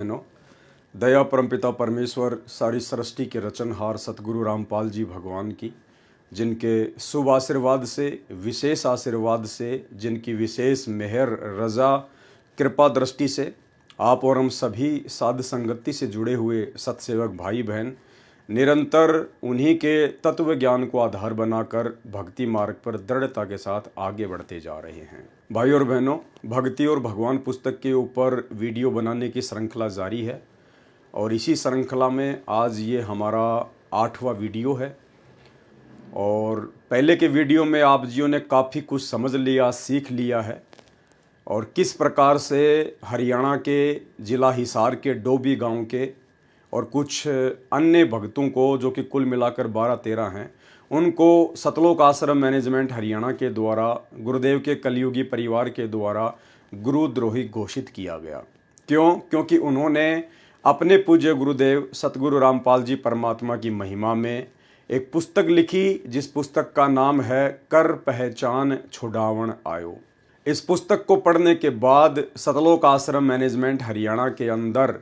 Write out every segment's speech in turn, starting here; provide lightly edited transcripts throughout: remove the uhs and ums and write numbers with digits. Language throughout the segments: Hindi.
बहनों, दया परमपिता परमेश्वर सारी सृष्टि के रचनहार सतगुरु रामपाल जी भगवान की, जिनके शुभ आशीर्वाद से, विशेष आशीर्वाद से, जिनकी विशेष मेहर रजा कृपा दृष्टि से आप और हम सभी साध संगति से जुड़े हुए सत्सेवक भाई बहन निरंतर उन्हीं के तत्व ज्ञान को आधार बनाकर भक्ति मार्ग पर दृढ़ता के साथ आगे बढ़ते जा रहे हैं। भाई और बहनों, भक्ति और भगवान पुस्तक के ऊपर वीडियो बनाने की श्रृंखला जारी है और इसी श्रृंखला में आज ये हमारा 8वां वीडियो है। और पहले के वीडियो में आप जियों ने काफ़ी कुछ समझ लिया, सीख लिया है और किस प्रकार से हरियाणा के ज़िला हिसार के डोबी गांव के और कुछ अन्य भक्तों को, जो कि कुल मिलाकर 12-13 हैं, उनको सतलोक आश्रम मैनेजमेंट हरियाणा के द्वारा गुरुदेव के कलयुगी परिवार के द्वारा गुरुद्रोही घोषित किया गया। क्यों? क्योंकि उन्होंने अपने पूज्य गुरुदेव सतगुरु रामपाल जी परमात्मा की महिमा में एक पुस्तक लिखी, जिस पुस्तक का नाम है कर पहचान छुड़ावन आयो। इस पुस्तक को पढ़ने के बाद सतलोक आश्रम मैनेजमेंट हरियाणा के अंदर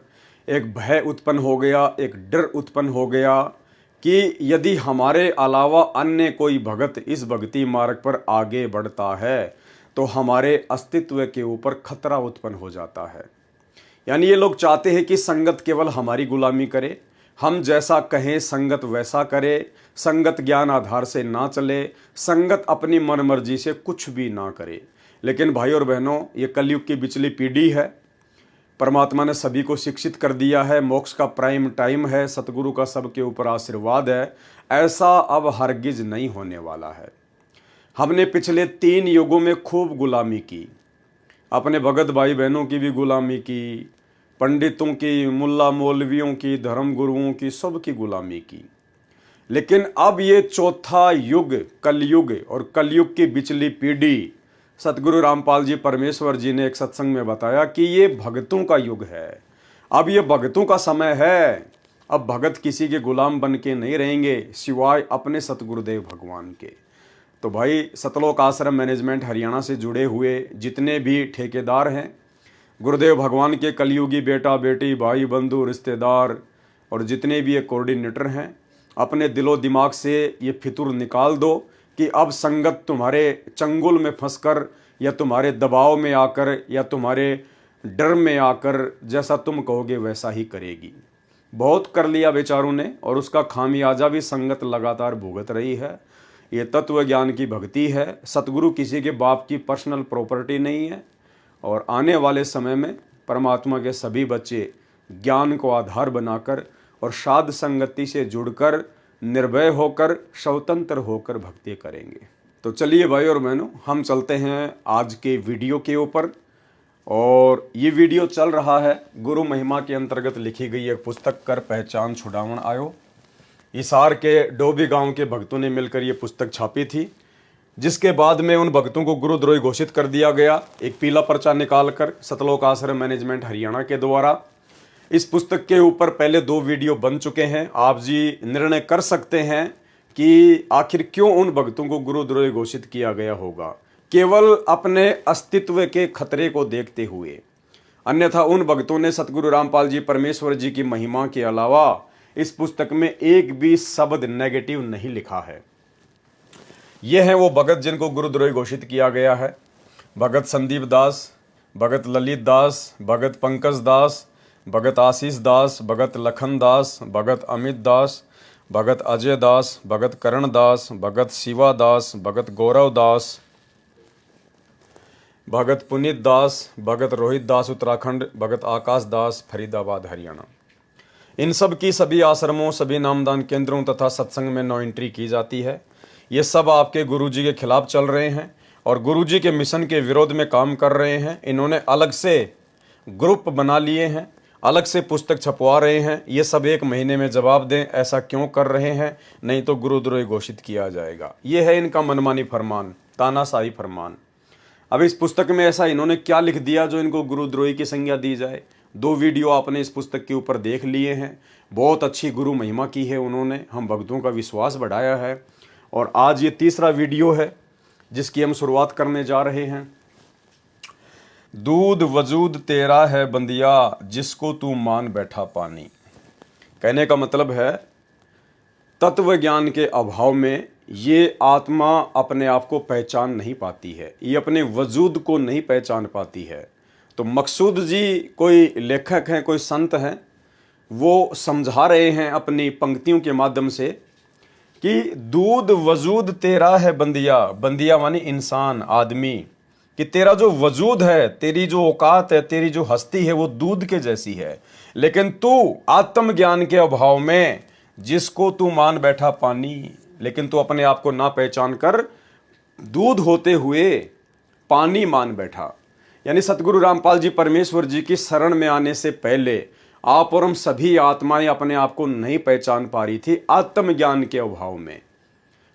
एक भय उत्पन्न हो गया, एक डर उत्पन्न हो गया कि यदि हमारे अलावा अन्य कोई भगत इस भक्ति मार्ग पर आगे बढ़ता है तो हमारे अस्तित्व के ऊपर खतरा उत्पन्न हो जाता है। यानी ये लोग चाहते हैं कि संगत केवल हमारी गुलामी करे, हम जैसा कहें संगत वैसा करे, संगत ज्ञान आधार से ना चले, संगत अपनी मन मर्जी से कुछ भी ना करे। लेकिन भाई और बहनों, ये कलयुग की बिचली पीढ़ी है। परमात्मा ने सभी को शिक्षित कर दिया है, मोक्ष का प्राइम टाइम है, सतगुरु का सबके ऊपर आशीर्वाद है। ऐसा अब हरगिज नहीं होने वाला है। हमने पिछले 3 युगों में खूब गुलामी की, अपने भगत भाई बहनों की भी गुलामी की, पंडितों की, मुल्ला मौलवियों की, धर्म गुरुओं की, सब की गुलामी की। लेकिन अब ये चौथा युग कलयुग और कलयुग की बिचली पीढ़ी, सतगुरु रामपाल जी परमेश्वर जी ने एक सत्संग में बताया कि ये भगतों का युग है। अब ये भगतों का समय है। अब भगत किसी के गुलाम बन के नहीं रहेंगे सिवाय अपने सतगुरुदेव भगवान के। तो भाई, सतलोक आश्रम मैनेजमेंट हरियाणा से जुड़े हुए जितने भी ठेकेदार हैं, गुरुदेव भगवान के कलयुगी बेटा बेटी, भाई बंधु, रिश्तेदार और जितने भी ये कोऑर्डिनेटर हैं, अपने दिलो दिमाग से ये फितूर निकाल दो कि अब संगत तुम्हारे चंगुल में फंसकर या तुम्हारे दबाव में आकर या तुम्हारे डर में आकर जैसा तुम कहोगे वैसा ही करेगी। बहुत कर लिया बेचारों ने और उसका खामियाजा भी संगत लगातार भुगत रही है। ये तत्व ज्ञान की भक्ति है। सतगुरु किसी के बाप की पर्सनल प्रॉपर्टी नहीं है और आने वाले समय में परमात्मा के सभी बच्चे ज्ञान को आधार बनाकर और साध संगति से जुड़कर निर्भय होकर, स्वतंत्र होकर भक्ति करेंगे। तो चलिए भाई और बहनों, हम चलते हैं आज के वीडियो के ऊपर। और ये वीडियो चल रहा है गुरु महिमा के अंतर्गत लिखी गई एक पुस्तक कर पहचान छुड़ावन आयो। हिसार के डोबी गांव के भक्तों ने मिलकर ये पुस्तक छापी थी, जिसके बाद में उन भक्तों को गुरुद्रोही घोषित कर दिया गया, एक पीला पर्चा निकालकर सतलोक आश्रम मैनेजमेंट हरियाणा के द्वारा। इस पुस्तक के ऊपर पहले 2 वीडियो बन चुके हैं। आप जी निर्णय कर सकते हैं कि आखिर क्यों उन भक्तों को गुरुद्रोही घोषित किया गया होगा, केवल अपने अस्तित्व के खतरे को देखते हुए। अन्यथा उन भक्तों ने सतगुरु रामपाल जी परमेश्वर जी की महिमा के अलावा इस पुस्तक में एक भी शब्द नेगेटिव नहीं लिखा है। ये हैं वो भगत जिनको गुरुद्रोही घोषित किया गया है। भगत संदीप दास, भगत ललित दास, भगत पंकज दास, भगत आशीष दास, भगत लखन दास, भगत अमित दास, भगत अजय दास, भगत करण दास, भगत शिवा दास, भगत गौरव दास, भगत पुनीत दास, भगत रोहित दास उत्तराखंड, भगत आकाश दास फरीदाबाद हरियाणा। इन सब की सभी आश्रमों, सभी नामदान केंद्रों तथा सत्संग में नो एंट्री की जाती है। ये सब आपके गुरुजी के खिलाफ चल रहे हैं और गुरुजी के मिशन के विरोध में काम कर रहे हैं। इन्होंने अलग से ग्रुप बना लिए हैं, अलग से पुस्तक छपवा रहे हैं। ये सब 1 महीने में जवाब दें, ऐसा क्यों कर रहे हैं, नहीं तो गुरुद्रोही घोषित किया जाएगा। ये है इनका मनमानी फरमान, तानाशाही फरमान। अब इस पुस्तक में ऐसा इन्होंने क्या लिख दिया जो इनको गुरुद्रोही की संज्ञा दी जाए। 2 वीडियो आपने इस पुस्तक के ऊपर देख लिए हैं। बहुत अच्छी गुरु महिमा की है उन्होंने, हम भक्तों का विश्वास बढ़ाया है। और आज ये तीसरा वीडियो है जिसकी हम शुरुआत करने जा रहे हैं। दूध वजूद तेरा है बंदिया, जिसको तू मान बैठा पानी। कहने का मतलब है तत्व ज्ञान के अभाव में ये आत्मा अपने आप को पहचान नहीं पाती है, ये अपने वजूद को नहीं पहचान पाती है। तो मकसूद जी कोई लेखक हैं, कोई संत हैं, वो समझा रहे हैं अपनी पंक्तियों के माध्यम से कि दूध वजूद तेरा है बंदिया, बंदिया मानी इंसान, आदमी, कि तेरा जो वजूद है, तेरी जो औकात है, तेरी जो हस्ती है वो दूध के जैसी है। लेकिन तू आत्मज्ञान के अभाव में जिसको तू मान बैठा पानी, लेकिन तू अपने आप को ना पहचान कर दूध होते हुए पानी मान बैठा। यानी सतगुरु रामपाल जी परमेश्वर जी की शरण में आने से पहले आप और हम सभी आत्माएं अपने आप को नहीं पहचान पा रही थी आत्मज्ञान के अभाव में।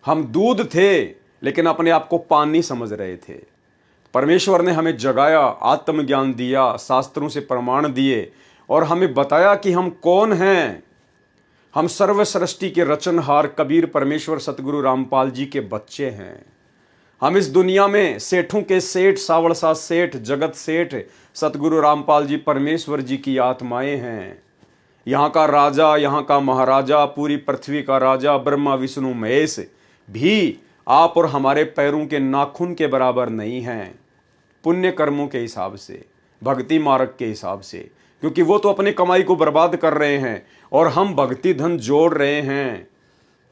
हम दूध थे लेकिन अपने आप को पानी समझ रहे थे। परमेश्वर ने हमें जगाया, आत्मज्ञान दिया, शास्त्रों से प्रमाण दिए और हमें बताया कि हम कौन हैं। हम सर्व सृष्टि के रचनहार कबीर परमेश्वर सतगुरु रामपाल जी के बच्चे हैं। हम इस दुनिया में सेठों के सेठ, सावड़सा सेठ, जगत सेठ सतगुरु रामपाल जी परमेश्वर जी की आत्माएं हैं। यहाँ का राजा, यहाँ का महाराजा, पूरी पृथ्वी का राजा ब्रह्मा विष्णु महेश भी आप और हमारे पैरों के नाखून के बराबर नहीं हैं, पुण्य कर्मों के हिसाब से, भक्ति मार्ग के हिसाब से, क्योंकि वो तो अपनी कमाई को बर्बाद कर रहे हैं और हम भक्ति धन जोड़ रहे हैं।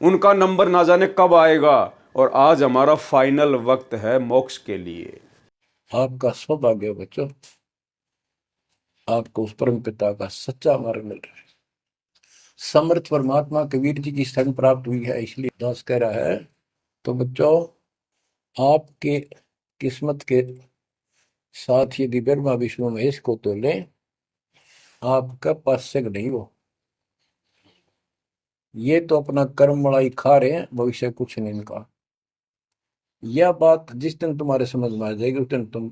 उनका नंबर ना जाने कब आएगा और आज हमारा फाइनल वक्त है मोक्ष के लिए। आपका सौभाग्य हो बच्चों, आपको उस परम पिता का सच्चा मार्ग मिल रहा है। समर्थ परमात्मा कबीर जी की शरण प्राप्त हुई है, इसलिए दास कह रहा है। तो बच्चों, आपके किस्मत के साथ यदि ब्रह्मा विष्णु महेश को तो लें, आपका पास्यक नहीं हो। ये तो अपना कर्म मलाई खा रहे हैं, भविष्य कुछ नहीं इनका। यह बात जिस दिन तुम्हारे समझ में आ जाएगी उस दिन तुम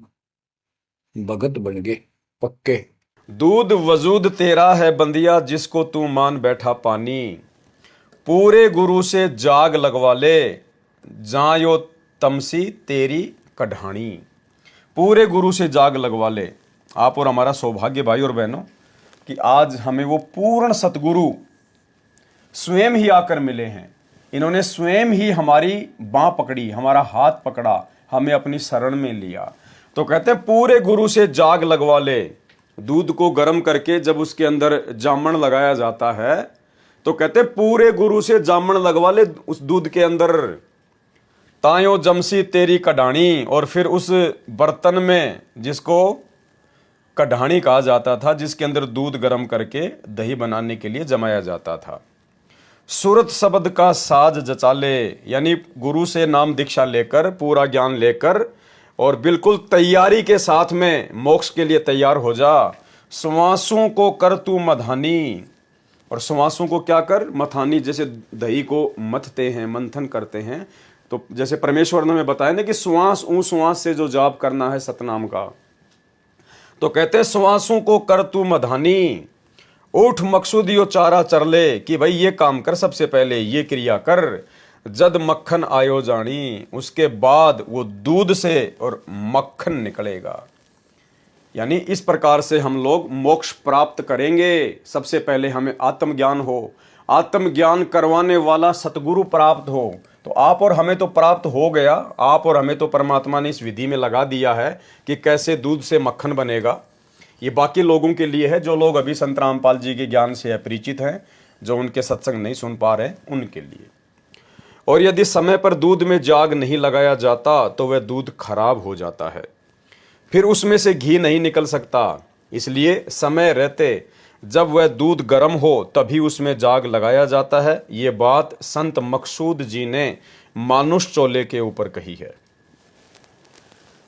भगत बन गए पक्के। दूध वजूद तेरा है बंदिया, जिसको तू मान बैठा पानी। पूरे गुरु से जाग लगवा ले, जायो तमसी तेरी कढ़ानी। पूरे गुरु से जाग लगवा ले। आप और हमारा सौभाग्य भाई और बहनों कि आज हमें वो पूर्ण सतगुरु स्वयं ही आकर मिले हैं। इन्होंने स्वयं ही हमारी बाँ पकड़ी, हमारा हाथ पकड़ा, हमें अपनी शरण में लिया। तो कहते हैं पूरे गुरु से जाग लगवा ले। दूध को गर्म करके जब उसके अंदर जामन लगाया जाता है तो कहते पूरे गुरु से जामन लगवा ले उस दूध के अंदर, तायो जमसी तेरी कढ़ानी। और फिर उस बर्तन में, जिसको कढ़ानी कहा जाता था, जिसके अंदर दूध गर्म करके दही बनाने के लिए जमाया जाता था, सूरत शब्द का साज जचाले। यानी गुरु से नाम दीक्षा लेकर, पूरा ज्ञान लेकर और बिल्कुल तैयारी के साथ में मोक्ष के लिए तैयार हो जा। सुवासों को कर तू मधानी। और सुवासों को क्या कर? मथानी। जैसे दही को मथते हैं, मंथन करते हैं, तो जैसे परमेश्वर ने हमें बताया ना कि सुवास सुवास से जो जाप करना है सतनाम का, तो कहते हैं सुवासों को कर तू मधानी। उठ मकसूद यो चारा चर ले, कि भाई ये काम कर, सबसे पहले ये क्रिया कर। जद मक्खन आयो जानी, उसके बाद वो दूध से और मक्खन निकलेगा। यानी इस प्रकार से हम लोग मोक्ष प्राप्त करेंगे। सबसे पहले हमें आत्मज्ञान हो, आत्मज्ञान करवाने वाला सतगुरु प्राप्त हो। तो आप और हमें तो प्राप्त हो गया, आप और हमें तो परमात्मा ने इस विधि में लगा दिया है कि कैसे दूध से मक्खन बनेगा। ये बाकी लोगों के लिए है जो लोग अभी संत रामपाल जी के ज्ञान से अपरिचित हैं, जो उनके सत्संग नहीं सुन पा रहे, उनके लिए। और यदि समय पर दूध में जाग नहीं लगाया जाता तो वह दूध खराब हो जाता है, फिर उसमें से घी नहीं निकल सकता। इसलिए समय रहते जब वह दूध गर्म हो तभी उसमें जाग लगाया जाता है। ये बात संत मकसूद जी ने मानुष चोले के ऊपर कही है।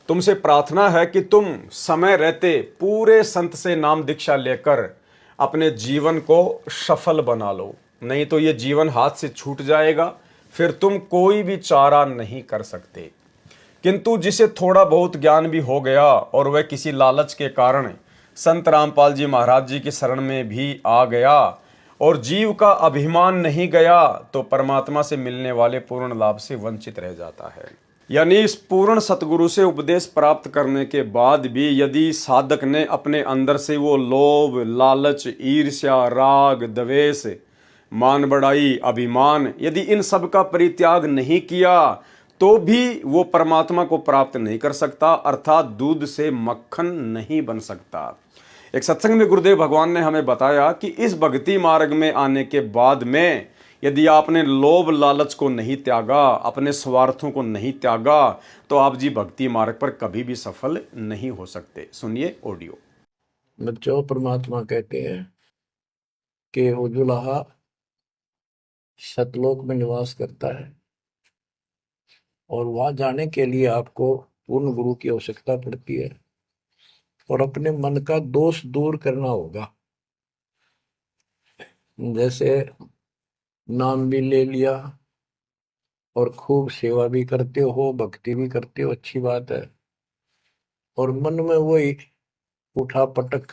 तुमसे प्रार्थना है कि तुम समय रहते पूरे संत से नाम दीक्षा लेकर अपने जीवन को सफल बना लो, नहीं तो ये जीवन हाथ से छूट जाएगा, फिर तुम कोई भी चारा नहीं कर सकते। किंतु जिसे थोड़ा बहुत ज्ञान भी हो गया और वह किसी लालच के कारण संत रामपाल जी महाराज जी की शरण में भी आ गया और जीव का अभिमान नहीं गया, तो परमात्मा से मिलने वाले पूर्ण लाभ से वंचित रह जाता है। यानी इस पूर्ण सतगुरु से उपदेश प्राप्त करने के बाद भी यदि साधक ने अपने अंदर से वो लोभ, लालच, ईर्ष्या, राग, द्वेष, मान बढ़ाई, अभिमान, यदि इन सब का परित्याग नहीं किया तो भी वो परमात्मा को प्राप्त नहीं कर सकता, अर्थात दूध से मक्खन नहीं बन सकता। एक सत्संग में गुरुदेव भगवान ने हमें बताया कि इस भक्ति मार्ग में आने के बाद में यदि आपने लोभ लालच को नहीं त्यागा, अपने स्वार्थों को नहीं त्यागा, तो आप जी भक्ति मार्ग पर कभी भी सफल नहीं हो सकते। सुनिए ऑडियो। बच्चों, परमात्मा कहते हैं कि वो दुल्हा सतलोक में निवास करता है और वहां जाने के लिए आपको पूर्ण गुरु की आवश्यकता पड़ती है और अपने मन का दोष दूर करना होगा। जैसे नाम भी ले लिया और खूब सेवा भी करते हो, भक्ति भी करते हो, अच्छी बात है, और मन में वही उठा पटक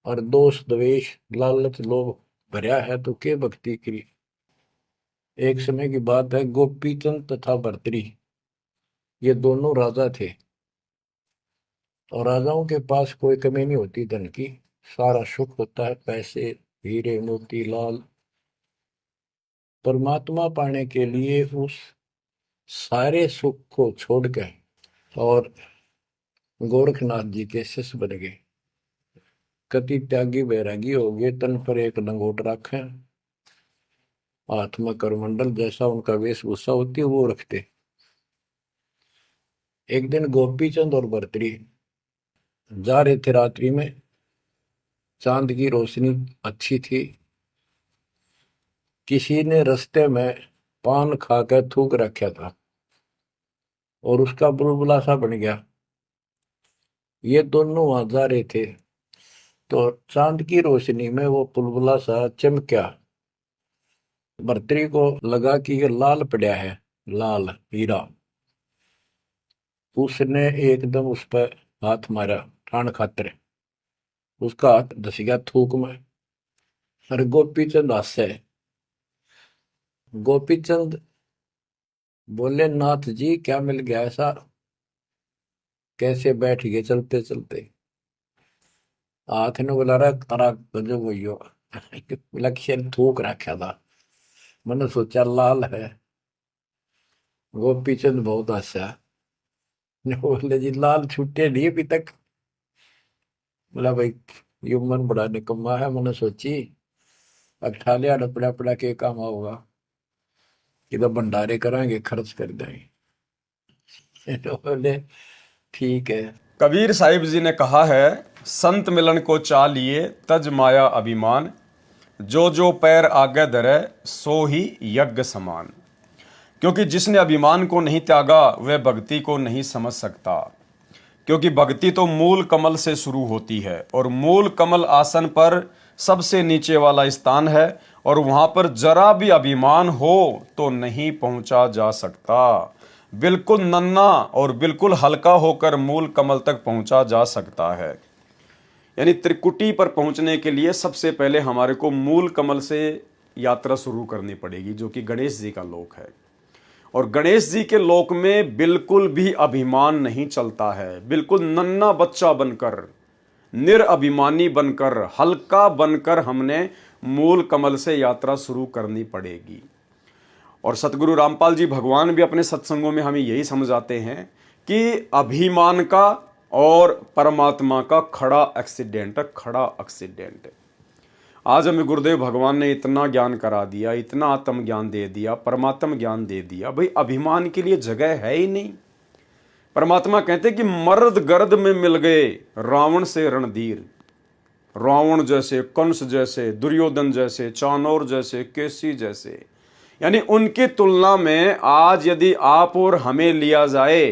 और दोष द्वेष लालच लोभ भरा है तो के भक्ति की। एक समय की बात है, गोपीचंद तथा भर्तरी ये दोनों राजा थे और राजाओं के पास कोई कमी नहीं होती धन की, सारा सुख होता है, पैसे, हीरे, मोती, लाल। परमात्मा पाने के लिए उस सारे सुख को छोड़कर और गोरखनाथ जी के शिष्य बन गए। कति त्यागी बैरागी हो गए, तन पर एक लंगोट रखे, हाथ में करमंडल, जैसा उनका वेशभूषा होती है वो रखते। एक दिन गोपीचंद और भर्तरी जा रहे थे रात्रि में, चांद की रोशनी अच्छी थी। किसी ने रास्ते में पान खाकर थूक रखा था और उसका बुलबुला सा बन गया। ये दोनों वहां जा रहे थे तो चांद की रोशनी में वो बुलबुला सा चमका। भर्तरी को लगा कि ये लाल पड़ा है, लाल हीरा। उसने एकदम उस पर हाथ मारा ठाण खातर, उसका हाथ धस गया थूक में। और गोपीचंद हंसे। गोपीचंद बोले, नाथ जी क्या मिल गया ऐसा, कैसे बैठ गए चलते चलते। हाथ ने बोला, रहा तारा गजब हो लक्ष्य थूक रखा था, मैंने सोचा लाल है। गोपीचंद बहुत हंसा, बोले जी लाल छूटे नहीं अभी तक। बोला भाई ये मन बड़ा निकम्मा है, मैंने सोची अब ठालिया डपड़ा पड़ा के काम होगा, कि भंडारे कराएंगे, खर्च कर देंगे। तो बोले ठीक है। कबीर साहिब जी ने कहा है, संत मिलन को चा लिए तज माया अभिमान, जो जो पैर आगे धरे सो ही यज्ञ समान। क्योंकि जिसने अभिमान को नहीं त्यागा वह भक्ति को नहीं समझ सकता, क्योंकि भक्ति तो मूल कमल से शुरू होती है और मूल कमल आसन पर सबसे नीचे वाला स्थान है और वहां पर जरा भी अभिमान हो तो नहीं पहुंचा जा सकता। बिल्कुल नन्हा और बिल्कुल हल्का होकर मूल कमल तक पहुंचा जा सकता है। यानी त्रिकुटी पर पहुंचने के लिए सबसे पहले हमारे को मूल कमल से यात्रा शुरू करनी पड़ेगी, जो कि गणेश जी का लोक है। और गणेश जी के लोक में बिल्कुल भी अभिमान नहीं चलता है। बिल्कुल नन्हा बच्चा बनकर, निरअभिमानी बनकर, हल्का बनकर हमने मूल कमल से यात्रा शुरू करनी पड़ेगी। और सतगुरु रामपाल जी भगवान भी अपने सत्संगों में हमें यही समझाते हैं कि अभिमान का और परमात्मा का खड़ा एक्सीडेंट है, खड़ा एक्सीडेंट। आज हमें गुरुदेव भगवान ने इतना ज्ञान करा दिया, इतना आत्म ज्ञान दे दिया, परमात्म ज्ञान दे दिया, भाई अभिमान के लिए जगह है ही नहीं। परमात्मा कहते कि मर्द गर्द में मिल गए रावण से रणधीर। रावण जैसे, कंस जैसे, दुर्योधन जैसे, चाणोर जैसे, केसी जैसे, यानी उनकी तुलना में आज यदि आप और हमें लिया जाए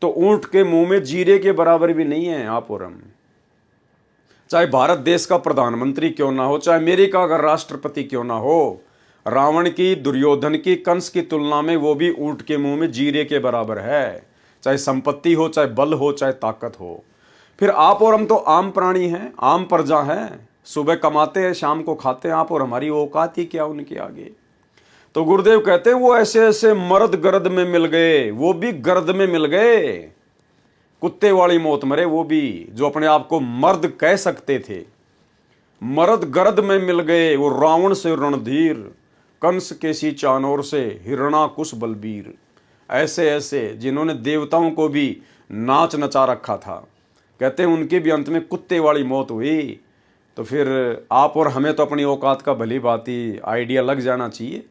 तो ऊंट के मुंह में जीरे के बराबर भी नहीं है आप और हम। चाहे भारत देश का प्रधानमंत्री क्यों ना हो, चाहे अमेरिका का राष्ट्रपति क्यों ना हो, रावण की, दुर्योधन की, कंस की तुलना में वो भी ऊंट के मुंह में जीरे के बराबर है। चाहे संपत्ति हो, चाहे बल हो, चाहे ताकत हो। फिर आप और हम तो आम प्राणी हैं, आम प्रजा हैं, सुबह कमाते हैं, शाम को खाते हैं। आप और हमारी औकात ही क्या उनके आगे। तो गुरुदेव कहते हैं वो ऐसे ऐसे मर्द गर्द में मिल गए, वो भी गर्द में मिल गए, कुत्ते वाली मौत मरे वो भी, जो अपने आप को मर्द कह सकते थे। मर्द गर्द में मिल गए, वो रावण से रणधीर, कंस के सी चानोर से हिरणाकुश बलबीर। ऐसे ऐसे जिन्होंने देवताओं को भी नाच नचा रखा था, कहते हैं उनके भी अंत में कुत्ते वाली मौत हुई। तो फिर आप और हमें तो अपनी औकात का भली भांति आइडिया लग जाना चाहिए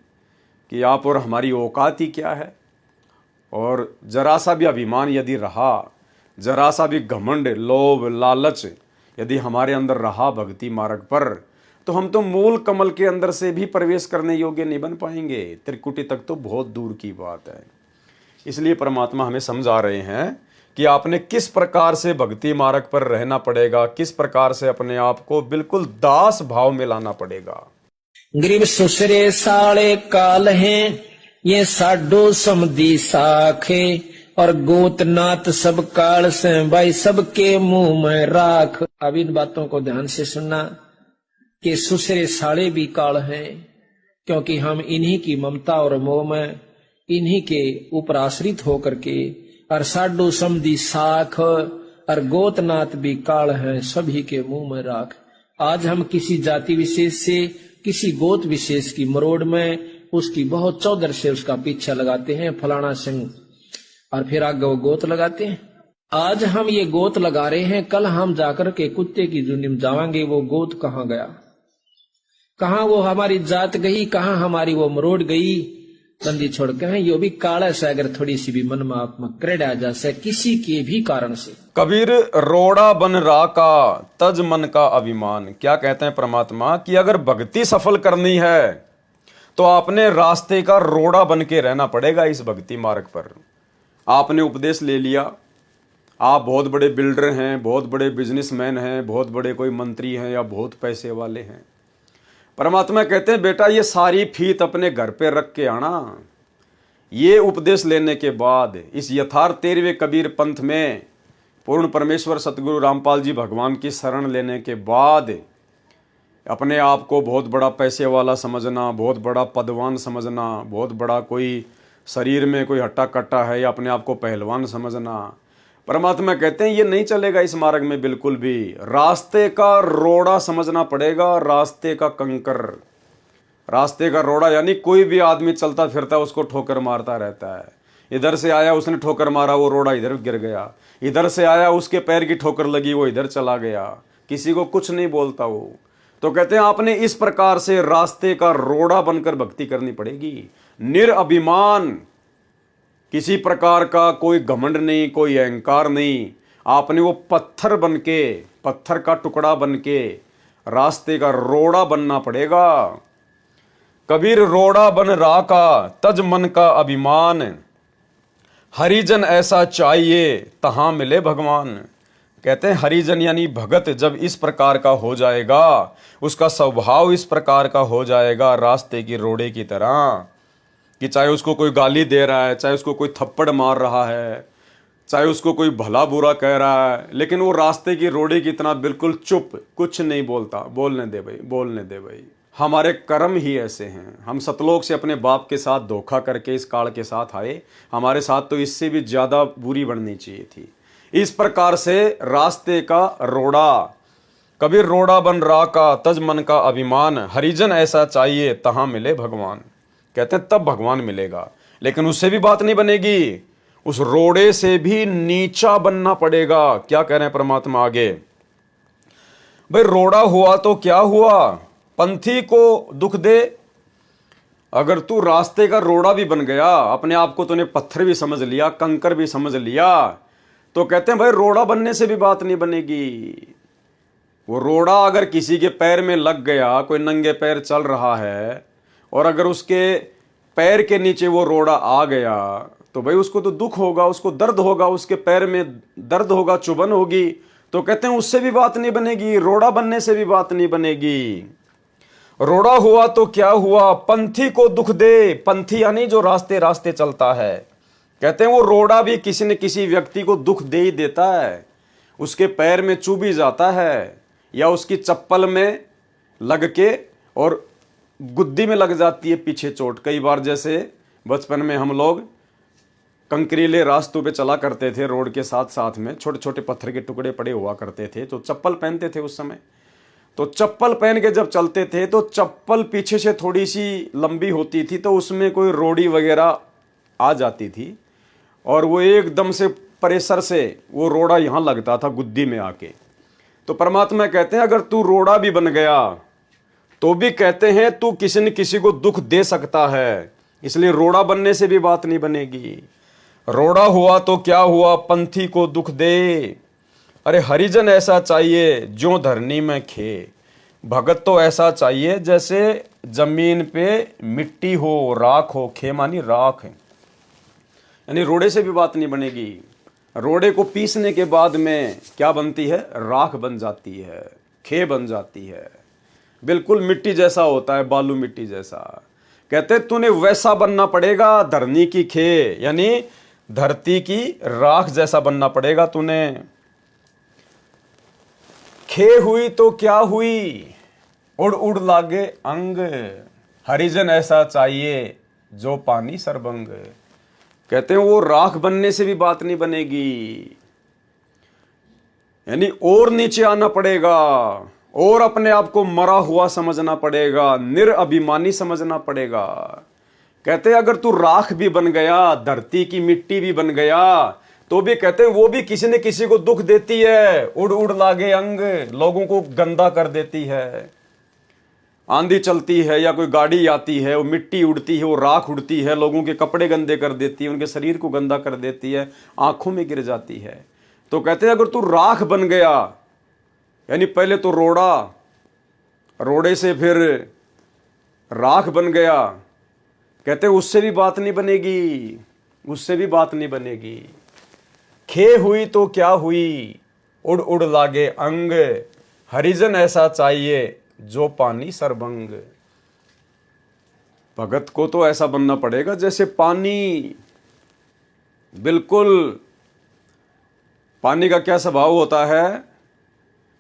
कि आप और हमारी औकात ही क्या है। और जरा सा भी अभिमान यदि रहा, जरा सा भी घमंड, लोभ, लालच यदि हमारे अंदर रहा भक्ति मार्ग पर, तो हम तो मूल कमल के अंदर से भी प्रवेश करने योग्य नहीं बन पाएंगे, त्रिकुटी तक तो बहुत दूर की बात है। इसलिए परमात्मा हमें समझा रहे हैं कि आपने किस प्रकार से भक्ति मार्ग पर रहना पड़ेगा, किस प्रकार से अपने आप को बिल्कुल दास भाव में लाना पड़ेगा। गरीब सुसरे साले काल हैं, ये साडो समदी साखे, और गोतनाथ सब काल से भाई सबके मुंह में राख। अब इन बातों को ध्यान से सुनना कि सुसरे साले भी काल हैं, क्योंकि हम इन्हीं की ममता और मोह में, इन्हीं के ऊपर आश्रित होकर के, और साडो समदी साख और गोतनाथ भी काल हैं, सभी के मुंह में राख। आज हम किसी जाति विशेष से, किसी गोत विशेष की मरोड़ में उसकी बहुत चौधर से उसका पीछा लगाते हैं, फलाना सिंह, और फिर आगे वो गोत लगाते हैं। आज हम ये गोत लगा रहे हैं, कल हम जाकर के कुत्ते की जुनी में जावांगे, वो गोत कहाँ गया, कहाँ वो हमारी जात गई, कहाँ हमारी वो मरोड़ गई, बंदी छोड़ के हैं। यो भी काला से अगर थोड़ी सी भी मन में आप में क्रेड आ जाए किसी के भी कारण से। कबीर रोड़ा बन रा का तज मन का अभिमान। क्या कहते हैं परमात्मा कि अगर भक्ति सफल करनी है तो आपने रास्ते का रोड़ा बन के रहना पड़ेगा। इस भक्ति मार्ग पर आपने उपदेश ले लिया, आप बहुत बड़े बिल्डर हैं, बहुत बड़े बिजनेसमैन हैं, बहुत बड़े कोई मंत्री हैं या बहुत पैसे वाले हैं, परमात्मा कहते हैं बेटा ये सारी फीत अपने घर पे रख के आना। ये उपदेश लेने के बाद इस यथार्थ 13वें कबीर पंथ में पूर्ण परमेश्वर सतगुरु रामपाल जी भगवान की शरण लेने के बाद अपने आप को बहुत बड़ा पैसे वाला समझना, बहुत बड़ा पदवान समझना, बहुत बड़ा कोई शरीर में कोई हट्टा कट्टा है या अपने आप को पहलवान समझना, परमात्मा कहते हैं ये नहीं चलेगा इस मार्ग में बिल्कुल भी। रास्ते का रोड़ा समझना पड़ेगा, रास्ते का कंकर। रास्ते का रोड़ा यानी कोई भी आदमी चलता फिरता उसको ठोकर मारता रहता है। इधर से आया उसने ठोकर मारा, वो रोड़ा इधर गिर गया, इधर से आया उसके पैर की ठोकर लगी, वो इधर चला गया, किसी को कुछ नहीं बोलता वो। तो कहते हैं आपने इस प्रकार से रास्ते का रोड़ा बनकर भक्ति करनी पड़ेगी। निरअभिमान, किसी प्रकार का कोई घमंड नहीं, कोई अहंकार नहीं। आपने वो पत्थर बन के, पत्थर का टुकड़ा बन के रास्ते का रोड़ा बनना पड़ेगा। कबीर रोड़ा बन रा का तज मन का अभिमान, हरिजन ऐसा चाहिए तहां मिले भगवान। कहते हैं हरिजन यानी भगत जब इस प्रकार का हो जाएगा, उसका स्वभाव इस प्रकार का हो जाएगा रास्ते की रोड़े की तरह, कि चाहे उसको कोई गाली दे रहा है, चाहे उसको कोई थप्पड़ मार रहा है, चाहे उसको कोई भला बुरा कह रहा है, लेकिन वो रास्ते की रोड़े की तरह बिल्कुल चुप, कुछ नहीं बोलता। बोलने दे भाई, बोलने दे भाई। हमारे कर्म ही ऐसे हैं। हम सतलोक से अपने बाप के साथ धोखा करके इस काल के साथ आए, हमारे साथ तो इससे भी ज़्यादा बुरी बननी चाहिए थी। इस प्रकार से रास्ते का रोड़ा, कबीर रोड़ा बन रा का तज मन का अभिमान, हरिजन ऐसा चाहिए तहां मिले भगवान। कहते हैं तब भगवान मिलेगा, लेकिन उससे भी बात नहीं बनेगी, उस रोड़े से भी नीचा बनना पड़ेगा। क्या कह रहे हैं परमात्मा आगे, भाई रोड़ा हुआ तो क्या हुआ, पंथी को दुख दे। अगर तू रास्ते का रोड़ा भी बन गया, अपने आप को तूने पत्थर भी समझ लिया, कंकर भी समझ लिया, तो कहते हैं भाई रोड़ा बनने से भी बात नहीं बनेगी। वो रोड़ा अगर किसी के पैर में लग गया, कोई नंगे पैर चल रहा है और अगर उसके पैर के नीचे वो रोड़ा आ गया, तो भाई उसको तो दुख होगा, उसको दर्द होगा, उसके पैर में दर्द होगा, चुभन होगी। तो कहते हैं उससे भी बात नहीं बनेगी, रोड़ा बनने से भी बात नहीं बनेगी। रोड़ा हुआ तो क्या हुआ, पंथी को दुख दे। पंथी यानी जो रास्ते रास्ते चलता है, कहते हैं वो रोड़ा भी किसी न किसी व्यक्ति को दुख दे ही देता है। उसके पैर में चुभ ही जाता है या उसकी चप्पल में लग के और गुद्दी में लग जाती है पीछे चोट। कई बार जैसे बचपन में हम लोग कंकरीले रास्तों पे चला करते थे, रोड के साथ साथ में छोटे छोटे पत्थर के टुकड़े पड़े हुआ करते थे, तो चप्पल पहनते थे उस समय। तो चप्पल पहन के जब चलते थे तो चप्पल पीछे से थोड़ी सी लंबी होती थी, तो उसमें कोई रोड़ी वगैरह आ जाती थी और वो एकदम से प्रेशर से वो रोड़ा यहाँ लगता था गुद्दी में आके। तो परमात्मा कहते हैं अगर तू रोड़ा भी बन गया तो भी कहते हैं तू किसी न किसी को दुख दे सकता है, इसलिए रोड़ा बनने से भी बात नहीं बनेगी। रोड़ा हुआ तो क्या हुआ, पंथी को दुख दे। अरे हरिजन ऐसा चाहिए जो धरनी में खे, भगत तो ऐसा चाहिए जैसे जमीन पे मिट्टी हो, राख हो। खे मानी राख है, यानी रोड़े से भी बात नहीं बनेगी। रोड़े को पीसने के बाद में क्या बनती है, राख बन जाती है, खे बन जाती है, बिल्कुल मिट्टी जैसा होता है, बालू मिट्टी जैसा। कहते तूने वैसा बनना पड़ेगा, धरनी की खे यानी धरती की राख जैसा बनना पड़ेगा तूने। खे हुई तो क्या हुई, उड़ उड़ लागे अंग, हरिजन ऐसा चाहिए जो पानी सरबंग। कहते हैं वो राख बनने से भी बात नहीं बनेगी, यानी और नीचे आना पड़ेगा और अपने आप को मरा हुआ समझना पड़ेगा, निरअभिमानी समझना पड़ेगा। कहते हैं अगर तू राख भी बन गया, धरती की मिट्टी भी बन गया, तो भी कहते हैं वो भी किसी न किसी को दुख देती है। उड़ उड़ लागे अंग, लोगों को गंदा कर देती है। आंधी चलती है या कोई गाड़ी आती है, वो मिट्टी उड़ती है, वो राख उड़ती है, लोगों के कपड़े गंदे कर देती है, उनके शरीर को गंदा कर देती है, आंखों में गिर जाती है। तो कहते हैं अगर तू राख बन गया, यानी पहले तो रोड़ा, रोड़े से फिर राख बन गया, कहते हैं उससे भी बात नहीं बनेगी, उससे भी बात नहीं बनेगी। खे हुई तो क्या हुई, उड़ उड़ लागे अंग, हरिजन ऐसा चाहिए जो पानी सरबंग। भगत को तो ऐसा बनना पड़ेगा जैसे पानी, बिल्कुल। पानी का क्या स्वभाव होता है,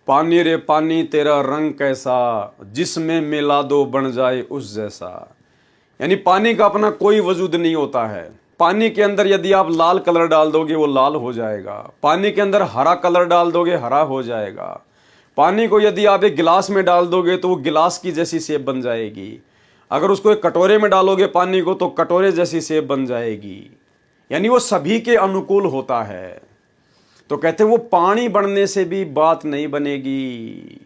पानी रे पानी तेरा रंग कैसा, जिसमें मिला दो बन जाए उस जैसा। यानी पानी का अपना कोई वजूद नहीं होता है। पानी के अंदर यदि आप लाल कलर डाल दोगे वो लाल हो जाएगा, पानी के अंदर हरा कलर डाल दोगे हरा हो जाएगा, पानी को यदि आप एक गिलास में डाल दोगे तो वो गिलास की जैसी शेप बन जाएगी, अगर उसको एक कटोरे में डालोगे पानी को तो कटोरे जैसी शेप बन जाएगी। यानी वो सभी के अनुकूल होता है। तो कहते हैं वो पानी बनने से भी बात नहीं बनेगी।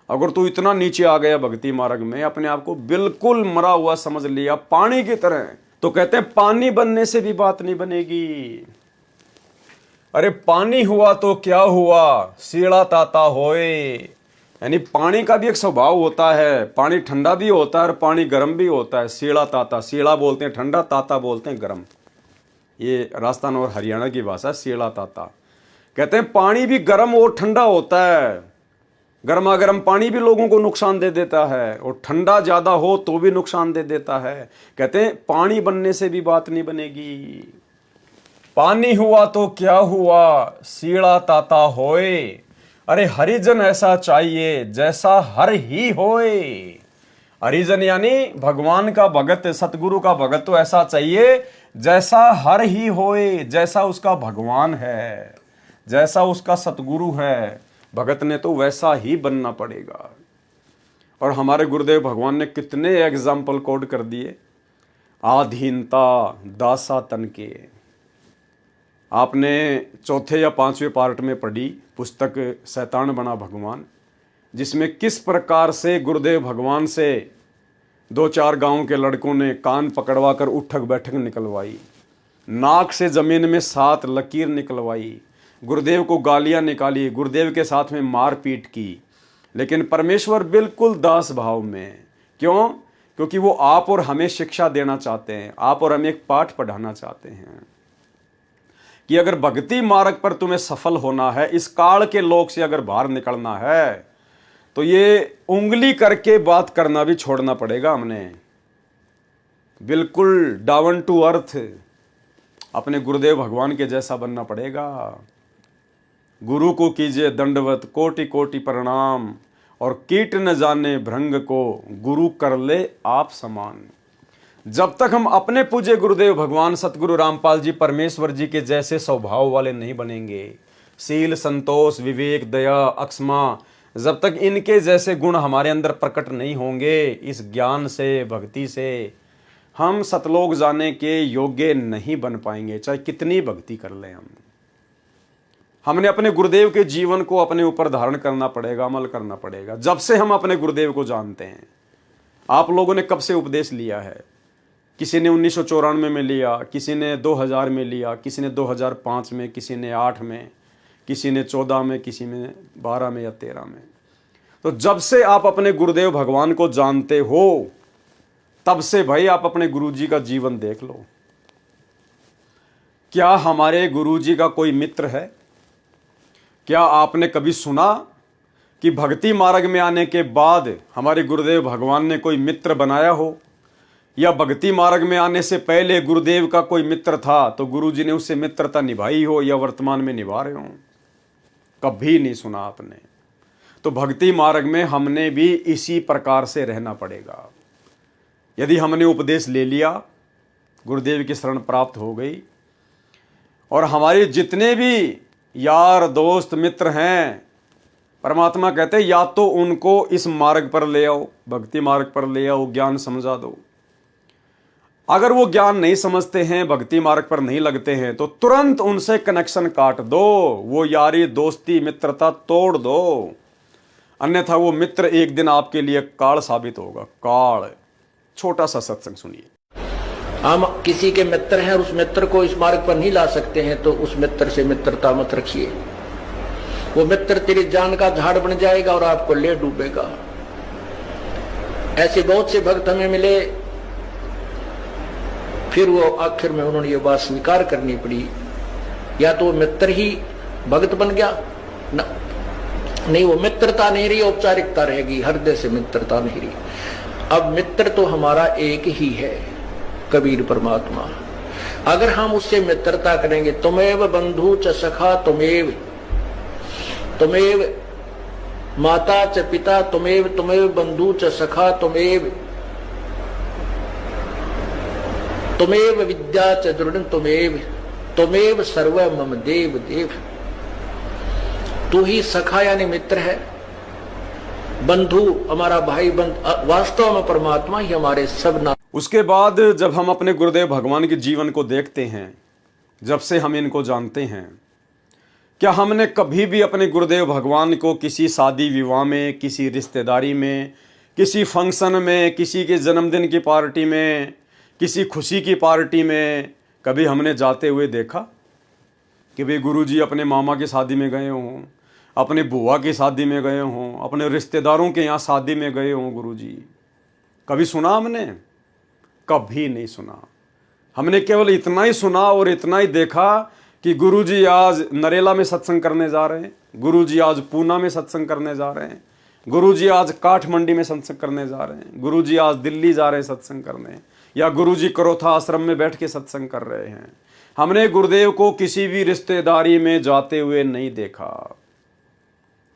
अगर तू इतना नीचे आ गया भक्ति मार्ग में, अपने आप को बिल्कुल मरा हुआ समझ लिया पानी की तरह, तो कहते हैं पानी बनने से भी बात नहीं बनेगी। अरे पानी हुआ तो क्या हुआ, सीड़ा ताता होए। यानी पानी का भी एक स्वभाव होता है, पानी ठंडा भी होता है और पानी गर्म भी होता है। सीड़ा ताता, सीड़ा बोलते हैं ठंडा, ताता बोलते हैं गर्म। ये राजस्थान और हरियाणा की भाषा, सीड़ा ताता। कहते हैं पानी भी गर्म और ठंडा होता है। गर्मा गर्म पानी भी लोगों को नुकसान दे देता है और ठंडा ज्यादा हो तो भी नुकसान दे देता है। कहते हैं पानी बनने से भी बात नहीं बनेगी। पानी हुआ तो क्या हुआ, सीड़ा ताता होए। अरे हरिजन ऐसा चाहिए जैसा हर ही होए। हरिजन यानी भगवान का भगत, सतगुरु का भगत तो ऐसा चाहिए जैसा हर ही होए, जैसा उसका भगवान है, जैसा उसका सतगुरु है, भगत ने तो वैसा ही बनना पड़ेगा। और हमारे गुरुदेव भगवान ने कितने एग्जाम्पल कोड कर दिए। आधीनता दासा तन के, आपने चौथे या पांचवें पार्ट में पढ़ी पुस्तक शैतान बना भगवान, जिसमें किस प्रकार से गुरुदेव भगवान से 2-4 गांव के लड़कों ने कान पकड़वा कर उठक बैठक निकलवाई, नाक से जमीन में 7 लकीर निकलवाई, गुरुदेव को गालियां निकाली, गुरुदेव के साथ में मारपीट की, लेकिन परमेश्वर बिल्कुल दास भाव में। क्यों? क्योंकि वो आप और हमें शिक्षा देना चाहते हैं, आप और हमें एक पाठ पढ़ाना चाहते हैं कि अगर भक्ति मार्ग पर तुम्हें सफल होना है, इस काल के लोक से अगर बाहर निकलना है, तो ये उंगली करके बात करना भी छोड़ना पड़ेगा। हमने बिल्कुल डाउन टू अर्थ अपने गुरुदेव भगवान के जैसा बनना पड़ेगा। गुरु को कीजिए दंडवत, कोटि कोटि प्रणाम, और कीट न जाने भृंग को, गुरु कर ले आप समान। जब तक हम अपने पूज्य गुरुदेव भगवान सतगुरु रामपाल जी परमेश्वर जी के जैसे स्वभाव वाले नहीं बनेंगे, शील, संतोष, विवेक, दया, अक्षमा, जब तक इनके जैसे गुण हमारे अंदर प्रकट नहीं होंगे, इस ज्ञान से, भक्ति से हम सतलोक जाने के योग्य नहीं बन पाएंगे, चाहे कितनी भक्ति कर लें हम। हमने अपने गुरुदेव के जीवन को अपने ऊपर धारण करना पड़ेगा, अमल करना पड़ेगा। जब से हम अपने गुरुदेव को जानते हैं, आप लोगों ने कब से उपदेश लिया है? किसी ने 1994 में लिया, किसी ने 2000 में लिया, किसी ने 2005 में, किसी ने 8 में, किसी ने 14 में, किसी ने 12 में या 13 में। तो जब से आप अपने गुरुदेव भगवान को जानते हो, तब से भाई आप अपने गुरुजी का जीवन देख लो। क्या हमारे गुरुजी का कोई मित्र है? क्या आपने कभी सुना कि भक्ति मार्ग में आने के बाद हमारे गुरुदेव भगवान ने कोई मित्र बनाया हो, या भक्ति मार्ग में आने से पहले गुरुदेव का कोई मित्र था तो गुरुजी ने उससे मित्रता निभाई हो या वर्तमान में निभा रहे हो? कभी नहीं सुना आपने। तो भक्ति मार्ग में हमने भी इसी प्रकार से रहना पड़ेगा। यदि हमने उपदेश ले लिया, गुरुदेव की शरण प्राप्त हो गई, और हमारे जितने भी यार, दोस्त, मित्र हैं, परमात्मा कहते हैं या तो उनको इस मार्ग पर ले आओ, भक्ति मार्ग पर ले आओ, ज्ञान समझा दो। अगर वो ज्ञान नहीं समझते हैं, भक्ति मार्ग पर नहीं लगते हैं, तो तुरंत उनसे कनेक्शन काट दो, वो यारी, दोस्ती, मित्रता तोड़ दो। अन्यथा वो मित्र एक दिन आपके लिए काल साबित होगा। काल। छोटा सा सत्संग सुनिए। हम किसी के मित्र हैं और उस मित्र को इस मार्ग पर नहीं ला सकते हैं, तो उस मित्र से मित्रता मत रखिए। वो मित्र तेरी जान का झाड़ बन जाएगा और आपको ले डूबेगा। ऐसे बहुत से भक्त हमें मिले, फिर वो आखिर में उन्होंने ये बात स्वीकार करनी पड़ी, या तो वो मित्र ही भक्त बन गया ना, नहीं, वो मित्रता नहीं रही, औपचारिकता रहेगी, हृदय से मित्रता नहीं रही। अब मित्र तो हमारा एक ही है, कबीर परमात्मा। अगर हम उससे मित्रता करेंगे, तुमेव बंधु च सखा तुमेव, तुमेव माता च पिता तुमेव, तुमेव बंधु च सखा तुमेव, तुमेव विद्या च दृढ़ तुमेव, तुमेव सर्व मम देव देव। तू ही सखा यानी मित्र है, बंधु हमारा भाई बंध, वास्तव में परमात्मा ही हमारे सब ना। उसके बाद जब हम अपने गुरुदेव भगवान के जीवन को देखते हैं, जब से हम इनको जानते हैं, क्या हमने कभी भी अपने गुरुदेव भगवान को किसी शादी विवाह में, किसी रिश्तेदारी में, किसी फंक्शन में, किसी के जन्मदिन की पार्टी में, किसी खुशी की पार्टी में कभी हमने जाते हुए देखा कि भाई गुरुजी अपने मामा की शादी में गए हों, अपने बुआ की शादी में गए हों, अपने रिश्तेदारों के यहाँ शादी में गए हों गुरुजी? कभी सुना हमने? कभी नहीं सुना। हमने केवल इतना ही सुना और इतना ही देखा कि गुरुजी आज नरेला में सत्संग करने जा रहे हैं, गुरुजी आज पूना में सत्संग करने जा रहे हैं, गुरुजी आज काठमंडी में सत्संग करने जा रहे हैं, गुरुजी आज दिल्ली जा रहे हैं सत्संग करने, या गुरुजी करोथा आश्रम में बैठ के सत्संग कर रहे हैं। हमने गुरुदेव को किसी भी रिश्तेदारी में जाते हुए नहीं देखा।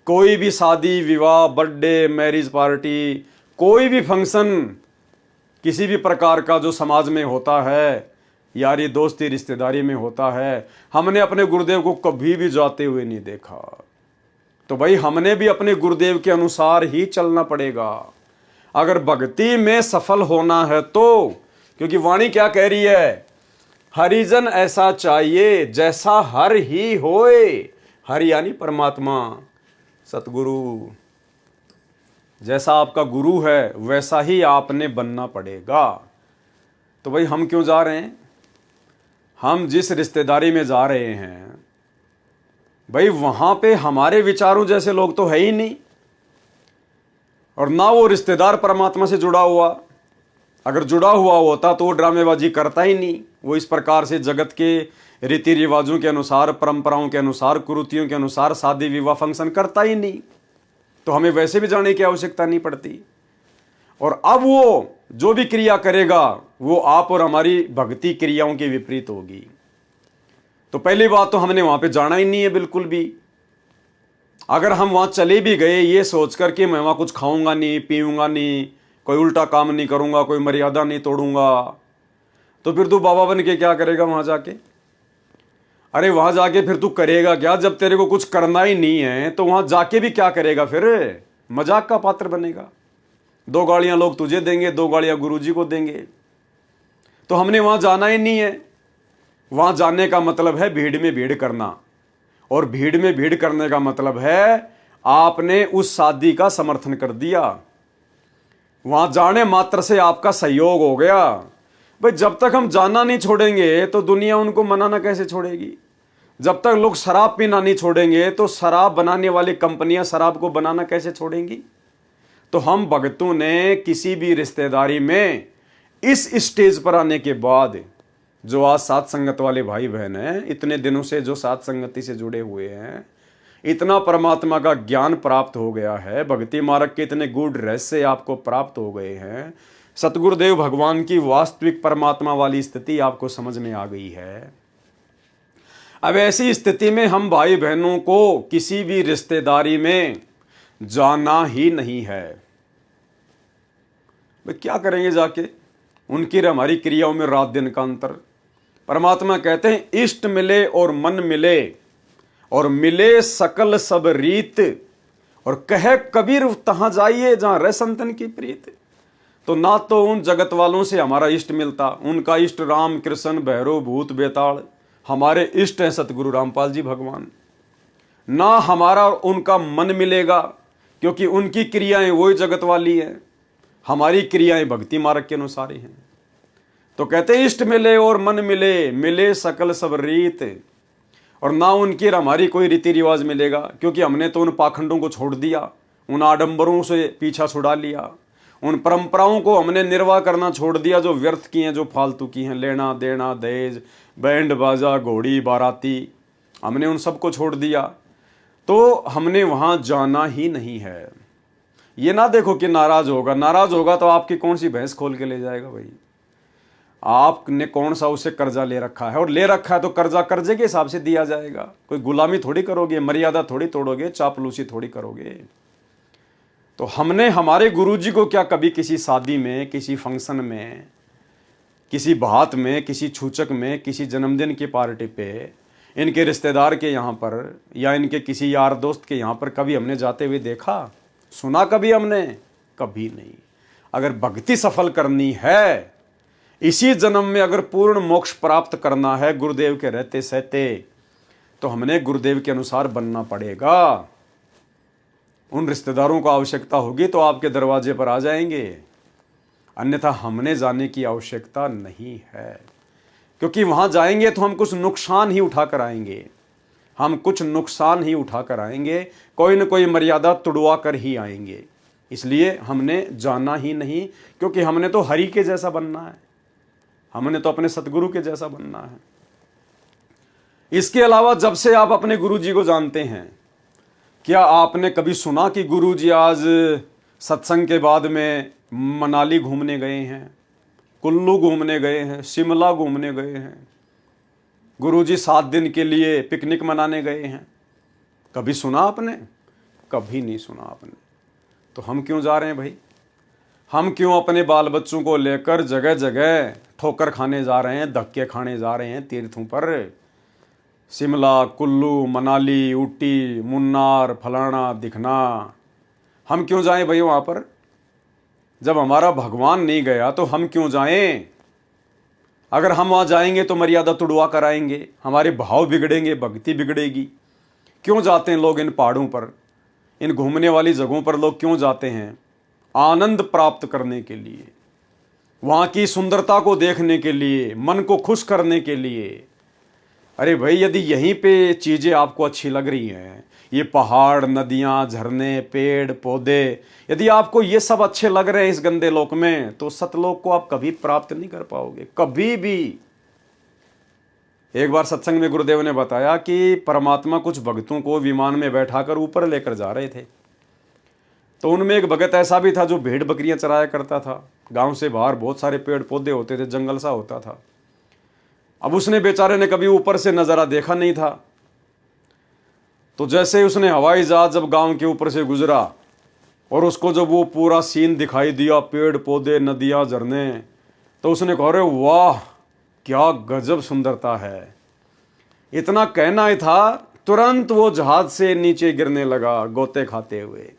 कोई भी शादी विवाह, बर्थडे, मैरिज पार्टी, कोई भी फंक्शन, किसी भी प्रकार का जो समाज में होता है, यारी दोस्ती रिश्तेदारी में होता है, हमने अपने गुरुदेव को कभी भी जाते हुए नहीं देखा। तो भाई हमने भी अपने गुरुदेव के अनुसार ही चलना पड़ेगा अगर भक्ति में सफल होना है तो। क्योंकि वाणी क्या कह रही है? हरिजन ऐसा चाहिए जैसा हर ही होए। हरि यानी परमात्मा, सतगुरु। जैसा आपका गुरु है वैसा ही आपने बनना पड़ेगा। तो भाई हम क्यों जा रहे हैं? हम जिस रिश्तेदारी में जा रहे हैं भाई वहां पे हमारे विचारों जैसे लोग तो है ही नहीं, और ना वो रिश्तेदार परमात्मा से जुड़ा हुआ। अगर जुड़ा हुआ होता तो वो ड्रामेबाजी करता ही नहीं। वो इस प्रकार से जगत के रीति रिवाजों के अनुसार, परंपराओं के अनुसार, कुरीतियों के अनुसार शादी विवाह फंक्शन करता ही नहीं। तो हमें वैसे भी जाने की आवश्यकता नहीं पड़ती। और अब वो जो भी क्रिया करेगा वो आप और हमारी भक्ति क्रियाओं के विपरीत होगी। तो पहली बात तो हमने वहां पे जाना ही नहीं है बिल्कुल भी। अगर हम वहाँ चले भी गए ये सोचकर कि मैं वहाँ कुछ खाऊंगा नहीं, पीऊंगा नहीं, कोई उल्टा काम नहीं करूंगा, कोई मर्यादा नहीं तोड़ूंगा, तो फिर तू बाबा बन के क्या करेगा वहाँ जाके? अरे वहाँ जाके फिर तू करेगा क्या? जब तेरे को कुछ करना ही नहीं है तो वहाँ जाके भी क्या करेगा? फिर मजाक का पात्र बनेगा। 2 गालियाँ लोग तुझे देंगे, 2 गालियाँ गुरुजी को देंगे। तो हमने वहाँ जाना ही नहीं है। वहाँ जाने का मतलब है भीड़ में भीड़ करना, और भीड़ में भीड़ करने का मतलब है आपने उस शादी का समर्थन कर दिया। वहां जाने मात्र से आपका सहयोग हो गया। भाई जब तक हम जाना नहीं छोड़ेंगे तो दुनिया उनको मनाना कैसे छोड़ेगी? जब तक लोग शराब पीना नहीं छोड़ेंगे तो शराब बनाने वाली कंपनियां शराब को बनाना कैसे छोड़ेंगी? तो हम भगतों ने किसी भी रिश्तेदारी में इस स्टेज पर आने के बाद, जो आज साथ संगत वाले भाई बहन हैं, इतने दिनों से जो साथ संगति से जुड़े हुए हैं, इतना परमात्मा का ज्ञान प्राप्त हो गया है, भक्ति मार्ग के इतने गूढ़ रहस्य आपको प्राप्त हो गए हैं, सतगुरुदेव भगवान की वास्तविक परमात्मा वाली स्थिति आपको समझ में आ गई है। अब ऐसी स्थिति में हम भाई बहनों को किसी भी रिश्तेदारी में जाना ही नहीं है। भाई क्या करेंगे जाके? उनकी और हमारी क्रियाओं में रात दिन का अंतर। परमात्मा कहते हैं इष्ट मिले और मन मिले, और मिले सकल सब रीत, और कहे कबीर तहां जाइए जहां रह संतन की प्रीत। तो ना तो उन जगत वालों से हमारा इष्ट मिलता, उनका इष्ट राम कृष्ण भैरव भूत बेताल, हमारे इष्ट हैं सतगुरु रामपाल जी भगवान। ना हमारा उनका मन मिलेगा, क्योंकि उनकी क्रियाएं वही जगत वाली है, हमारी क्रियाएं भक्ति मार्ग के अनुसार ही हैं। तो कहते इष्ट मिले और मन मिले, मिले सकल सब रीत, और ना उनकी और हमारी कोई रीति रिवाज मिलेगा, क्योंकि हमने तो उन पाखंडों को छोड़ दिया, उन आडंबरों से पीछा छुड़ा लिया, उन परंपराओं को हमने निर्वाह करना छोड़ दिया जो व्यर्थ की हैं, जो फालतू की हैं, लेना देना दहेज बैंड बाजा घोड़ी बाराती, हमने उन सबको छोड़ दिया। तो हमने वहाँ जाना ही नहीं है। ये ना देखो कि नाराज होगा, नाराज होगा तो आपकी कौन सी भैंस खोल के ले जाएगा? भाई आपने कौन सा उसे कर्जा ले रखा है, और ले रखा है तो कर्जा कर्जे के हिसाब से दिया जाएगा। कोई गुलामी थोड़ी करोगे, मर्यादा थोड़ी तोड़ोगे, चापलूसी थोड़ी करोगे। तो हमने हमारे गुरुजी को क्या कभी किसी शादी में, किसी फंक्शन में, किसी बात में, किसी छूचक में, किसी जन्मदिन की पार्टी पे, इनके रिश्तेदार के यहाँ पर या इनके किसी यार दोस्त के यहाँ पर कभी हमने जाते हुए देखा, सुना कभी हमने? कभी नहीं। अगर भक्ति सफल करनी है, इसी जन्म में अगर पूर्ण मोक्ष प्राप्त करना है गुरुदेव के रहते सहते, तो हमने गुरुदेव के अनुसार बनना पड़ेगा। उन रिश्तेदारों को आवश्यकता होगी तो आपके दरवाजे पर आ जाएंगे, अन्यथा हमने जाने की आवश्यकता नहीं है। क्योंकि वहां जाएंगे तो हम कुछ नुकसान ही उठा कर आएंगे, हम कुछ नुकसान ही उठा कर आएंगे, कोई न कोई मर्यादा तुड़वा कर ही आएंगे। इसलिए हमने जाना ही नहीं, क्योंकि हमने तो हरि के जैसा बनना है, हमने तो अपने सतगुरु के जैसा बनना है। इसके अलावा जब से आप अपने गुरु जी को जानते हैं, क्या आपने कभी सुना कि गुरु जी आज सत्संग के बाद में मनाली घूमने गए हैं, कुल्लू घूमने गए हैं, शिमला घूमने गए हैं, गुरुजी 7 दिन के लिए पिकनिक मनाने गए हैं? कभी सुना आपने? कभी नहीं सुना आपने। तो हम क्यों जा रहे हैं भाई? हम क्यों अपने बाल बच्चों को लेकर जगह जगह ठोकर खाने जा रहे हैं, धक्के खाने जा रहे हैं तीर्थों पर? शिमला, कुल्लू, मनाली, ऊटी, मुन्नार, फलाना दिखना, हम क्यों जाएं भाई वहाँ पर? जब हमारा भगवान नहीं गया तो हम क्यों जाएं? अगर हम वहाँ जाएंगे तो मर्यादा तुड़वा कर आएंगे, हमारे भाव बिगड़ेंगे, भक्ति बिगड़ेगी। क्यों जाते हैं लोग इन पहाड़ों पर, इन घूमने वाली जगहों पर लोग क्यों जाते हैं? आनंद प्राप्त करने के लिए, वहाँ की सुंदरता को देखने के लिए, मन को खुश करने के लिए। अरे भाई यदि यहीं पे चीज़ें आपको अच्छी लग रही हैं, ये पहाड़, नदियाँ, झरने, पेड़ पौधे, यदि आपको ये सब अच्छे लग रहे हैं इस गंदे लोक में, तो सतलोक को आप कभी प्राप्त नहीं कर पाओगे, कभी भी। एक बार सत्संग में गुरुदेव ने बताया कि परमात्मा कुछ भक्तों को विमान में बैठाकर ऊपर लेकर जा रहे थे। तो उनमें एक भगत ऐसा भी था जो भेड़ बकरियां चराया करता था। गांव से बाहर बहुत सारे पेड़ पौधे होते थे, जंगल सा होता था। अब उसने बेचारे ने कभी ऊपर से नज़ारा देखा नहीं था। तो जैसे ही उसने हवाई जहाज जब गांव के ऊपर से गुजरा और उसको जब वो पूरा सीन दिखाई दिया, पेड़ पौधे, नदियां, झरने, तो उसने कहा, अरे वाह क्या गजब सुंदरता है। इतना कहना ही था, तुरंत वो जहाज से नीचे गिरने लगा गोते खाते हुए।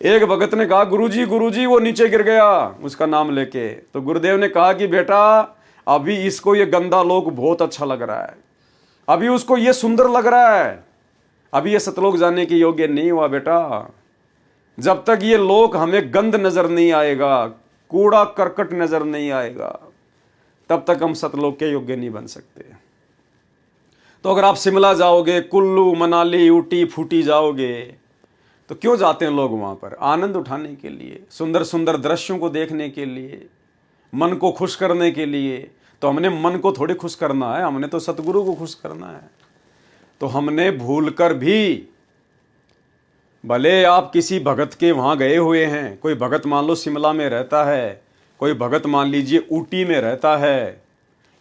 एक भगत ने कहा, गुरुजी वो नीचे गिर गया, उसका नाम लेके। तो गुरुदेव ने कहा कि बेटा अभी इसको ये गंदा लोक बहुत अच्छा लग रहा है, अभी उसको ये सुंदर लग रहा है, अभी ये सतलोक जाने के योग्य नहीं हुआ बेटा। जब तक ये लोक हमें गंद नजर नहीं आएगा, कूड़ा करकट नजर नहीं आएगा, तब तक हम सतलोक के योग्य नहीं बन सकते। तो अगर आप शिमला जाओगे, कुल्लू, मनाली, ऊटी, फूटी जाओगे, तो क्यों जाते हैं लोग वहां पर? आनंद उठाने के लिए, सुंदर सुंदर दृश्यों को देखने के लिए, मन को खुश करने के लिए। तो हमने मन को थोड़ी खुश करना है, हमने तो सतगुरु को खुश करना है। तो हमने भूलकर भी, भले आप किसी भगत के वहां गए हुए हैं, कोई भगत मान लो शिमला में रहता है, कोई भगत मान लीजिए ऊटी में रहता है,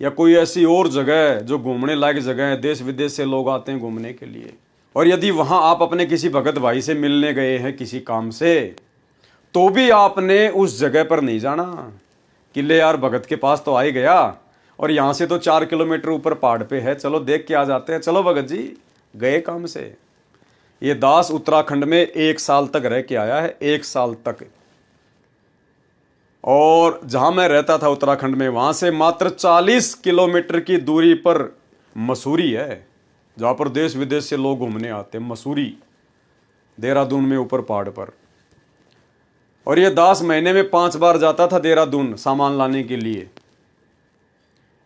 या कोई ऐसी और जगह जो घूमने लायक जगह है, देश विदेश से लोग आते हैं घूमने के लिए, और यदि वहां आप अपने किसी भगत भाई से मिलने गए हैं किसी काम से, तो भी आपने उस जगह पर नहीं जाना कि ले यार भगत के पास तो आ ही गया, और यहां से तो 4 किलोमीटर ऊपर पहाड़ पे है, चलो देख के आ जाते हैं। चलो भगत जी गए काम से। ये दास उत्तराखंड में 1 साल तक रह के आया है, 1 साल तक। और जहां मैं रहता था उत्तराखंड में, वहां से मात्र 40 किलोमीटर की दूरी पर मसूरी है, जहां पर देश विदेश से लोग घूमने आते हैं। मसूरी, देहरादून में ऊपर पहाड़ पर। और ये दास महीने में 5 बार जाता था देहरादून सामान लाने के लिए।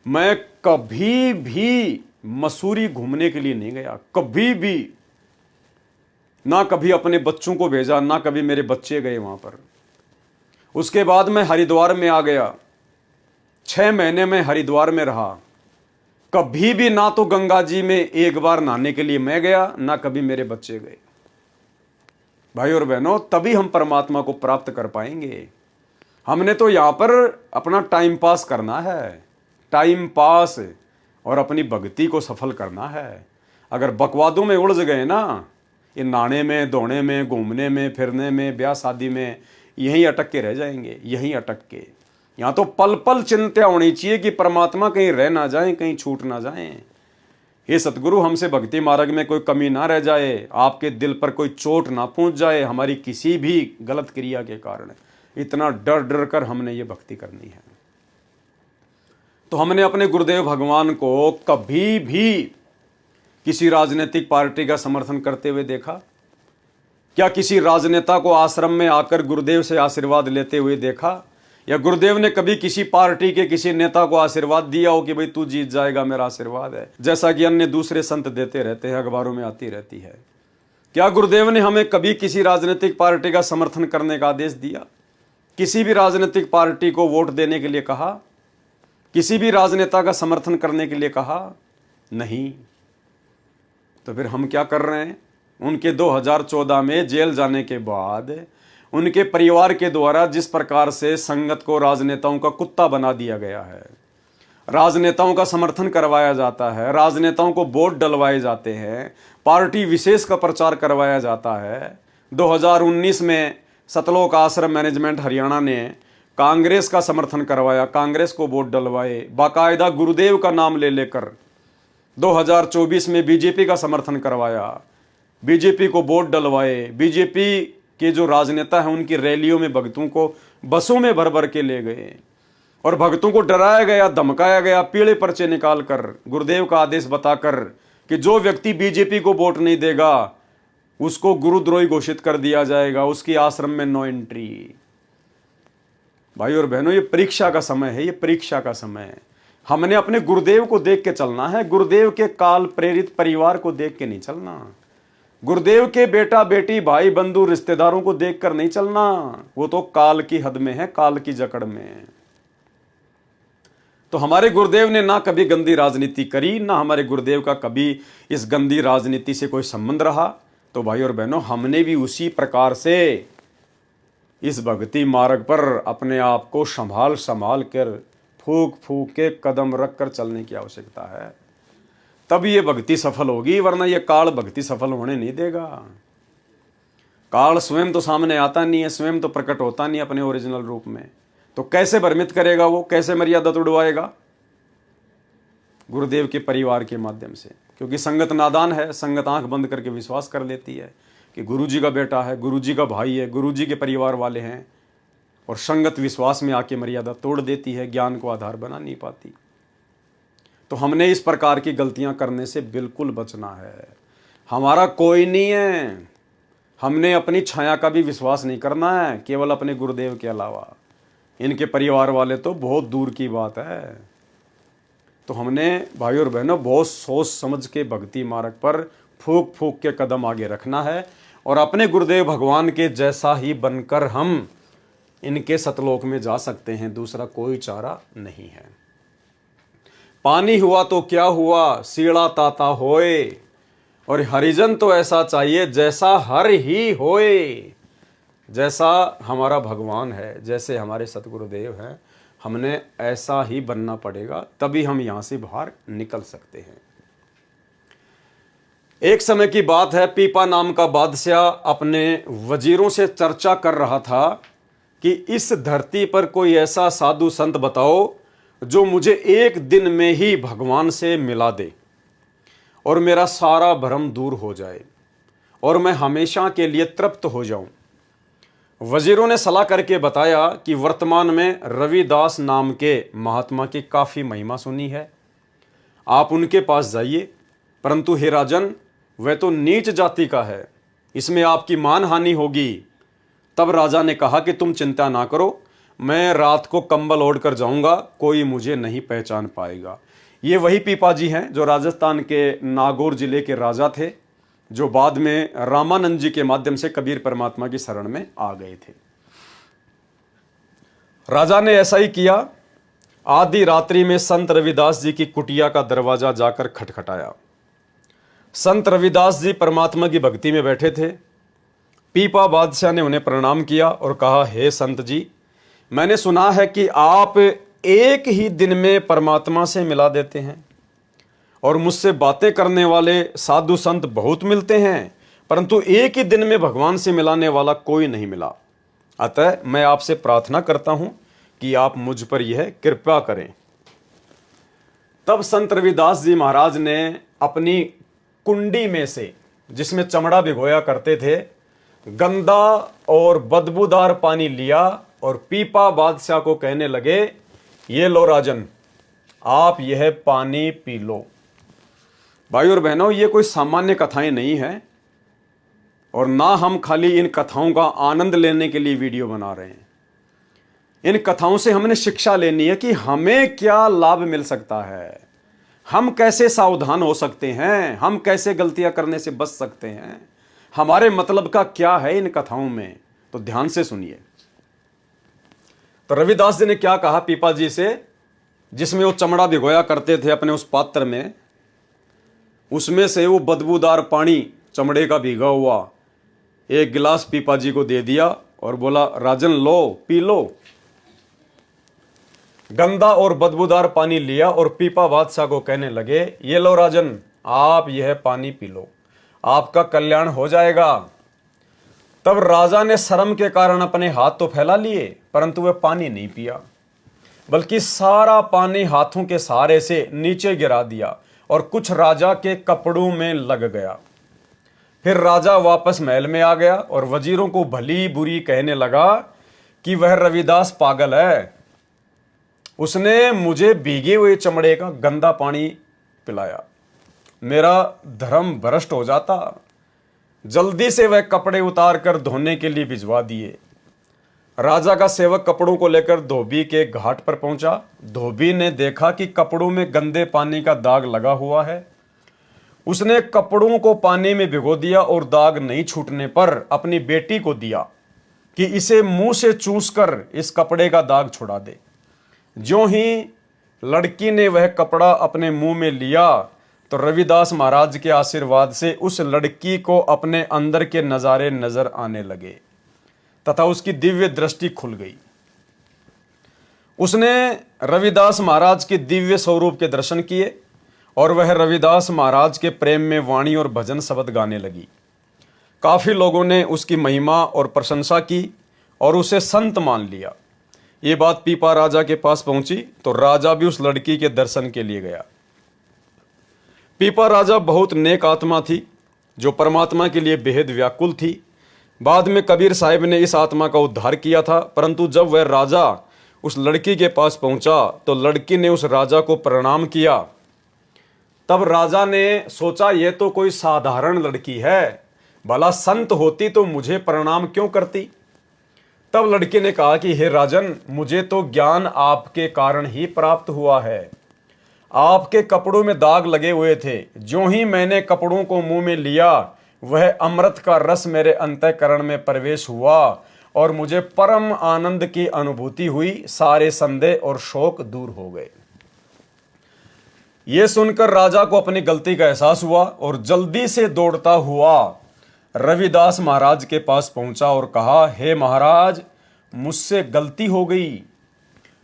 मैं कभी भी मसूरी घूमने के लिए नहीं गया, कभी भी ना, कभी अपने बच्चों को भेजा, ना कभी मेरे बच्चे गए वहां पर। उसके बाद मैं हरिद्वार में आ गया, 6 महीने में हरिद्वार में रहा। कभी भी ना तो गंगा जी में 1 बार नहाने के लिए मैं गया, ना कभी मेरे बच्चे गए। भाई और बहनों, तभी हम परमात्मा को प्राप्त कर पाएंगे। हमने तो यहां पर अपना टाइम पास करना है, टाइम पास, और अपनी भक्ति को सफल करना है। अगर बकवादों में उलझ गए ना, ये नहाने में, धोने में, घूमने में, फिरने में, ब्याह शादी में, यहीं अटक के रह जाएंगे, यहीं अटक के। यहाँ तो पल पल चिंता होनी चाहिए कि परमात्मा कहीं रह ना जाए, कहीं छूट ना जाए। हे सतगुरु, हमसे भक्ति मार्ग में कोई कमी ना रह जाए, आपके दिल पर कोई चोट ना पहुंच जाए हमारी किसी भी गलत क्रिया के कारण। इतना डर डर कर हमने ये भक्ति करनी है। तो हमने अपने गुरुदेव भगवान को कभी भी किसी राजनीतिक पार्टी का समर्थन करते हुए देखा? क्या किसी राजनेता को आश्रम में आकर गुरुदेव से आशीर्वाद लेते हुए देखा? या गुरुदेव ने कभी किसी पार्टी के किसी नेता को आशीर्वाद दिया हो कि भाई तू जीत जाएगा, मेरा आशीर्वाद है, जैसा कि अन्य दूसरे संत देते रहते हैं, अखबारों में आती रहती है? क्या गुरुदेव ने हमें कभी किसी राजनीतिक पार्टी का समर्थन करने का आदेश दिया? किसी भी राजनीतिक पार्टी को वोट देने के लिए कहा? किसी भी राजनेता का समर्थन करने के लिए कहा? नहीं। तो फिर हम क्या कर रहे हैं? उनके 2014 में जेल जाने के बाद उनके परिवार के द्वारा जिस प्रकार से संगत को राजनेताओं का कुत्ता बना दिया गया है, राजनेताओं का समर्थन करवाया जाता है, राजनेताओं को वोट डलवाए जाते हैं, पार्टी विशेष का प्रचार करवाया जाता है। 2019 में सतलोक आश्रम मैनेजमेंट हरियाणा ने कांग्रेस का समर्थन करवाया, कांग्रेस को वोट डलवाए, बाकायदा गुरुदेव का नाम ले लेकर। 2024 में बीजेपी का समर्थन करवाया, बीजेपी को वोट डलवाए, बीजेपी के जो राजनेता हैं उनकी रैलियों में भक्तों को बसों में भर भर के ले गए, और भक्तों को डराया गया, धमकाया गया, पीले पर्चे निकालकर, गुरुदेव का आदेश बताकर कि जो व्यक्ति बीजेपी को वोट नहीं देगा उसको गुरुद्रोही घोषित कर दिया जाएगा, उसकी आश्रम में नो एंट्री। भाई और बहनों, ये परीक्षा का समय है, ये परीक्षा का समय है। हमने अपने गुरुदेव को देख के चलना है, गुरुदेव के काल प्रेरित परिवार को देख के नहीं चलना, गुरुदेव के बेटा बेटी भाई बंधु रिश्तेदारों को देखकर नहीं चलना। वो तो काल की हद में है, काल की जकड़ में है। तो हमारे गुरुदेव ने ना कभी गंदी राजनीति करी, ना हमारे गुरुदेव का कभी इस गंदी राजनीति से कोई संबंध रहा। तो भाई और बहनों, हमने भी उसी प्रकार से इस भक्ति मार्ग पर अपने आप को संभाल कर फूक फूक के कदम रख कर चलने की आवश्यकता है। तब ये भक्ति सफल होगी, वरना ये काल भक्ति सफल होने नहीं देगा। काल स्वयं तो सामने आता नहीं है, स्वयं तो प्रकट होता नहीं अपने ओरिजिनल रूप में, तो कैसे भ्रमित करेगा वो, कैसे मर्यादा तोड़वाएगा? गुरुदेव के परिवार के माध्यम से, क्योंकि संगत नादान है, संगत आंख बंद करके विश्वास कर लेती है कि गुरुजी का बेटा है, गुरुजी का भाई है, गुरुजी के परिवार वाले हैं, और संगत विश्वास में आके मर्यादा तोड़ देती है, ज्ञान को आधार बना नहीं पाती। तो हमने इस प्रकार की गलतियां करने से बिल्कुल बचना है। हमारा कोई नहीं है, हमने अपनी छाया का भी विश्वास नहीं करना है, केवल अपने गुरुदेव के अलावा। इनके परिवार वाले तो बहुत दूर की बात है। तो हमने भाई और बहनों बहुत सोच समझ के भक्ति मार्ग पर फूक फूक के कदम आगे रखना है, और अपने गुरुदेव भगवान के जैसा ही बनकर हम इनके सतलोक में जा सकते हैं। दूसरा कोई चारा नहीं है। पानी हुआ तो क्या हुआ, सीड़ा ताता होए, और हरिजन तो ऐसा चाहिए जैसा हर ही होए। जैसा हमारा भगवान है, जैसे हमारे सतगुरुदेव हैं, हमने ऐसा ही बनना पड़ेगा, तभी हम यहाँ से बाहर निकल सकते हैं। एक समय की बात है, पीपा नाम का बादशाह अपने वजीरों से चर्चा कर रहा था कि इस धरती पर कोई ऐसा साधु संत बताओ जो मुझे एक दिन में ही भगवान से मिला दे और मेरा सारा भ्रम दूर हो जाए और मैं हमेशा के लिए तृप्त हो जाऊं। वजीरों ने सलाह करके बताया कि वर्तमान में रविदास नाम के महात्मा की काफ़ी महिमा सुनी है, आप उनके पास जाइए, परंतु हे राजन, वह तो नीच जाति का है, इसमें आपकी मान हानि होगी। तब राजा ने कहा कि तुम चिंता ना करो, मैं रात को कंबल ओढ़ कर जाऊंगा, कोई मुझे नहीं पहचान पाएगा। ये वही पीपा जी हैं जो राजस्थान के नागौर जिले के राजा थे, जो बाद में रामानंद जी के माध्यम से कबीर परमात्मा की शरण में आ गए थे। राजा ने ऐसा ही किया। आधी रात्रि में संत रविदास जी की कुटिया का दरवाजा जाकर खटखटाया। संत रविदास जी परमात्मा की भक्ति में बैठे थे। पीपा बादशाह ने उन्हें प्रणाम किया और कहा, हे संत जी, मैंने सुना है कि आप एक ही दिन में परमात्मा से मिला देते हैं और मुझसे बातें करने वाले साधु संत बहुत मिलते हैं, परंतु एक ही दिन में भगवान से मिलाने वाला कोई नहीं मिला। अतः मैं आपसे प्रार्थना करता हूं कि आप मुझ पर यह कृपा करें। तब संत रविदास जी महाराज ने अपनी कुंडी में से, जिसमें चमड़ा भिगोया करते थे, गंदा और बदबूदार पानी लिया और पीपा बादशाह को कहने लगे, ये लो राजन, आप यह पानी पी लो। भाई और बहनों, ये कोई सामान्य कथाएं नहीं है, और ना हम खाली इन कथाओं का आनंद लेने के लिए वीडियो बना रहे हैं। इन कथाओं से हमने शिक्षा लेनी है कि हमें क्या लाभ मिल सकता है, हम कैसे सावधान हो सकते हैं, हम कैसे गलतियां करने से बच सकते हैं, हमारे मतलब का क्या है इन कथाओं में। तो ध्यान से सुनिए। तो रविदास जी ने क्या कहा पीपा जी से, जिसमें वो चमड़ा भिगोया करते थे अपने उस पात्र में, उसमें से वो बदबूदार पानी चमड़े का भीगा हुआ एक गिलास पीपा जी को दे दिया और बोला, राजन लो, पी लो। गंदा और बदबूदार पानी लिया और पीपा बादशाह को कहने लगे, ये लो राजन, आप यह पानी पी लो, आपका कल्याण हो जाएगा। तब राजा ने शर्म के कारण अपने हाथ तो फैला लिए, परंतु वह पानी नहीं पिया, बल्कि सारा पानी हाथों के सहारे से नीचे गिरा दिया और कुछ राजा के कपड़ों में लग गया। फिर राजा वापस महल में आ गया और वजीरों को भली बुरी कहने लगा कि वह रविदास पागल है, उसने मुझे भीगे हुए चमड़े का गंदा पानी पिलाया, मेरा धर्म भ्रष्ट हो जाता। जल्दी से वह कपड़े उतार कर धोने के लिए भिजवा दिए। राजा का सेवक कपड़ों को लेकर धोबी के घाट पर पहुंचा। धोबी ने देखा कि कपड़ों में गंदे पानी का दाग लगा हुआ है। उसने कपड़ों को पानी में भिगो दिया और दाग नहीं छूटने पर अपनी बेटी को दिया कि इसे मुंह से चूसकर इस कपड़े का दाग छुड़ा दे। ज्यों ही लड़की ने वह कपड़ा अपने मुंह में लिया तो रविदास महाराज के आशीर्वाद से उस लड़की को अपने अंदर के नजारे नजर आने लगे तथा उसकी दिव्य दृष्टि खुल गई। उसने रविदास महाराज के दिव्य स्वरूप के दर्शन किए और वह रविदास महाराज के प्रेम में वाणी और भजन शब्द गाने लगी। काफ़ी लोगों ने उसकी महिमा और प्रशंसा की और उसे संत मान लिया। ये बात पीपा राजा के पास पहुंची तो राजा भी उस लड़की के दर्शन के लिए गया। पीपा राजा बहुत नेक आत्मा थी जो परमात्मा के लिए बेहद व्याकुल थी। बाद में कबीर साहिब ने इस आत्मा का उद्धार किया था, परंतु जब वह राजा उस लड़की के पास पहुंचा तो लड़की ने उस राजा को प्रणाम किया। तब राजा ने सोचा यह तो कोई साधारण लड़की है, भला संत होती तो मुझे प्रणाम क्यों करती। तब लड़की ने कहा कि हे राजन, मुझे तो ज्ञान आपके कारण ही प्राप्त हुआ है। आपके कपड़ों में दाग लगे हुए थे, ज्यों ही मैंने कपड़ों को मुंह में लिया वह अमृत का रस मेरे अंतःकरण में प्रवेश हुआ और मुझे परम आनंद की अनुभूति हुई। सारे संदेह और शोक दूर हो गए। यह सुनकर राजा को अपनी गलती का एहसास हुआ और जल्दी से दौड़ता हुआ रविदास महाराज के पास पहुंचा और कहा, हे महाराज, मुझसे गलती हो गई,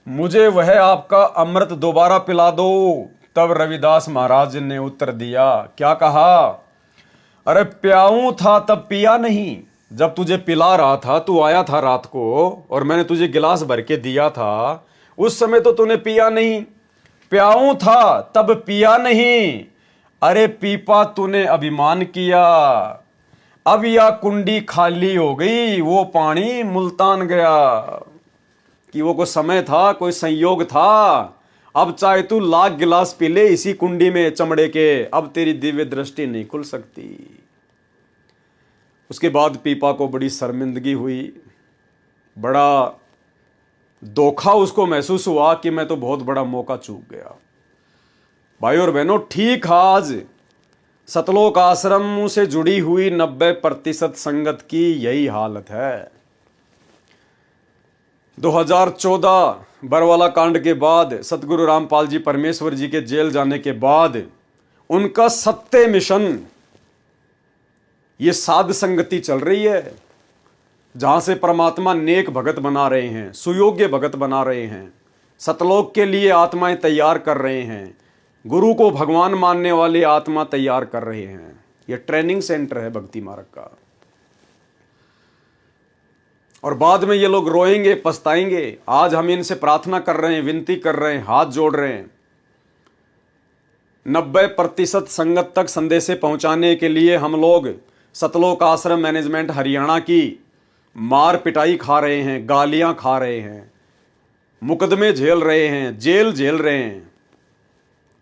मुझे वह आपका अमृत दोबारा पिला दो। तब रविदास महाराज ने उत्तर दिया, क्या कहा? अरे प्याऊं था तब पिया नहीं। जब तुझे पिला रहा था, तू आया था रात को और मैंने तुझे गिलास भर के दिया था, उस समय तो तूने पिया नहीं। प्याऊं था तब पिया नहीं। अरे पीपा, तूने अभिमान किया, अब यह कुंडी खाली हो गई, वो पानी मुल्तान गया। कि वो कोई समय था, कोई संयोग था। अब चाहे तू लाख गिलास पी ले इसी कुंडी में चमड़े के, अब तेरी दिव्य दृष्टि नहीं खुल सकती। उसके बाद पीपा को बड़ी शर्मिंदगी हुई, बड़ा धोखा उसको महसूस हुआ कि मैं तो बहुत बड़ा मौका चूक गया। भाई और बहनों, ठीक आज सतलोक आश्रम से जुड़ी हुई 90% संगत की यही हालत है। 2014 बरवाला कांड के बाद, सतगुरु रामपाल जी परमेश्वर जी के जेल जाने के बाद उनका सत्य मिशन, ये साध संगति चल रही है, जहां से परमात्मा नेक भगत बना रहे हैं, सुयोग्य भगत बना रहे हैं, सतलोक के लिए आत्माएं तैयार कर रहे हैं, गुरु को भगवान मानने वाले आत्मा तैयार कर रहे हैं। यह ट्रेनिंग सेंटर है भक्ति मार्ग का। और बाद में ये लोग रोएंगे, पछताएंगे। आज हम इनसे प्रार्थना कर रहे हैं, विनती कर रहे हैं, हाथ जोड़ रहे हैं। 90% संगत तक संदेशे पहुंचाने के लिए हम लोग सतलोक आश्रम मैनेजमेंट हरियाणा की मार पिटाई खा रहे हैं, गालियां खा रहे हैं, मुकदमे झेल रहे हैं, जेल झेल रहे हैं,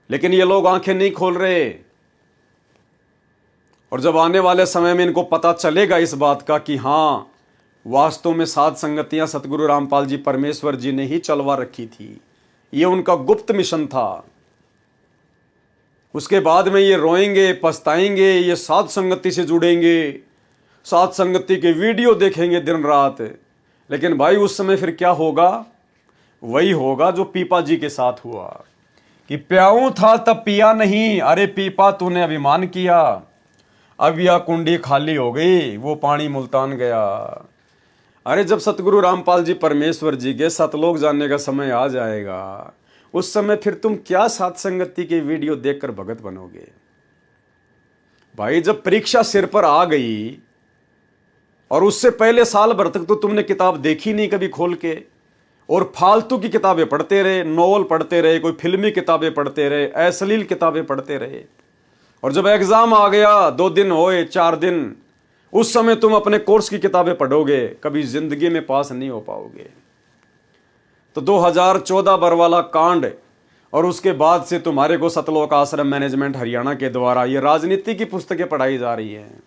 लेकिन ये लोग आंखें नहीं खोल रहे। और जब आने वाले समय में इनको पता चलेगा इस बात का कि हां, वास्तव में साध संगतियां सतगुरु रामपाल जी परमेश्वर जी ने ही चलवा रखी थी, ये उनका गुप्त मिशन था, उसके बाद में ये रोएंगे, पछताएंगे, ये साध संगति से जुड़ेंगे, साध संगति के वीडियो देखेंगे दिन रात। लेकिन भाई उस समय फिर क्या होगा? वही होगा जो पीपा जी के साथ हुआ कि प्याऊं था तब पिया नहीं। अरे पीपा, तूने अभिमान किया, अब यह कुंडी खाली हो गई, वो पानी मुल्तान गया। अरे जब सतगुरु रामपाल जी परमेश्वर जी के सतलोक जाने का समय आ जाएगा, उस समय फिर तुम क्या साध संगति के वीडियो देखकर भगत बनोगे? भाई जब परीक्षा सिर पर आ गई और उससे पहले साल भर तक तो तुमने किताब देखी नहीं कभी खोल के, और फालतू की किताबें पढ़ते रहे, नॉवल पढ़ते रहे, कोई फिल्मी किताबें पढ़ते रहे, अश्लील किताबें पढ़ते रहे, और जब एग्जाम आ गया, 2 दिन होए, 4 दिन, उस समय तुम अपने कोर्स की किताबें पढ़ोगे, कभी जिंदगी में पास नहीं हो पाओगे। तो 2014 बरवाला कांड और उसके बाद से तुम्हारे को सतलोक आश्रम मैनेजमेंट हरियाणा के द्वारा ये राजनीति की पुस्तकें पढ़ाई जा रही हैं,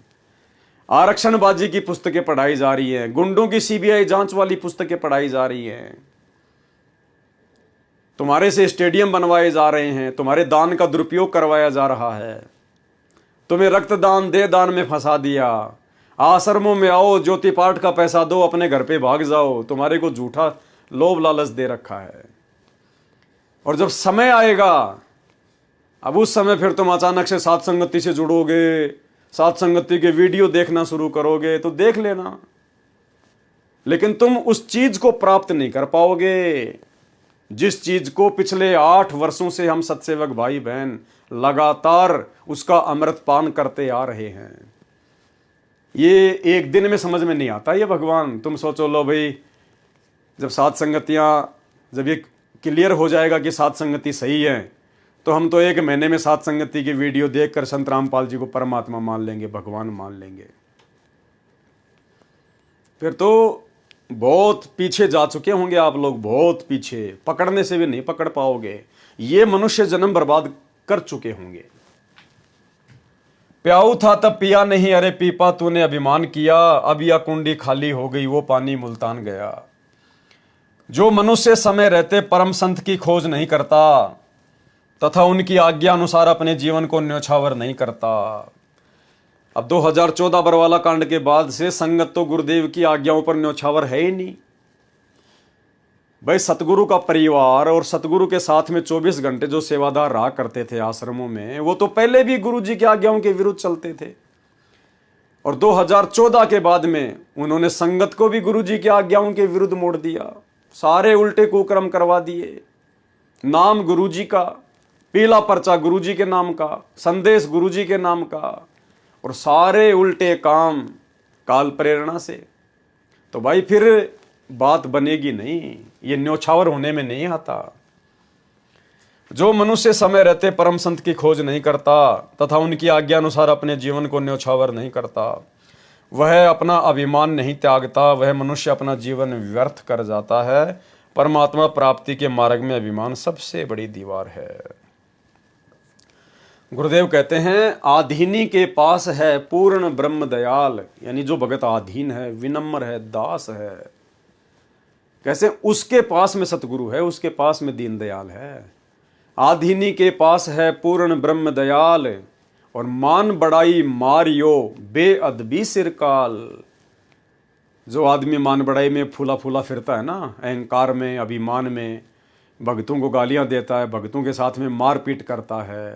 आरक्षणबाजी की पुस्तकें पढ़ाई जा रही हैं, गुंडों की सीबीआई जांच वाली पुस्तकें पढ़ाई जा रही हैं, तुम्हारे से स्टेडियम बनवाए जा रहे हैं, तुम्हारे दान का दुरुपयोग करवाया जा रहा है, तुम्हें रक्तदान दे दान में फंसा दिया, आश्रमों में आओ, ज्योति पाठ का पैसा दो, अपने घर पे भाग जाओ, तुम्हारे को झूठा लोभ लालच दे रखा है। और जब समय आएगा, अब उस समय फिर तुम अचानक से साध संगति से जुड़ोगे, साध संगति के वीडियो देखना शुरू करोगे, तो देख लेना, लेकिन तुम उस चीज को प्राप्त नहीं कर पाओगे। जिस चीज को पिछले 8 वर्षों से हम सत्सेवक भाई बहन लगातार उसका अमृत पान करते आ रहे हैं, ये एक दिन में समझ में नहीं आता ये भगवान। तुम सोचो लो भाई, जब सात संगतियां, जब ये क्लियर हो जाएगा कि सात संगति सही है, तो हम तो 1 महीने में सात संगति की वीडियो देखकर संत रामपाल जी को परमात्मा मान लेंगे, भगवान मान लेंगे। फिर तो बहुत पीछे जा चुके होंगे आप लोग, बहुत पीछे, पकड़ने से भी नहीं पकड़ पाओगे। ये मनुष्य जन्म बर्बाद कर चुके होंगे। प्याऊ था तब पिया नहीं, अरे पीपा तूने अभिमान किया, अब यह कुंडी खाली हो गई, वो पानी मुल्तान गया। जो मनुष्य समय रहते परम संत की खोज नहीं करता तथा उनकी आज्ञा अनुसार अपने जीवन को न्योछावर नहीं करता। अब 2014 बरवाला कांड के बाद से संगत तो गुरुदेव की आज्ञाओं पर न्योछावर है ही नहीं भाई। सतगुरु का परिवार और सतगुरु के साथ में 24 घंटे जो सेवादार रहा करते थे आश्रमों में, वो तो पहले भी गुरु जी की आज्ञाओं के विरुद्ध चलते थे, और 2014 के बाद में उन्होंने संगत को भी गुरु जी की आज्ञाओं के विरुद्ध मोड़ दिया। सारे उल्टे कुकर्म करवा दिए। नाम गुरु जी का, पीला पर्चा गुरु जी के नाम का, संदेश गुरु जी के नाम का, और सारे उल्टे काम काल प्रेरणा से। तो भाई फिर बात बनेगी नहीं, ये न्योछावर होने में नहीं आता। जो मनुष्य समय रहते परम संत की खोज नहीं करता तथा उनकी आज्ञा अनुसार अपने जीवन को न्योछावर नहीं करता, वह अपना अभिमान नहीं त्यागता, वह मनुष्य अपना जीवन व्यर्थ कर जाता है। परमात्मा प्राप्ति के मार्ग में अभिमान सबसे बड़ी दीवार है। गुरुदेव कहते हैं, आधीनी के पास है पूर्ण ब्रह्म दयाल, यानी जो भगत आधीन है, विनम्र है, दास है, कैसे उसके पास में सतगुरु है, उसके पास में दीन दयाल है। आधीनी के पास है पूर्ण ब्रह्म दयाल, और मान बड़ाई मारियो बेअदबी सिरकाल। जो आदमी मान बड़ाई में फूला फूला फिरता है ना, अहंकार में, अभिमान में, भगतों को गालियां देता है, भगतों के साथ में मारपीट करता है,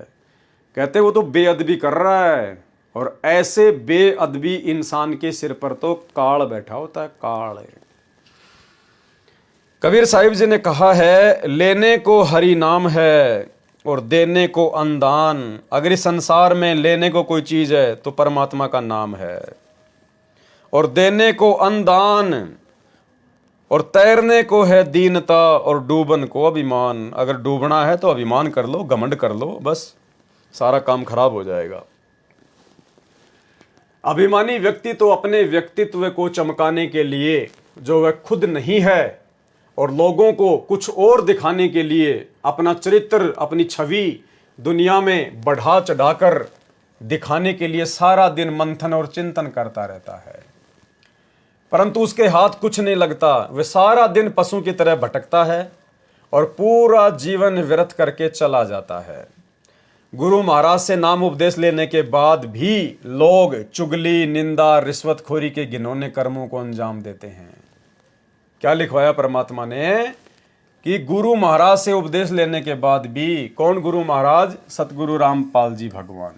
कहते वो तो बेअदबी कर रहा है। और ऐसे बेअदबी इंसान के सिर पर तो काल बैठा होता है, काल। कबीर साहिब जी ने कहा है, लेने को हरि नाम है और देने को अनुदान। अगर इस संसार में लेने को कोई चीज है तो परमात्मा का नाम है, और देने को अनुदान, और तैरने को है दीनता, और डूबन को अभिमान। अगर डूबना है तो अभिमान कर लो, घमंड कर लो, बस सारा काम खराब हो जाएगा। अभिमानी व्यक्ति तो अपने व्यक्तित्व को चमकाने के लिए, जो वह खुद नहीं है, और लोगों को कुछ और दिखाने के लिए अपना चरित्र, अपनी छवि दुनिया में बढ़ा चढ़ाकर दिखाने के लिए सारा दिन मंथन और चिंतन करता रहता है, परंतु उसके हाथ कुछ नहीं लगता। वह सारा दिन पशु की तरह भटकता है और पूरा जीवन व्यर्थ करके चला जाता है। गुरु महाराज से नाम उपदेश लेने के बाद भी लोग चुगली, निंदा, रिश्वतखोरी के घिनौने कर्मों को अंजाम देते हैं। क्या लिखवाया परमात्मा ने कि गुरु महाराज से उपदेश लेने के बाद भी, कौन गुरु महाराज? सतगुरु रामपाल जी भगवान।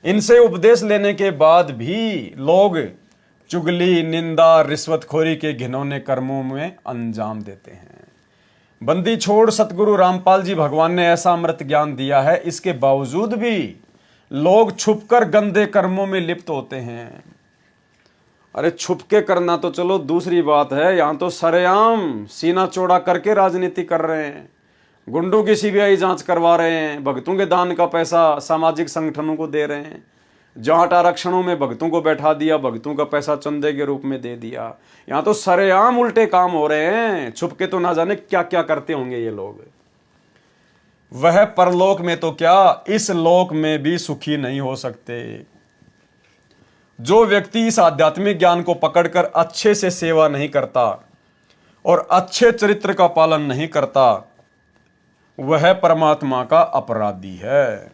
इनसे उपदेश लेने के बाद भी लोग चुगली, निंदा, रिश्वतखोरी के घिनौने कर्मों में अंजाम देते हैं। बंदी छोड़ सतगुरु रामपाल जी भगवान ने ऐसा अमृत ज्ञान दिया है, इसके बावजूद भी लोग छुपकर गंदे कर्मों में लिप्त होते हैं। अरे छुप के करना तो चलो दूसरी बात है, यहां तो सरेआम सीना चौड़ा करके राजनीति कर रहे हैं, गुंडों की सीबीआई जांच करवा रहे हैं, भक्तों के दान का पैसा सामाजिक संगठनों को दे रहे हैं, जाट आरक्षणों में भक्तों को बैठा दिया, भक्तों का पैसा चंदे के रूप में दे दिया। यहां तो सरेआम उल्टे काम हो रहे हैं, छुप के तो ना जाने क्या क्या करते होंगे ये लोग। वह परलोक में तो क्या, इस लोक में भी सुखी नहीं हो सकते। जो व्यक्ति इस आध्यात्मिक ज्ञान को पकड़कर अच्छे से सेवा नहीं करता और अच्छे चरित्र का पालन नहीं करता, वह परमात्मा का अपराधी है।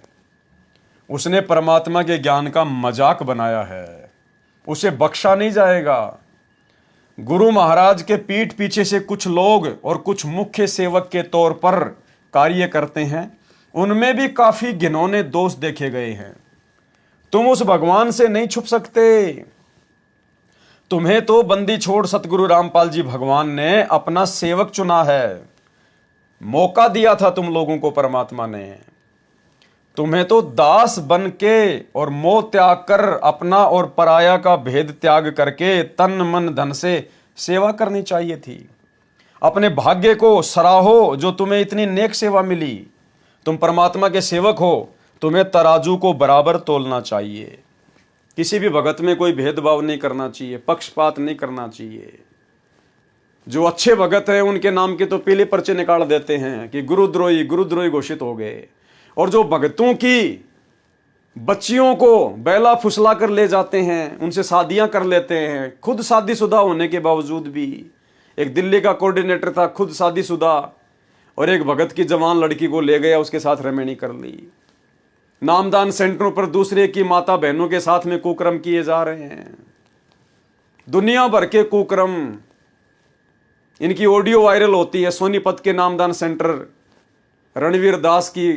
उसने परमात्मा के ज्ञान का मजाक बनाया है, उसे बख्शा नहीं जाएगा। गुरु महाराज के पीठ पीछे से कुछ लोग और कुछ मुख्य सेवक के तौर पर कार्य करते हैं, उनमें भी काफी घिनौने दोष देखे गए हैं। तुम उस भगवान से नहीं छुप सकते। तुम्हें तो बंदी छोड़ सतगुरु रामपाल जी भगवान ने अपना सेवक चुना है, मौका दिया था तुम लोगों को परमात्मा ने, तुम्हें तो दास बन के और मोह त्याग कर अपना और पराया का भेद त्याग करके तन मन धन से सेवा करनी चाहिए थी। अपने भाग्य को सराहो जो तुम्हें इतनी नेक सेवा मिली। तुम परमात्मा के सेवक हो, तुम्हें तराजू को बराबर तोलना चाहिए। किसी भी भगत में कोई भेदभाव नहीं करना चाहिए, पक्षपात नहीं करना चाहिए। जो अच्छे भगत हैं उनके नाम के तो पीले पर्चे निकाल देते हैं कि गुरुद्रोही घोषित हो गए, और जो भगतों की बच्चियों को बैला फुसला कर ले जाते हैं, उनसे शादियां कर लेते हैं, खुद शादीशुदा होने के बावजूद भी। एक दिल्ली का कोऑर्डिनेटर था, खुद शादीशुदा, और एक भगत की जवान लड़की को ले गया, उसके साथ रमैनी कर ली। नामदान सेंटरों पर दूसरे की माता बहनों के साथ में कुकर्म किए जा रहे हैं। दुनिया भर के कुकर्म, इनकी ऑडियो वायरल होती है। सोनीपत के नामदान सेंटर रणवीर दास की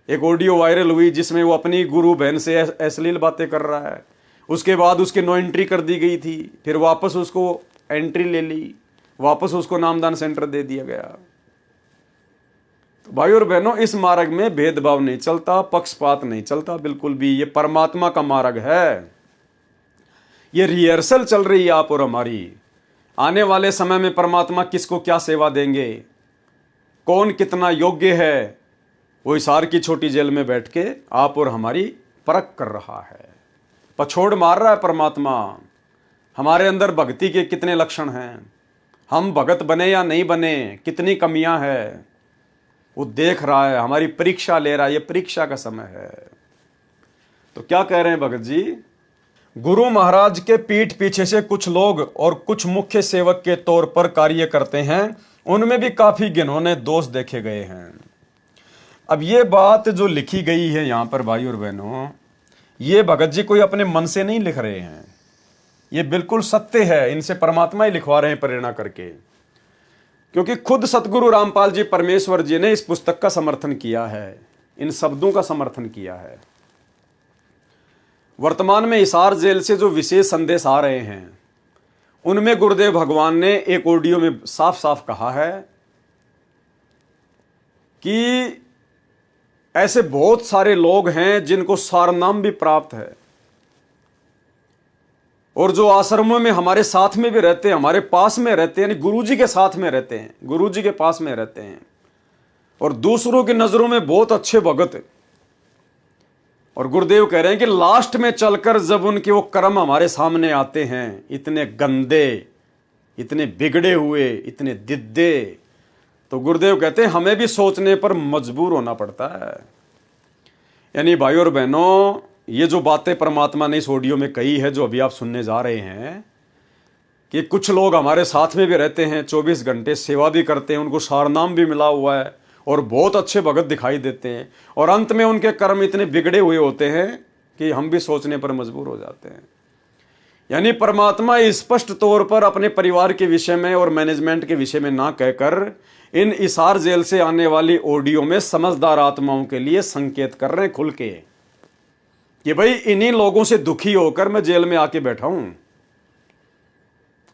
एक ऑडियो वायरल हुई जिसमें वो अपनी गुरु बहन से अश्लील बातें कर रहा है। उसके बाद उसकी नो एंट्री कर दी गई थी, फिर वापस उसको एंट्री ले ली, वापस उसको नामदान सेंटर दे दिया गया। तो भाई और बहनों, इस मार्ग में भेदभाव नहीं चलता, पक्षपात नहीं चलता बिल्कुल भी। ये परमात्मा का मार्ग है। ये रिहर्सल चल रही है आप और हमारी। आने वाले समय में परमात्मा किसको क्या सेवा देंगे, कौन कितना योग्य है, वो हिसार की छोटी जेल में बैठ के आप और हमारी परख कर रहा है। पछोड़ मार रहा है परमात्मा। हमारे अंदर भक्ति के कितने लक्षण हैं, हम भगत बने या नहीं बने, कितनी कमियां हैं, वो देख रहा है, हमारी परीक्षा ले रहा है। ये परीक्षा का समय है। तो क्या कह रहे हैं भगत जी? गुरु महाराज के पीठ पीछे से कुछ लोग और कुछ मुख्य सेवक के तौर पर कार्य करते हैं, उनमें भी काफी घिनौने दोष देखे गए हैं। अब ये बात जो लिखी गई है यहां पर भाई और बहनों, ये भगत जी कोई अपने मन से नहीं लिख रहे हैं, ये बिल्कुल सत्य है। इनसे परमात्मा ही लिखवा रहे हैं प्रेरणा करके, क्योंकि खुद सतगुरु रामपाल जी परमेश्वर जी ने इस पुस्तक का समर्थन किया है, इन शब्दों का समर्थन किया है। वर्तमान में हिसार जेल से जो विशेष संदेश आ रहे हैं, उनमें गुरुदेव भगवान ने एक ऑडियो में साफ साफ कहा है कि ऐसे बहुत सारे लोग हैं जिनको सारनाम भी प्राप्त है, और जो आश्रमों में हमारे साथ में भी रहते हैं, हमारे पास में रहते हैं, यानी गुरुजी के साथ में रहते हैं, गुरुजी के पास में रहते हैं, और दूसरों की नजरों में बहुत अच्छे भगत। और गुरुदेव कह रहे हैं कि लास्ट में चलकर जब उनके वो कर्म हमारे सामने आते हैं, इतने गंदे, इतने बिगड़े हुए, इतने दिद्दे, तो गुरुदेव कहते हैं हमें भी सोचने पर मजबूर होना पड़ता है। यानी भाई और बहनों, ये जो बातें परमात्मा ने इस ऑडियो में कही है, जो अभी आप सुनने जा रहे हैं, कि कुछ लोग हमारे साथ में भी रहते हैं, 24 घंटे सेवा भी करते हैं, उनको सारनाम भी मिला हुआ है, और बहुत अच्छे भगत दिखाई देते हैं, और अंत में उनके कर्म इतने बिगड़े हुए होते हैं कि हम भी सोचने पर मजबूर हो जाते हैं। यानी परमात्मा स्पष्ट तौर पर अपने परिवार के विषय में और मैनेजमेंट के विषय में ना कहकर इन हिसार जेल से आने वाली ऑडियो में समझदार आत्माओं के लिए संकेत कर रहे हैं खुल के, कि भाई इन्हीं लोगों से दुखी होकर मैं जेल में आके बैठा हूं,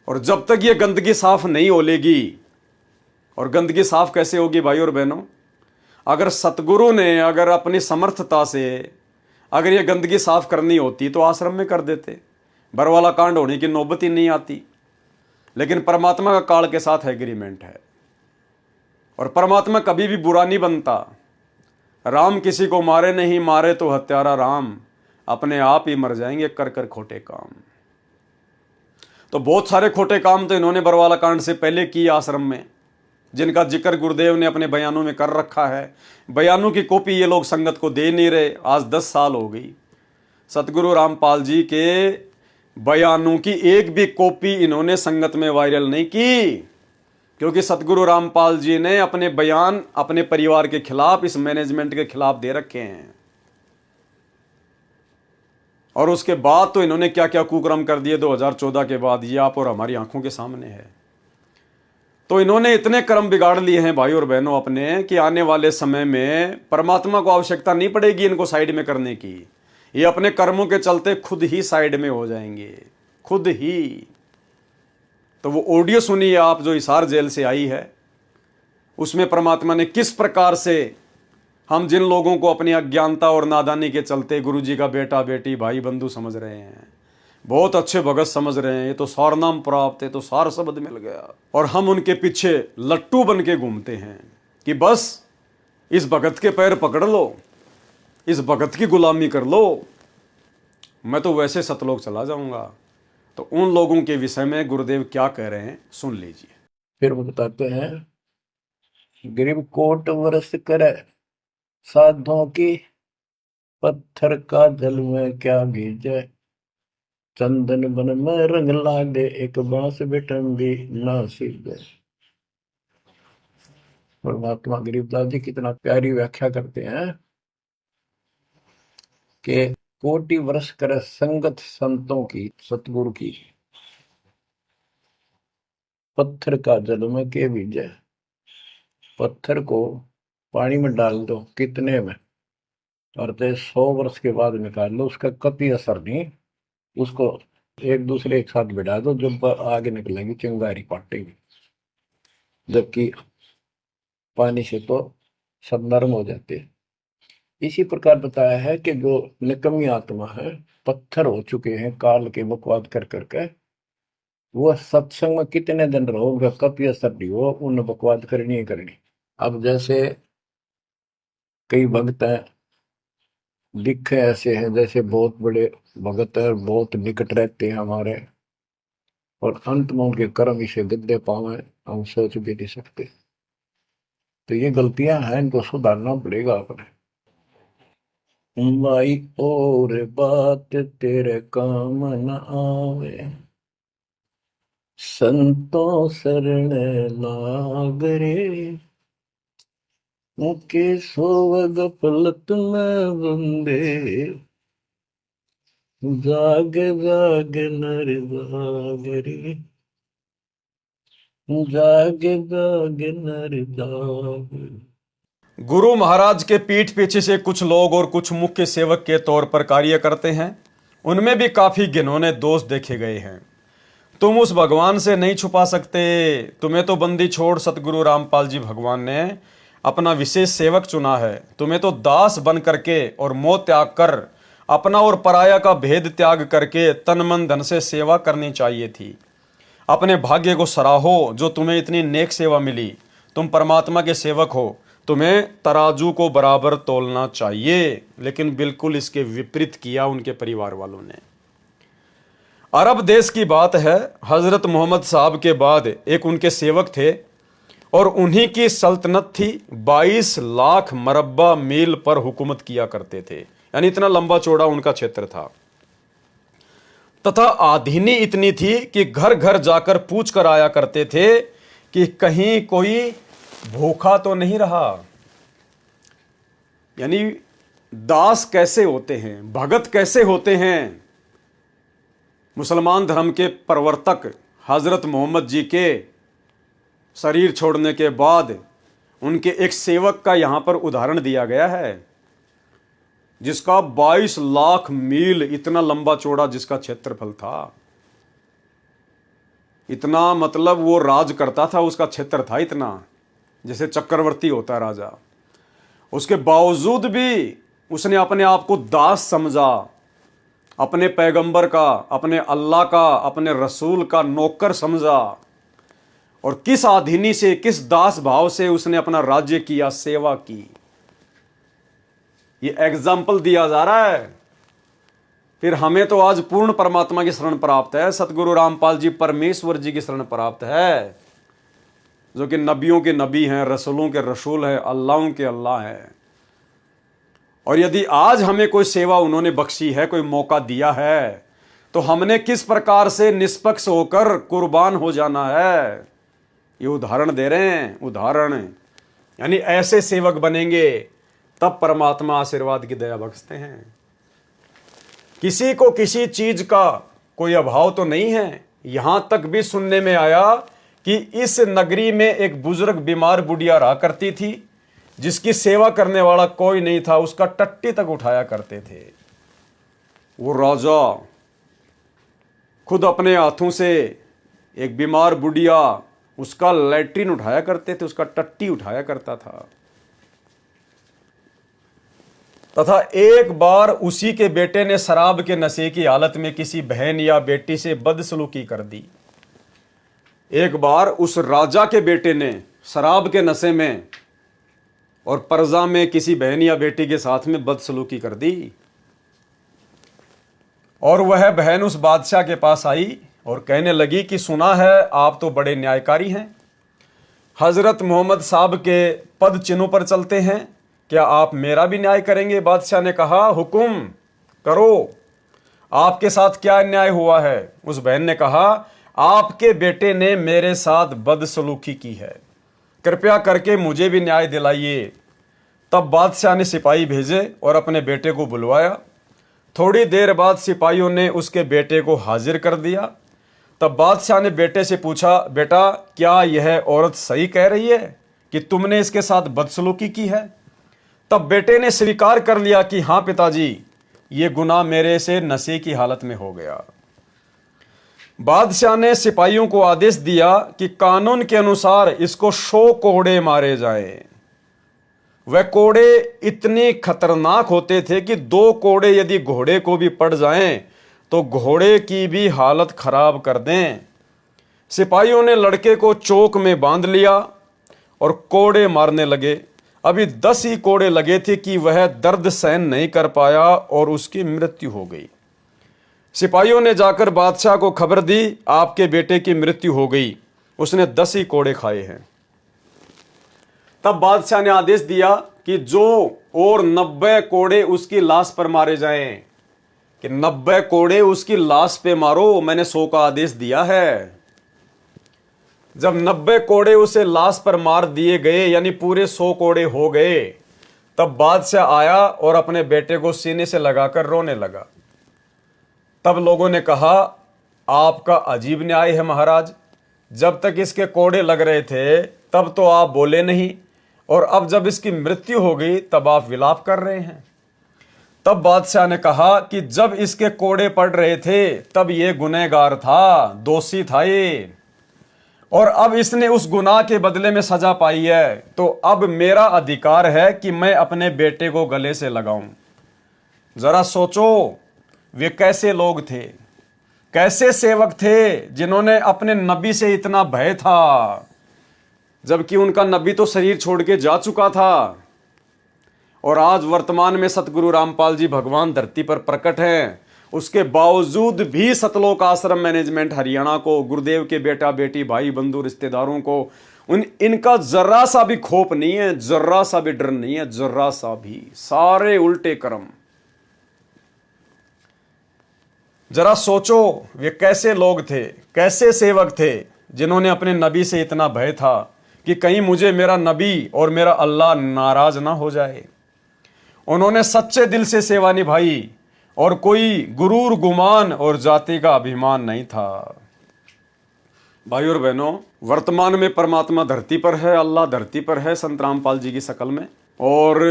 और जब तक ये गंदगी साफ नहीं होलेगी, और गंदगी साफ कैसे होगी भाई और बहनों? अगर सतगुरु ने अगर अपनी समर्थता से अगर ये गंदगी साफ करनी होती तो आश्रम में कर देते, बरवाला कांड होने की नौबत ही नहीं आती। लेकिन परमात्मा का काल के साथ एग्रीमेंट है, और परमात्मा कभी भी बुरा नहीं बनता। राम किसी को मारे नहीं, मारे तो हत्यारा राम, अपने आप ही मर जाएंगे कर कर खोटे काम। तो बहुत सारे खोटे काम तो इन्होंने बरवाला कांड से पहले किए आश्रम में, जिनका जिक्र गुरुदेव ने अपने बयानों में कर रखा है। बयानों की कॉपी ये लोग संगत को दे नहीं रहे। आज 10 साल हो गई, सतगुरु रामपाल जी के बयानों की एक भी कॉपी इन्होंने संगत में वायरल नहीं की, क्योंकि सतगुरु रामपाल जी ने अपने बयान अपने परिवार के खिलाफ, इस मैनेजमेंट के खिलाफ दे रखे हैं। और उसके बाद तो इन्होंने क्या क्या कुकर्म कर दिए 2014 के बाद, ये आप और हमारी आंखों के सामने है। तो इन्होंने इतने कर्म बिगाड़ लिए हैं भाई और बहनों अपने, कि आने वाले समय में परमात्मा को आवश्यकता नहीं पड़ेगी इनको साइड में करने की। ये अपने कर्मों के चलते खुद ही साइड में हो जाएंगे, खुद ही। तो वो ऑडियो सुनिए आप, जो हिसार जेल से आई है, उसमें परमात्मा ने किस प्रकार से हम जिन लोगों को अपनी अज्ञानता और नादानी के चलते गुरु जी का बेटा बेटी भाई बंधु समझ रहे हैं, बहुत अच्छे भगत समझ रहे हैं, ये तो सार नाम प्राप्त है, तो सार शब्द मिल गया, और हम उनके पीछे लट्टू बन के घूमते हैं कि बस इस भगत के पैर पकड़ लो, इस भगत की गुलामी कर लो, मैं तो वैसे सतलोक चला जाऊंगा। तो उन लोगों के विषय में गुरुदेव क्या कह रहे हैं सुन लीजिए। फिर वो बताते हैं, गरीब कोट वर्ष करे साधों की, पत्थर का जल में क्या भीजे, चंदन बन में रंग लागे, एक बांस बिटन भी ना सीधे। परमात्मा गरीबदास जी कितना प्यारी व्याख्या करते हैं कि कोटि वर्ष करे संगत संतों की, सतगुरु की, पत्थर का जल में के भीजे। पत्थर को पानी में डाल दो कितने में, और 100 वर्ष के बाद निकाल लो, उसका कभी असर नहीं। उसको एक दूसरे एक साथ बिठा दो, जब आगे निकलेंगी चिंगारी पाटेगी, जबकि पानी से तो सब नरम हो जाते हैं। इसी प्रकार बताया है कि जो निकम्मी आत्मा है, पत्थर हो चुके हैं काल के बकवाद कर करके, वो सत्संग में कितने दिन रहो, उनका कभी असर नहीं हो, उन बकवाद करनी ही करनी। अब जैसे कई भक्त हैं, दिखे ऐसे हैं जैसे बहुत बड़े भगत है, बहुत निकट रहते हैं हमारे, और अंत में उनके कर्म इसे गद्दे पावे, हम सोच भी नहीं सकते। तो ये गलतियां हैं, इनको सुधारना पड़ेगा अपने। माई और बात तेरे काम न आवे, संतों शरण लाग रे, मुके सोवग पलत में बंदे, जाग जाग नर जाग रे, जाग जाग नर जाग। गुरु महाराज के पीठ पीछे से कुछ लोग और कुछ मुख्य सेवक के तौर पर कार्य करते हैं, उनमें भी काफी घिनौने दोष देखे गए हैं। तुम उस भगवान से नहीं छुपा सकते, तुम्हें तो बंदी छोड़ सतगुरु रामपाल जी भगवान ने अपना विशेष सेवक चुना है, तुम्हें तो दास बन करके और मोह त्याग कर, अपना और पराया का भेद त्याग करके तन मन धन से सेवा करनी चाहिए थी। अपने भाग्य को सराहो जो तुम्हें इतनी नेक सेवा मिली, तुम परमात्मा के सेवक हो, तुम्हें तराजू को बराबर तोलना चाहिए। लेकिन बिल्कुल इसके विपरीत किया उनके परिवार वालों ने। अरब देश की बात है, हजरत मोहम्मद साहब के बाद एक उनके सेवक थे और उन्हीं की सल्तनत थी। 22 लाख मरब्बा मील पर हुकूमत किया करते थे, यानी इतना लंबा चौड़ा उनका क्षेत्र था। तथा आधीनी इतनी थी कि घर घर जाकर पूछ कर आया करते थे कि कहीं कोई भूखा तो नहीं रहा। यानी दास कैसे होते हैं, भगत कैसे होते हैं। मुसलमान धर्म के प्रवर्तक हजरत मोहम्मद जी के शरीर छोड़ने के बाद उनके एक सेवक का यहां पर उदाहरण दिया गया है, जिसका 22 लाख मील, इतना लंबा चौड़ा जिसका क्षेत्रफल था। इतना मतलब वो राज करता था, उसका क्षेत्र था इतना, जैसे चक्रवर्ती होता राजा। उसके बावजूद भी उसने अपने आप को दास समझा, अपने पैगंबर का, अपने अल्लाह का, अपने रसूल का नौकर समझा। और किस आधीनी से, किस दास भाव से उसने अपना राज्य किया, सेवा की। ये एग्जाम्पल दिया जा रहा है। फिर हमें तो आज पूर्ण परमात्मा की शरण प्राप्त है, सतगुरु रामपाल जी परमेश्वर जी की शरण प्राप्त है, जो कि नबियों के नबी हैं, रसूलों के रसूल हैं, अल्लाहों के अल्लाह हैं। और यदि आज हमें कोई सेवा उन्होंने बख्शी है, कोई मौका दिया है, तो हमने किस प्रकार से निष्पक्ष होकर कुर्बान हो जाना है, ये उदाहरण दे रहे हैं। उदाहरण यानी ऐसे सेवक बनेंगे तब परमात्मा आशीर्वाद की दया बख्शते हैं। किसी को किसी चीज का कोई अभाव तो नहीं है। यहां तक भी सुनने में आया कि इस नगरी में एक बुजुर्ग बीमार बुढ़िया रहा करती थी, जिसकी सेवा करने वाला कोई नहीं था, उसका टट्टी तक उठाया करते थे। वो राजा खुद अपने हाथों से एक बीमार बुढ़िया उसका लैट्रिन उठाया करते थे, उसका टट्टी उठाया करता था। तथा एक बार उसी के बेटे ने शराब के नशे की हालत में किसी बहन या बेटी से बदसलूकी कर दी। एक बार उस राजा के बेटे ने शराब के नशे में और पर्जा में किसी बहन या बेटी के साथ में बदसलूकी कर दी, और वह बहन उस बादशाह के पास आई और कहने लगी कि सुना है आप तो बड़े न्यायकारी हैं, हजरत मोहम्मद साहब के पद चिन्हों पर चलते हैं, क्या आप मेरा भी न्याय करेंगे? बादशाह ने कहा, हुक्म करो, आपके साथ क्या अन्याय हुआ है? उस बहन ने कहा, आपके बेटे ने मेरे साथ बदसलूकी की है, कृपया करके मुझे भी न्याय दिलाइए। तब बादशाह ने सिपाही भेजे और अपने बेटे को बुलवाया। थोड़ी देर बाद सिपाहियों ने उसके बेटे को हाजिर कर दिया। तब बादशाह ने बेटे से पूछा, बेटा क्या यह औरत सही कह रही है कि तुमने इसके साथ बदसलूकी की है? तब बेटे ने स्वीकार कर लिया कि हाँ पिताजी, ये गुनाह मेरे से नशे की हालत में हो गया। बादशाह ने सिपाहियों को आदेश दिया कि कानून के अनुसार इसको 100 कोड़े मारे जाएं। वह कोड़े इतने खतरनाक होते थे कि 2 कोड़े यदि घोड़े को भी पड़ जाएं तो घोड़े की भी हालत खराब कर दें। सिपाहियों ने लड़के को चौक में बांध लिया और कोड़े मारने लगे। अभी 10 ही कोड़े लगे थे कि वह दर्द सहन नहीं कर पाया और उसकी मृत्यु हो गई। सिपाहियों ने जाकर बादशाह को खबर दी, आपके बेटे की मृत्यु हो गई, उसने 10 ही कोड़े खाए हैं। तब बादशाह ने आदेश दिया कि जो और 90 कोड़े उसकी लाश पर मारे जाएं, कि 90 कोड़े उसकी लाश पे मारो, मैंने 100 का आदेश दिया है। जब 90 कोड़े उसे लाश पर मार दिए गए, यानी पूरे 100 कोड़े हो गए, तब बादशाह आया और अपने बेटे को सीने से लगाकर रोने लगा। तब लोगों ने कहा, आपका अजीब न्याय है महाराज, जब तक इसके कोड़े लग रहे थे तब तो आप बोले नहीं, और अब जब इसकी मृत्यु हो गई तब आप विलाप कर रहे हैं। तब बादशाह ने कहा कि जब इसके कोड़े पड़ रहे थे तब ये गुनहगार था, दोषी था ये, और अब इसने उस गुनाह के बदले में सजा पाई है, तो अब मेरा अधिकार है कि मैं अपने बेटे को गले से लगाऊं। जरा सोचो वे कैसे लोग थे, कैसे सेवक थे जिन्होंने अपने नबी से इतना भय था, जबकि उनका नबी तो शरीर छोड़ के जा चुका था। और आज वर्तमान में सतगुरु रामपाल जी भगवान धरती पर प्रकट हैं, उसके बावजूद भी सतलोक आश्रम मैनेजमेंट हरियाणा को, गुरुदेव के बेटा बेटी भाई बंधु रिश्तेदारों को इनका जर्रा सा भी खौफ नहीं है, जर्रा सा भी डर नहीं है, जर्रा सा भी। सारे उल्टे कर्म। जरा सोचो वे कैसे लोग थे, कैसे सेवक थे जिन्होंने अपने नबी से इतना भय था कि कहीं मुझे मेरा नबी और मेरा अल्लाह नाराज ना हो जाए। उन्होंने सच्चे दिल से सेवा निभाई और कोई गुरूर गुमान और जाति का अभिमान नहीं था। भाई और बहनों, वर्तमान में परमात्मा धरती पर है, अल्लाह धरती पर है संत रामपाल जी की शक्ल में। और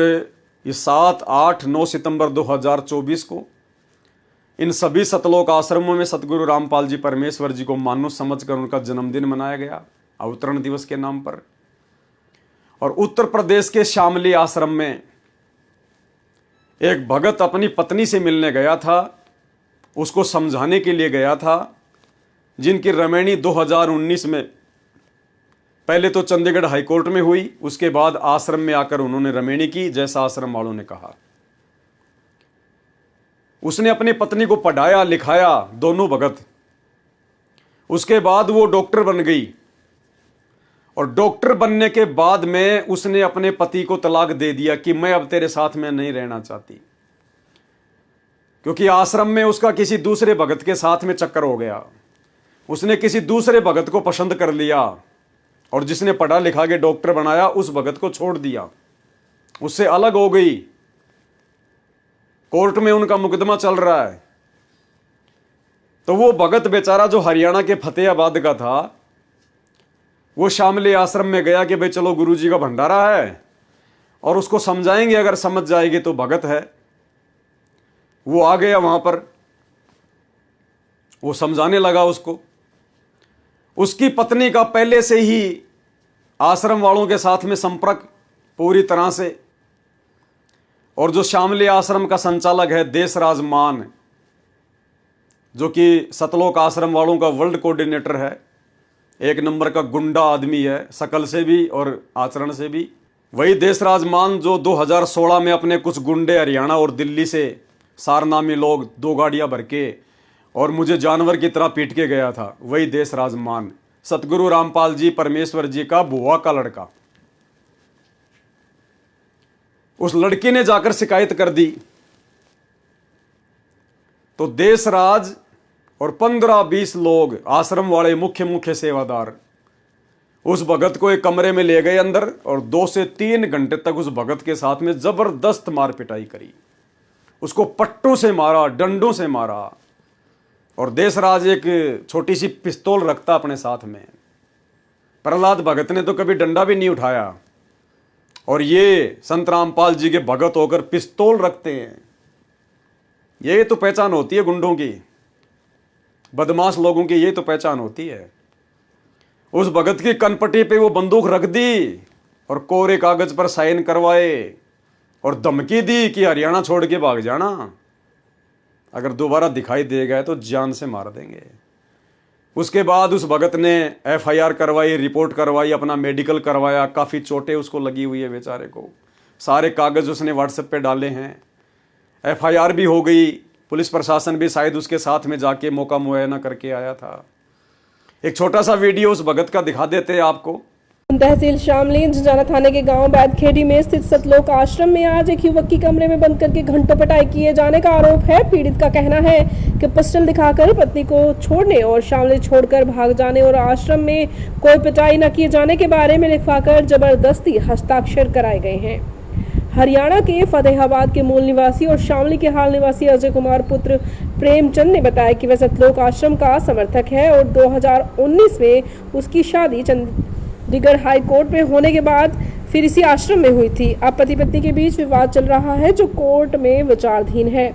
इस 7, 8, 9 सितंबर 2024 को इन सभी सतलोक आश्रमों में सतगुरु रामपाल जी परमेश्वर जी को मानुष समझकर उनका जन्मदिन मनाया गया, अवतरण दिवस के नाम पर। और उत्तर प्रदेश के शामली आश्रम में एक भगत अपनी पत्नी से मिलने गया था, उसको समझाने के लिए गया था, जिनकी रमैनी 2019 में पहले तो चंडीगढ़ हाईकोर्ट में हुई, उसके बाद आश्रम में आकर उन्होंने रमैनी की, जैसा आश्रम वालों ने कहा। उसने अपनी पत्नी को पढ़ाया लिखाया, दोनों भगत। उसके बाद वो डॉक्टर बन गई, और डॉक्टर बनने के बाद में उसने अपने पति को तलाक दे दिया कि मैं अब तेरे साथ में नहीं रहना चाहती, क्योंकि आश्रम में उसका किसी दूसरे भगत के साथ में चक्कर हो गया। उसने किसी दूसरे भगत को पसंद कर लिया, और जिसने पढ़ा लिखा के डॉक्टर बनाया उस भगत को छोड़ दिया, उससे अलग हो गई। कोर्ट में उनका मुकदमा चल रहा है। तो वो भगत बेचारा जो हरियाणा के फतेहाबाद का था, वो शामली आश्रम में गया कि भाई चलो गुरुजी का भंडारा है और उसको समझाएंगे, अगर समझ जाएगी तो भगत है। वो आ गया वहां पर, वो समझाने लगा उसको, उसकी पत्नी का पहले से ही आश्रम वालों के साथ में संपर्क पूरी तरह से, और जो शामली आश्रम का संचालक है देशराज मान, जो कि सतलोक आश्रम वालों का वर्ल्ड कोऑर्डिनेटर है, एक नंबर का गुंडा आदमी है, शकल से भी और आचरण से भी। वही देशराज मान जो 2016 में अपने कुछ गुंडे हरियाणा और दिल्ली से सारनामी लोग 2 गाड़ियां भर के और मुझे जानवर की तरह पीट के गया था, वही देशराज मान सतगुरु रामपाल जी परमेश्वर जी का बुआ का लड़का। उस लड़की ने जाकर शिकायत कर दी तो देशराज और 15-20 लोग आश्रम वाले मुख्य सेवादार उस भगत को एक कमरे में ले गए अंदर, और 2 से 3 घंटे तक उस भगत के साथ में जबरदस्त मार पिटाई करी। उसको पट्टों से मारा, डंडों से मारा, और देशराज एक छोटी सी पिस्तौल रखता अपने साथ में। प्रहलाद भगत ने तो कभी डंडा भी नहीं उठाया, और ये संत रामपाल जी के भगत होकर पिस्तौल रखते हैं। ये तो पहचान होती है गुंडों की, बदमाश लोगों की, ये तो पहचान होती है। उस भगत की कनपट्टी पे वो बंदूक रख दी और कोरे कागज पर साइन करवाए और धमकी दी कि हरियाणा छोड़ के भाग जाना, अगर दोबारा दिखाई दे गए तो जान से मार देंगे। उसके बाद उस भगत ने FIR करवाई, रिपोर्ट करवाई, अपना मेडिकल करवाया, काफ़ी चोटें उसको लगी हुई है बेचारे को। सारे कागज़ उसने WhatsApp पे डाले हैं, FIR भी हो गई। पुलिस प्रशासन भी शायद उसके साथ में जाके मौका मुआयना करके आया था। एक छोटा सा वीडियो उस भगत का दिखा देते हैं आपको। तहसील शामली इंजनाना थाने के गांव बैदखेड़ी में स्थित सतलोक आश्रम में आज एक युवक की कमरे में बंद करके घंटों पिटाई किए जाने का आरोप है। पीड़ित का कहना है कि पिस्टल दिखाकर पत्नी को छोड़ने और शामली छोड़कर भाग जाने और आश्रम में कोई पिटाई न किए जाने के बारे में लिखवाकर जबरदस्ती हस्ताक्षर कराए गए हैं। हरियाणा के फतेहाबाद के मूल निवासी और शामली के हाल निवासी अजय कुमार पुत्र प्रेमचंद ने बताया कि वह सतलोक आश्रम का समर्थक है और 2019 में उसकी शादी चंडीगढ़ हाई कोर्ट में होने के बाद फिर इसी आश्रम में हुई थी। अब पति पत्नी के बीच विवाद चल रहा है जो कोर्ट में विचाराधीन है।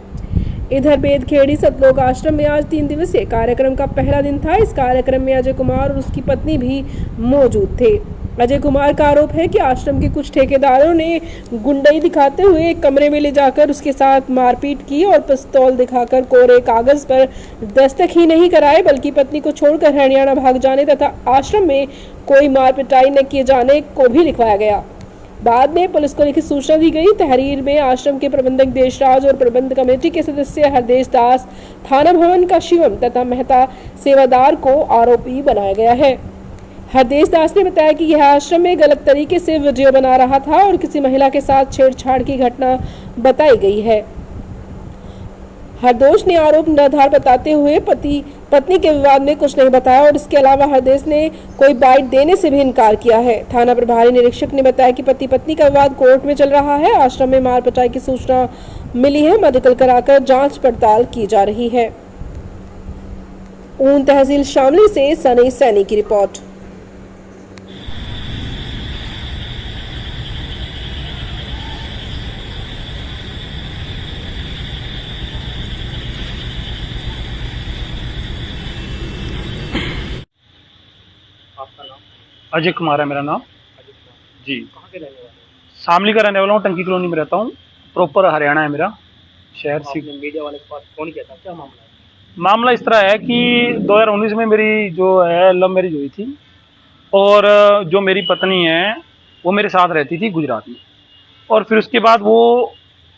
इधर बेदखेड़ी सतलोक आश्रम में आज 3 दिवसीय कार्यक्रम का पहला दिन था। इस कार्यक्रम में अजय कुमार और उसकी पत्नी भी मौजूद थे। अजय कुमार का आरोप है कि आश्रम के कुछ ठेकेदारों ने गुंडई दिखाते हुए एक कमरे में ले जाकर उसके साथ मारपीट की और पिस्तौल दिखाकर कोरे कागज पर दस्तखत ही नहीं कराए बल्कि पत्नी को छोड़कर हरियाणा भाग जाने तथा आश्रम में कोई मार पिटाई न किए जाने को भी लिखवाया गया। बाद में पुलिस को लिखित सूचना दी गई। तहरीर में आश्रम के प्रबंधक देशराज और प्रबंध कमेटी के सदस्य हरदेश दास, थाना भवन का शिवम तथा मेहता सेवादार को आरोपी बनाया गया है। हरदेश दास ने बताया कि यह आश्रम में गलत तरीके से वीडियो बना रहा था और किसी महिला के साथ छेड़छाड़ की घटना बताई गई है। हरदोष ने आरोप निराधार बताते हुए पति पत्नी के विवाद में कुछ नहीं बताया और इसके अलावा हरदेश ने कोई बाइट देने से भी इनकार किया है। थाना प्रभारी निरीक्षक ने बताया कि पति पत्नी का विवाद कोर्ट में चल रहा है। आश्रम में मार पिटाई की सूचना मिली है, मेडिकल कराकर जांच पड़ताल की जा रही है। ऊन तहसील शामली से सनी सैनी की रिपोर्ट। अजय कुमार है मेरा नाम जी। कहाँ के रहने वाले? शामली का रहने वाला हूँ, टंकी कॉलोनी में रहता हूँ। प्रॉपर हरियाणा है मेरा शहर। मीडिया वाले के पास फोन किया था, क्या मामला है? मामला इस तरह है कि 2019 में मेरी जो है लव मैरिज हुई थी और जो मेरी पत्नी है वो मेरे साथ रहती थी गुजरात में, और फिर उसके बाद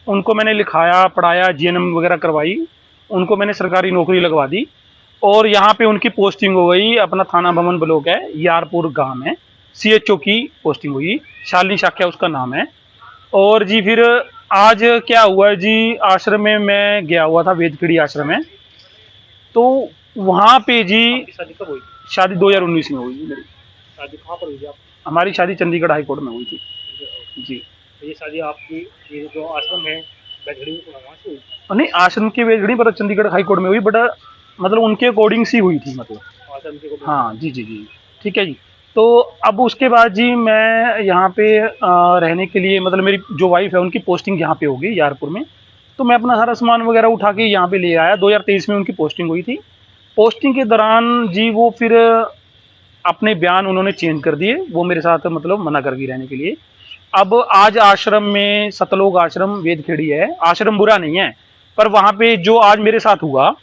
उनको मैंने लिखाया, पढ़ाया, GNM वगैरह करवाई, उनको मैंने सरकारी नौकरी लगवा दी और यहाँ पे उनकी पोस्टिंग हो गई। अपना थाना भवन ब्लॉक है, यारपुर गांव है, CHO की पोस्टिंग हुई, शालिनी शाक्या उसका नाम है। और जी फिर आज क्या हुआ है जी, आश्रम में मैं गया हुआ था, वेदखेड़ी आश्रम में, तो वहाँ पे जी शादी कब हुई? शादी 2019 में हुई मेरी। शादी कहाँ पर हुई थी आप? हमारी शादी चंडीगढ़ हाई कोर्ट में हुई थी जी। तो ये शादी आपकी, ये जो आश्रम है बैठड़ी में, वहाँ से हुई? नहीं, आश्रम के वेदखेड़ी पर चंडीगढ़ हाई कोर्ट में हुई, बट मतलब उनके अकॉर्डिंग सी हुई थी, मतलब आश्रम के को? हाँ जी जी जी, ठीक है जी। तो अब उसके बाद जी मैं यहाँ पे रहने के लिए, मतलब मेरी जो वाइफ है उनकी पोस्टिंग यहाँ पे होगी यारपुर में, तो मैं अपना सारा सामान वगैरह उठा के यहाँ पे ले आया। 2023 में उनकी पोस्टिंग हुई थी। पोस्टिंग के दौरान जी वो फिर अपने बयान उन्होंने चेंज कर दिए, वो मेरे साथ मतलब मना कर दी रहने के लिए। अब आज आश्रम में, सतलोक आश्रम वेदखेड़ी है, आश्रम बुरा नहीं है, पर वहां पे जो आज मेरे साथ हुआ,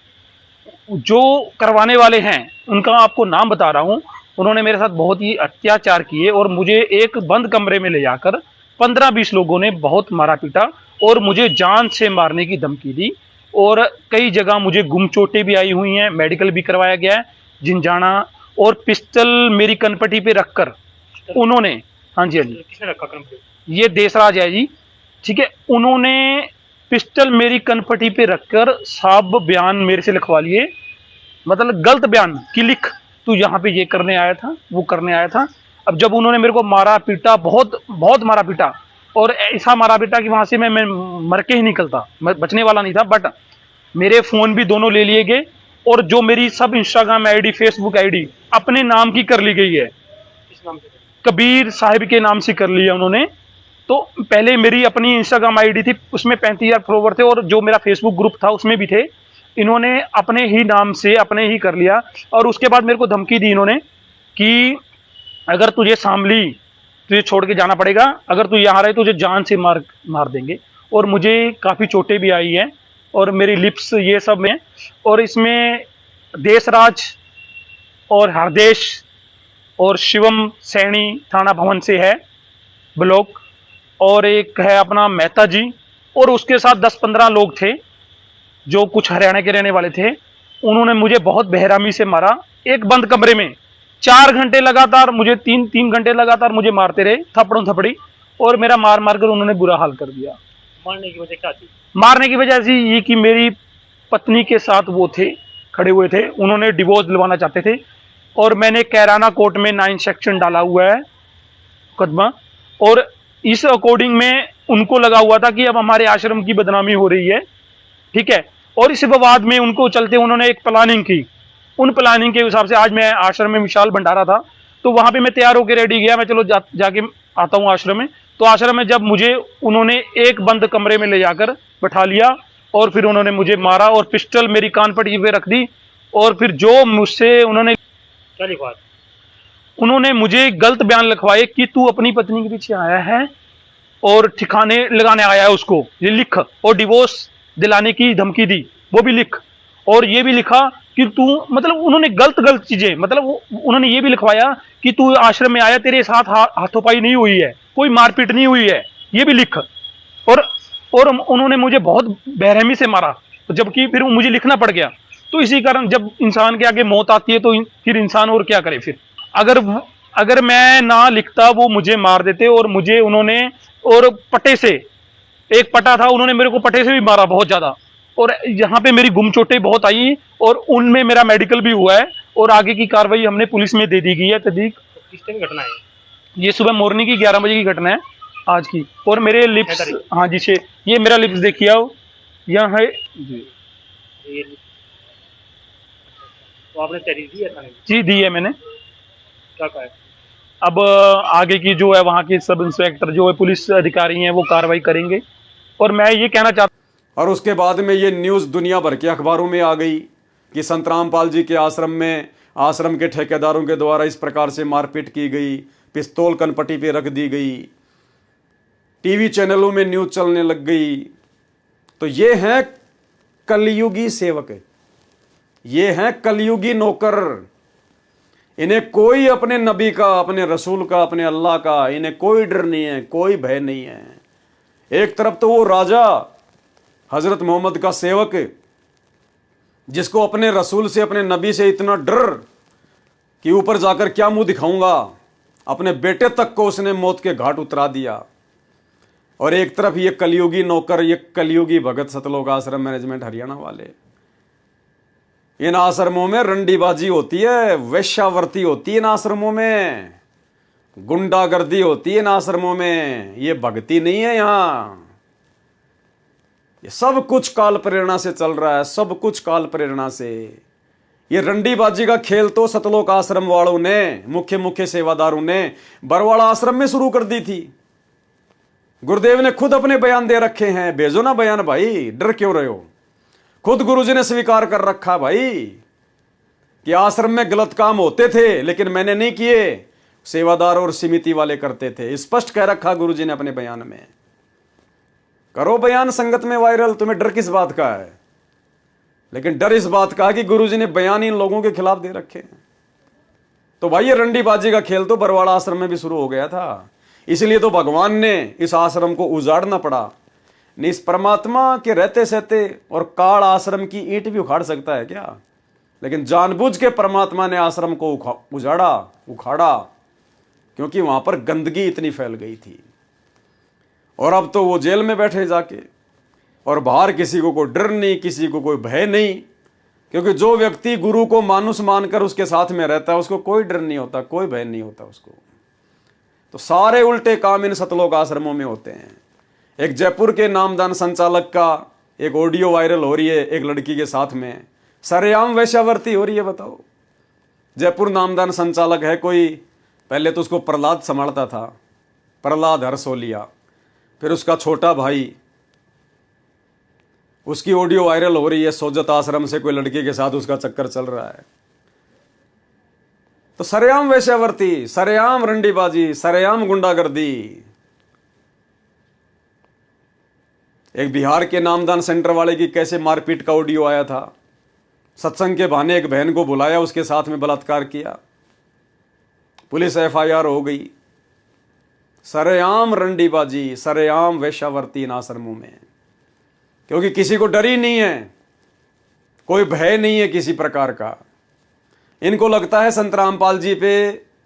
जो करवाने वाले हैं उनका आपको नाम बता रहा हूं, उन्होंने मेरे साथ बहुत ही अत्याचार किए और मुझे एक बंद कमरे में ले जाकर 15-20 लोगों ने बहुत मारा पीटा और मुझे जान से मारने की धमकी दी। और कई जगह मुझे गुम चोटें भी आई हुई हैं, मेडिकल भी करवाया गया है, जिंजाना, और पिस्टल मेरी कनपटी पे रखकर उन्होंने, हाँ जी हाँ जी, किसने रखा क्रम पे? ये देसराज है जी, ठीक है, उन्होंने पिस्टल मेरी कनपटी पे रखकर सब बयान मेरे से लिखवा लिए, मतलब गलत बयान कि लिख तू यहाँ पे ये करने आया था, वो करने आया था। अब जब उन्होंने मेरे को मारा पीटा, बहुत बहुत मारा पीटा, और ऐसा मारा पीटा कि वहां से मैं मर के ही निकलता, मैं बचने वाला नहीं था। बट मेरे फोन भी दोनों ले लिए गए और जो मेरी सब इंस्टाग्राम आईडी, फेसबुक आईडी अपने नाम की कर ली गई है, किस नाम से? कबीर साहिब के नाम से कर लिया उन्होंने। तो पहले मेरी अपनी इंस्टाग्राम आईडी थी, उसमें 35,000 फॉलोवर थे, और जो मेरा फेसबुक ग्रुप था उसमें भी थे। इन्होंने अपने ही नाम से अपने ही कर लिया, और उसके बाद मेरे को धमकी दी इन्होंने कि अगर तुझे शामली, तुझे छोड़ के जाना पड़ेगा, अगर तू यहाँ रहे तुझे जान से मार देंगे। और मुझे काफ़ी चोटें भी आई हैं और मेरी लिप्स ये सब में, और इसमें देसराज और हरदेश और शिवम सैनी थाना भवन से है ब्लॉक, और एक है अपना मेहता जी, और उसके साथ 10-15 लोग थे जो कुछ हरियाणा के रहने वाले थे। उन्होंने मुझे बहुत बेरहमी से मारा, एक बंद कमरे में 4 घंटे लगातार, मुझे 3 घंटे लगातार मुझे मारते रहे, थप्पड़ों थपड़ी, और मेरा मार मार कर उन्होंने बुरा हाल कर दिया। मारने की वजह क्या थी? मारने की वजह ऐसी ये कि मेरी पत्नी के साथ वो थे, खड़े हुए थे, उन्होंने डिवोर्स दिलवाना चाहते थे, और मैंने कैराना कोर्ट में 9 सेक्शन डाला हुआ है मुकदमा, और इस अकॉर्डिंग में उनको लगा हुआ था कि अब हमारे आश्रम की बदनामी हो रही है, ठीक है। और इस विवाद में उनको चलते उन्होंने एक प्लानिंग की, उन प्लानिंग के हिसाब से आज मैं आश्रम में विशाल भंडारा था, तो वहां पे मैं तैयार होकर रेडी गया, मैं चलो जाके आता हूँ आश्रम में। तो आश्रम में जब मुझे उन्होंने एक बंद कमरे में ले जाकर बैठा लिया, और फिर उन्होंने मुझे मारा और पिस्टल मेरी कान पट्टी पे रख दी, और फिर जो मुझसे उन्होंने क्या लिखवा? उन्होंने मुझे गलत बयान लिखवाए कि तू अपनी पत्नी के पीछे आया है और ठिकाने लगाने आया है उसको, ये लिख, और डिवोर्स दिलाने की धमकी दी, वो भी लिख, और ये भी लिखा कि तू, मतलब उन्होंने गलत गलत चीजें, मतलब उन्होंने ये भी लिखवाया कि तू आश्रम में आया, तेरे साथ हाथोपाई नहीं हुई है, कोई मारपीट नहीं हुई है, ये भी लिख। और उन्होंने मुझे बहुत बेरहमी से मारा, जबकि फिर मुझे लिखना पड़ गया। तो इसी कारण जब इंसान के आगे मौत आती है तो फिर इंसान और क्या करे। फिर अगर मैं ना लिखता वो मुझे मार देते, और मुझे उन्होंने, और पटे से, एक पटा था, उन्होंने मेरे को पटे से भी मारा बहुत ज्यादा, और यहाँ पे मेरी गुम चोटें बहुत आई, और उनमें मेरा मेडिकल भी हुआ है, और आगे की कार्रवाई हमने पुलिस में दे दी गई है तहदीक। तो किस टाइम घटना है? ये सुबह मॉर्निंग की 11 बजे की घटना है आज की। और मेरे लिप्स, हाँ जी, ये मेरा लिप्स देखिए आओ, यहाँ है जी, ये तो आपने तहरीर दी है थाने में? जी दी है मैंने। क्या कहा है? अब आगे की जो है वहाँ के सब इंस्पेक्टर जो है पुलिस अधिकारी हैं वो कार्रवाई करेंगे। और मैं ये कहना चाहता, और उसके बाद में ये न्यूज़ दुनिया भर के अखबारों में आ गई कि संत रामपाल जी के आश्रम में आश्रम के ठेकेदारों के द्वारा इस प्रकार से मारपीट की गई, पिस्तौल कनपटी पे रख दी गई, टीवी चैनलों में न्यूज़ चलने लग गई। तो ये हैं कलयुगी सेवक, ये हैं कलयुगी नौकर। इन्हें कोई अपने नबी का, अपने रसूल का, अपने अल्लाह का, इन्हें कोई डर नहीं है, कोई भय नहीं है। एक तरफ तो वो राजा हजरत मोहम्मद का सेवक जिसको अपने रसूल से, अपने नबी से इतना डर कि ऊपर जाकर क्या मुंह दिखाऊंगा, अपने बेटे तक को उसने मौत के घाट उतरा दिया। और एक तरफ ये कलयुगी नौकर, ये कलयुगी भगत सतलोक आश्रम मैनेजमेंट हरियाणा वाले। इन आश्रमों में रंडीबाजी होती है, वेश्यावर्ती होती है इन आश्रमों में, गुंडागर्दी होती है इन आश्रमों में, ये भक्ति नहीं है यहां। ये सब कुछ काल प्रेरणा से चल रहा है, सब कुछ काल प्रेरणा से। ये रंडीबाजी का खेल तो सतलोक आश्रम वालों ने, मुख्य मुख्य सेवादारों ने बरवाड़ा आश्रम में शुरू कर दी थी। गुरुदेव ने खुद अपने बयान दे रखे हैं, भेजो ना बयान भाई, डर क्यों रहे हो। खुद गुरुजी ने स्वीकार कर रखा भाई कि आश्रम में गलत काम होते थे लेकिन मैंने नहीं किए, सेवादार और समिति वाले करते थे। स्पष्ट कह रखा गुरुजी ने अपने बयान में। करो बयान संगत में वायरल, तुम्हें डर किस बात का है? लेकिन डर इस बात का कि गुरुजी ने बयान इन लोगों के खिलाफ दे रखे। तो भाई ये रंडीबाजी का खेल तो बरवाड़ा आश्रम में भी शुरू हो गया था, इसलिए तो भगवान ने इस आश्रम को उजाड़ना पड़ा। नहीं, इस परमात्मा के रहते सहते और काल आश्रम की ईंट भी उखाड़ सकता है क्या? लेकिन जानबूझ के परमात्मा ने आश्रम को उखाड़ा, क्योंकि वहां पर गंदगी इतनी फैल गई थी। और अब तो वो जेल में बैठे जाके, और बाहर किसी को कोई डर नहीं, किसी को कोई भय नहीं, क्योंकि जो व्यक्ति गुरु को मानुष मानकर उसके साथ में रहता है उसको कोई डर नहीं होता, कोई भय नहीं होता उसको। तो सारे उल्टे काम इन सतलोक आश्रमों में होते हैं। एक जयपुर के नामदान संचालक का एक ऑडियो वायरल हो रही है, एक लड़की के साथ में सरेआम वैश्यावर्ती हो रही है। बताओ, जयपुर नामदान संचालक है कोई, पहले तो उसको प्रहलाद संभालता था, प्रहलाद हरसोलिया, फिर उसका छोटा भाई, उसकी ऑडियो वायरल हो रही है, सोजत आश्रम से कोई लड़की के साथ उसका चक्कर चल रहा है। तो सरेआम वैश्यावर्ती, सरेआम रंडीबाजी, सरेआम गुंडागर्दी। एक बिहार के नामदान सेंटर वाले की कैसे मारपीट का ऑडियो आया था। सत्संग के बहाने एक बहन को बुलाया, उसके साथ में बलात्कार किया, पुलिस FIR हो गई। सरेआम रंडीबाजी, सरेआम वैश्यावर्ती इन आश्रमों में, क्योंकि किसी को डर ही नहीं है, कोई भय नहीं है किसी प्रकार का। इनको लगता है संत रामपाल जी पे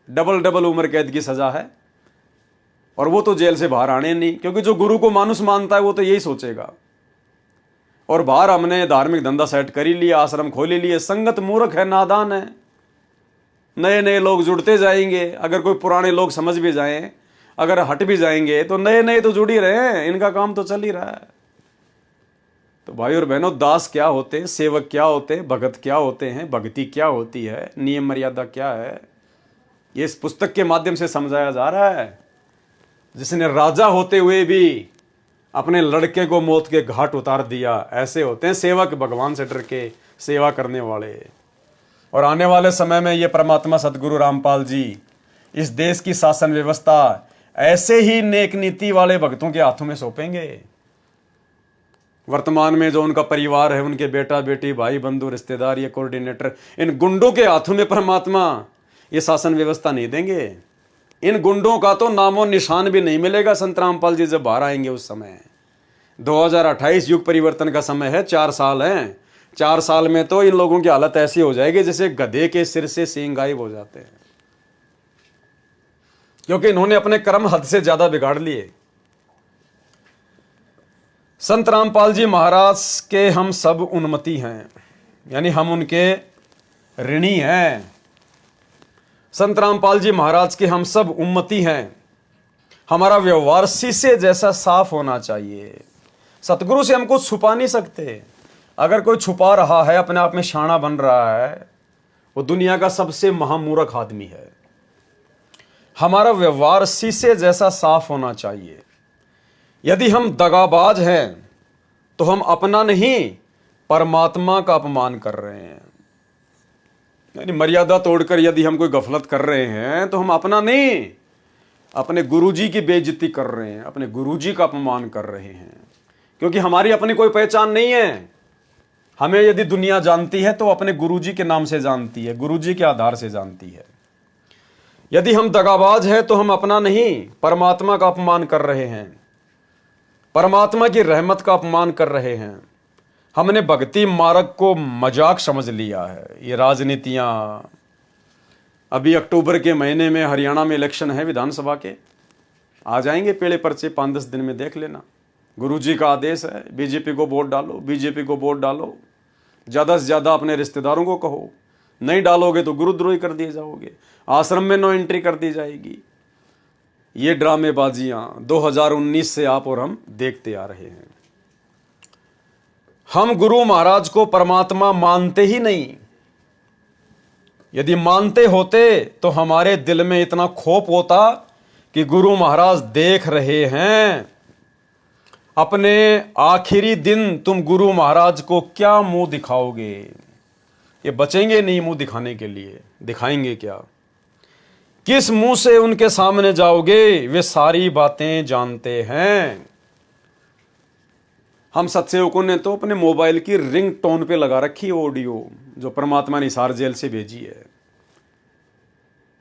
डबल उम्र कैद की सजा है, और वो तो जेल से बाहर आने नहीं, क्योंकि जो गुरु को मानुष मानता है वो तो यही सोचेगा। और बाहर हमने धार्मिक धंधा सेट कर ही लिया, आश्रम खोल ही लिए। संगत मूर्ख है, नादान है, नए नए लोग जुड़ते जाएंगे। अगर कोई पुराने लोग समझ भी जाएं, अगर हट भी जाएंगे, तो नए नए तो जुड़ ही रहे हैं, इनका काम तो चल ही रहा है। तो भाई और बहनों, दास क्या होते हैं, सेवक क्या होते हैं, भगत क्या होते हैं, भक्ति क्या होती है, नियम मर्यादा क्या है, ये इस पुस्तक के माध्यम से समझाया जा रहा है। जिसने राजा होते हुए भी अपने लड़के को मौत के घाट उतार दिया, ऐसे होते हैं सेवक, भगवान से डर के सेवा करने वाले। और आने वाले समय में ये परमात्मा सदगुरु रामपाल जी इस देश की शासन व्यवस्था ऐसे ही नेक नीति वाले भक्तों के हाथों में सौंपेंगे। वर्तमान में जो उनका परिवार है, उनके बेटा बेटी, भाई बंधु, रिश्तेदार, ये कोऑर्डिनेटर, इन गुंडों के हाथों में परमात्मा ये शासन व्यवस्था नहीं देंगे। इन गुंडों का तो नामो निशान भी नहीं मिलेगा संत रामपाल जी जब बाहर आएंगे उस समय। 2028 युग परिवर्तन का समय है, 4 साल हैं। 4 साल में तो इन लोगों की हालत ऐसी हो जाएगी जैसे गधे के सिर से सींग गायब हो जाते हैं, क्योंकि इन्होंने अपने कर्म हद से ज्यादा बिगाड़ लिए। संत रामपाल जी महाराज के हम सब उन्मति हैं, यानी हम उनके ऋणी हैं। संत रामपाल जी महाराज के हम सब उम्मती हैं। हमारा व्यवहार शीशे जैसा साफ होना चाहिए। सतगुरु से हम कुछ छुपा नहीं सकते। अगर कोई छुपा रहा है, अपने आप में शाना बन रहा है, वो दुनिया का सबसे महामूर्ख आदमी है। हमारा व्यवहार शीशे जैसा साफ होना चाहिए। यदि हम दगाबाज हैं तो हम अपना नहीं, परमात्मा का अपमान कर रहे हैं। यानी मर्यादा तोड़कर यदि हम कोई गफलत कर रहे हैं तो हम अपना नहीं, अपने गुरुजी की बेइज्जती कर रहे हैं, अपने गुरुजी का अपमान कर रहे हैं। क्योंकि हमारी अपनी कोई पहचान नहीं है। हमें यदि दुनिया जानती है तो अपने गुरुजी के नाम से जानती है, गुरुजी के आधार से जानती है। यदि हम दगाबाज हैं तो हम अपना नहीं, परमात्मा का अपमान कर रहे हैं, परमात्मा की रहमत का अपमान कर रहे हैं। हमने भक्ति मार्ग को मजाक समझ लिया है। ये राजनीतियां, अभी अक्टूबर के महीने में हरियाणा में इलेक्शन है विधानसभा के, आ जाएंगे पेड़े पर्चे 5-10 दिन में, देख लेना। गुरुजी का आदेश है, बीजेपी को वोट डालो, बीजेपी को वोट डालो। ज़्यादा से ज़्यादा अपने रिश्तेदारों को कहो, नहीं डालोगे तो गुरुद्रोही कर दिए जाओगे, आश्रम में नो एंट्री कर दी जाएगी। ये ड्रामेबाजियां 2019 से आप और हम देखते आ रहे हैं। हम गुरु महाराज को परमात्मा मानते ही नहीं। यदि मानते होते तो हमारे दिल में इतना खौफ होता कि गुरु महाराज देख रहे हैं, अपने आखिरी दिन तुम गुरु महाराज को क्या मुंह दिखाओगे। ये बचेंगे नहीं मुंह दिखाने के लिए, दिखाएंगे क्या? किस मुंह से उनके सामने जाओगे, वे सारी बातें जानते हैं। हम सत्सेवकों ने तो अपने मोबाइल की रिंग टोन पे लगा रखी है ऑडियो, जो परमात्मा ने हिसार जेल से भेजी है।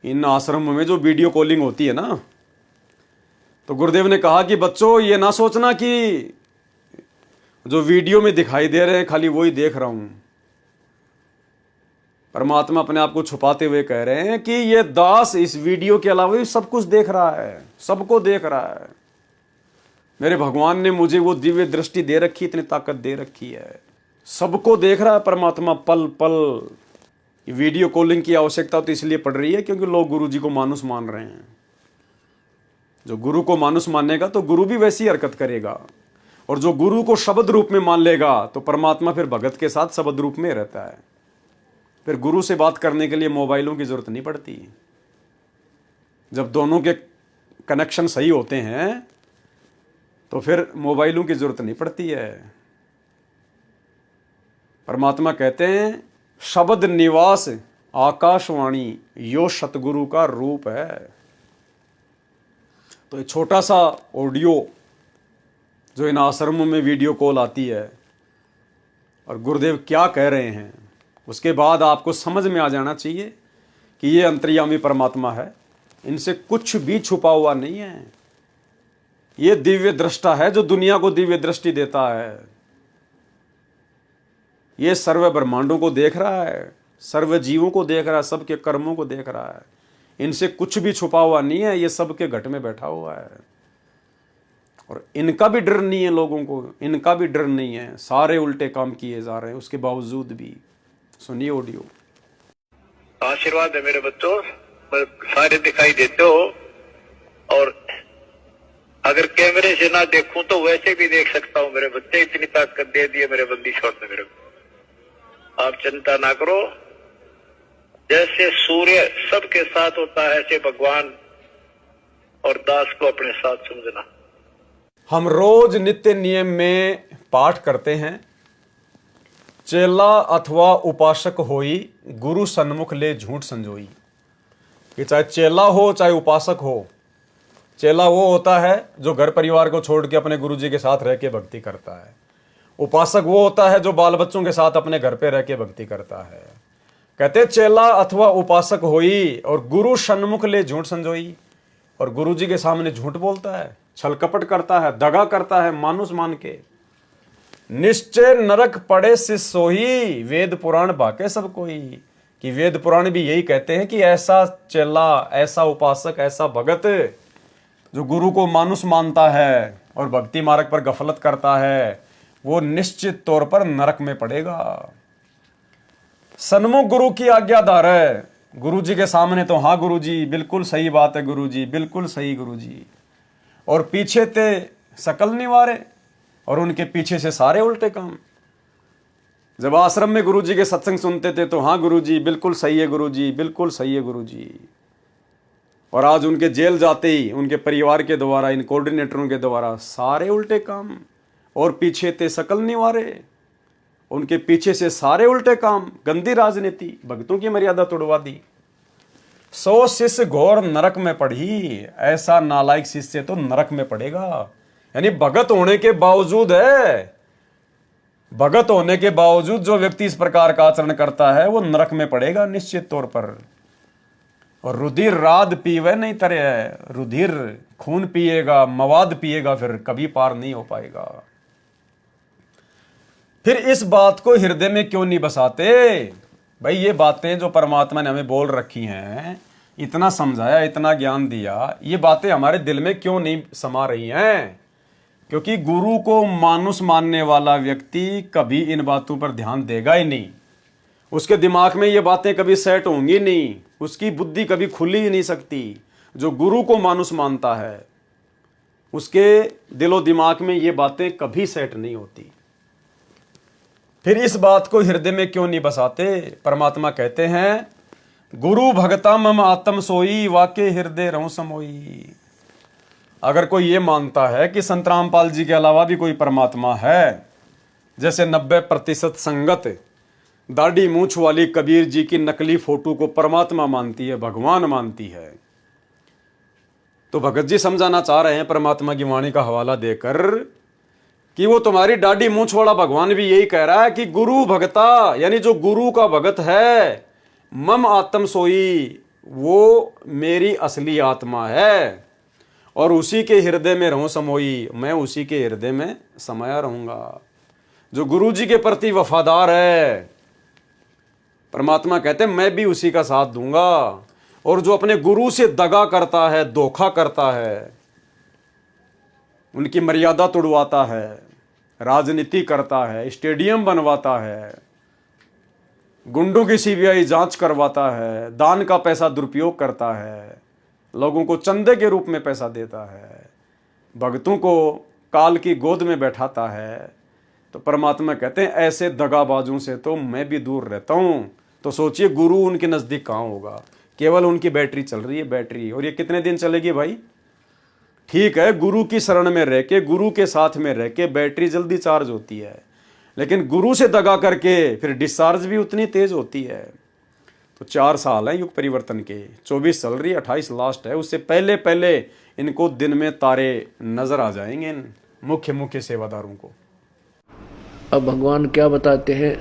इन आश्रमों में जो वीडियो कॉलिंग होती है ना, तो गुरुदेव ने कहा कि बच्चों ये ना सोचना कि जो वीडियो में दिखाई दे रहे हैं खाली वही देख रहा हूं। परमात्मा अपने आप को छुपाते हुए कह रहे हैं कि ये दास इस वीडियो के अलावा भी सब कुछ देख रहा है, सबको देख रहा है। मेरे भगवान ने मुझे वो दिव्य दृष्टि दे रखी, इतनी ताकत दे रखी है, सबको देख रहा है परमात्मा पल पल। वीडियो कॉलिंग की आवश्यकता तो इसलिए पड़ रही है क्योंकि लोग गुरु जी को मानुस मान रहे हैं। जो गुरु को मानुस मानेगा तो गुरु भी वैसी हरकत करेगा, और जो गुरु को शब्द रूप में मान लेगा तो परमात्मा फिर भगत के साथ शब्द रूप में रहता है। फिर गुरु से बात करने के लिए मोबाइलों की जरूरत नहीं पड़ती। जब दोनों के कनेक्शन सही होते हैं तो फिर मोबाइलों की जरूरत नहीं पड़ती है। परमात्मा कहते हैं शब्द निवास आकाशवाणी यो सतगुरु का रूप है। तो एक छोटा सा ऑडियो जो इन आश्रमों में वीडियो कॉल आती है और गुरुदेव क्या कह रहे हैं, उसके बाद आपको समझ में आ जाना चाहिए कि ये अंतर्यामी परमात्मा है, इनसे कुछ भी छुपा हुआ नहीं है। ये दिव्य दृष्टा है जो दुनिया को दिव्य दृष्टि देता है। ये सर्व ब्रह्मांडों को देख रहा है, सर्व जीवों को देख रहा है, सबके कर्मों को देख रहा है। इनसे कुछ भी छुपा हुआ नहीं है, ये सबके घट में बैठा हुआ है। और इनका भी डर नहीं है, लोगों को इनका भी डर नहीं है। सारे उल्टे काम किए जा रहे हैं उसके बावजूद भी। सुनिए ऑडियो। आशीर्वाद है मेरे बच्चों, सारे दिखाई देते हो, और अगर कैमरे से ना देखूं तो वैसे भी देख सकता हूं मेरे बच्चे। इतनी ताकत दे दी है मेरे बंदी छोड़ दे मेरे को। आप चिंता ना करो, जैसे सूर्य सबके साथ होता है ऐसे भगवान और दास को अपने साथ समझना। हम रोज नित्य नियम में पाठ करते हैं, चेला अथवा उपासक होई गुरु सन्मुख ले झूठ संजोई। कि चाहे चेला हो चाहे उपासक हो, चेला वो होता है जो घर परिवार को छोड़ के अपने गुरु जी के साथ रह के भक्ति करता है। उपासक वो होता है जो बाल बच्चों के साथ अपने घर पे रह के भक्ति करता है। कहते चेला अथवा उपासक होई और गुरु सन्मुख ले झूठ संजोई। और गुरु जी के सामने झूठ बोलता है, छल कपट करता है, दगा करता है मानुस मान के। निश्चय नरक पड़े शिष्य सोही, वेद पुराण बाके सब कोई। कि वेद पुराण भी यही कहते हैं कि ऐसा चेला, ऐसा उपासक, ऐसा भगत जो गुरु को मानुस मानता है और भक्ति मार्ग पर गफलत करता है, वो निश्चित तौर पर नरक में पड़ेगा। सन्मुख गुरु की आज्ञाधार है। गुरु जी के सामने तो हाँ गुरु जी बिल्कुल सही बात है, गुरु जी बिल्कुल सही गुरु जी, और पीछे थे सकल निवारे, और उनके पीछे से सारे उल्टे काम। जब आश्रम में गुरु जी के सत्संग सुनते थे तो हाँ गुरु जी बिल्कुल सही है गुरु जी, बिल्कुल सही है गुरु जी, और आज उनके जेल जाते ही उनके परिवार के द्वारा, इन कोऑर्डिनेटरों के द्वारा सारे उल्टे काम, और पीछे थे सकल निवारे, उनके पीछे से सारे उल्टे काम, गंदी राजनीति, भक्तों की मर्यादा तोड़वा दी। 100 शिष्य घोर नरक में पड़ी, ऐसा नालायक शिष्य तो नरक में पड़ेगा। यानी भगत होने के बावजूद है, भगत होने के बावजूद जो व्यक्ति इस प्रकार का आचरण करता है वो नरक में पड़ेगा निश्चित तौर पर। और रुधिर राद पीवे नहीं तरे है, रुधिर खून पिएगा, मवाद पिएगा, फिर कभी पार नहीं हो पाएगा। फिर इस बात को हृदय में क्यों नहीं बसाते भाई? ये बातें जो परमात्मा ने हमें बोल रखी हैं, इतना समझाया, इतना ज्ञान दिया, ये बातें हमारे दिल में क्यों नहीं समा रही हैं? क्योंकि गुरु को मानुस मानने वाला व्यक्ति कभी इन बातों पर ध्यान देगा ही नहीं। उसके दिमाग में ये बातें कभी सेट होंगी नहीं, उसकी बुद्धि कभी खुल ही नहीं सकती। जो गुरु को मानुस मानता है उसके दिलो दिमाग में ये बातें कभी सेट नहीं होती। फिर इस बात को हृदय में क्यों नहीं बसाते? परमात्मा कहते हैं गुरु भगता मम आत्म सोई, वाके हृदय रहूं समोई। अगर कोई ये मानता है कि संत रामपाल जी के अलावा भी कोई परमात्मा है, जैसे 90% संगत दाढ़ी मूंछ वाली कबीर जी की नकली फोटो को परमात्मा मानती है, भगवान मानती है। तो भगत जी समझाना चाह रहे हैं परमात्मा की वाणी का हवाला देकर कि वो तुम्हारी दाढ़ी मूंछ वाला भगवान भी यही कह रहा है कि गुरु भगता, यानी जो गुरु का भगत है, मम आत्म सोई, वो मेरी असली आत्मा है और उसी के हृदय में रहूं समोई, मैं उसी के हृदय में समाया रहूंगा। जो गुरु जी के प्रति वफादार है, परमात्मा कहते हैं मैं भी उसी का साथ दूंगा। और जो अपने गुरु से दगा करता है, धोखा करता है, उनकी मर्यादा तोड़वाता है, राजनीति करता है, स्टेडियम बनवाता है, गुंडों की सीबीआई जांच करवाता है, दान का पैसा दुरुपयोग करता है, लोगों को चंदे के रूप में पैसा देता है, भक्तों को काल की गोद में बैठाता है, तो परमात्मा कहते हैं ऐसे दगाबाजों से तो मैं भी दूर रहता हूं। तो सोचिए गुरु उनके नजदीक कहां होगा, केवल उनकी बैटरी चल रही है, बैटरी। और ये कितने दिन चलेगी भाई? ठीक है, गुरु की शरण में रह के, गुरु के साथ में रह के बैटरी जल्दी चार्ज होती है, लेकिन गुरु से दगा करके फिर डिस्चार्ज भी उतनी तेज होती है। तो 4 साल है युग परिवर्तन के, 24 चल रही है, 28 लास्ट है। उससे पहले पहले इनको दिन में तारे नजर आ जाएंगे, इन मुख्य सेवादारों को। अब भगवान क्या बताते हैं?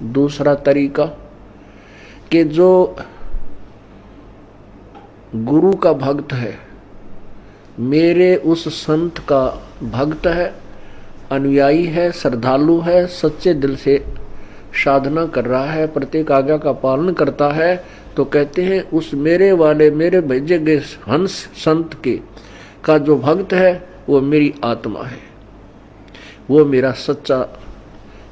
दूसरा तरीका कि जो गुरु का भक्त है, मेरे उस संत का भक्त है, अनुयायी है, श्रद्धालु है, सच्चे दिल से साधना कर रहा है, प्रत्येक आज्ञा का पालन करता है, तो कहते हैं उस मेरे वाले, मेरे भेजे गए हंस संत के का जो भक्त है वो मेरी आत्मा है, वो मेरा सच्चा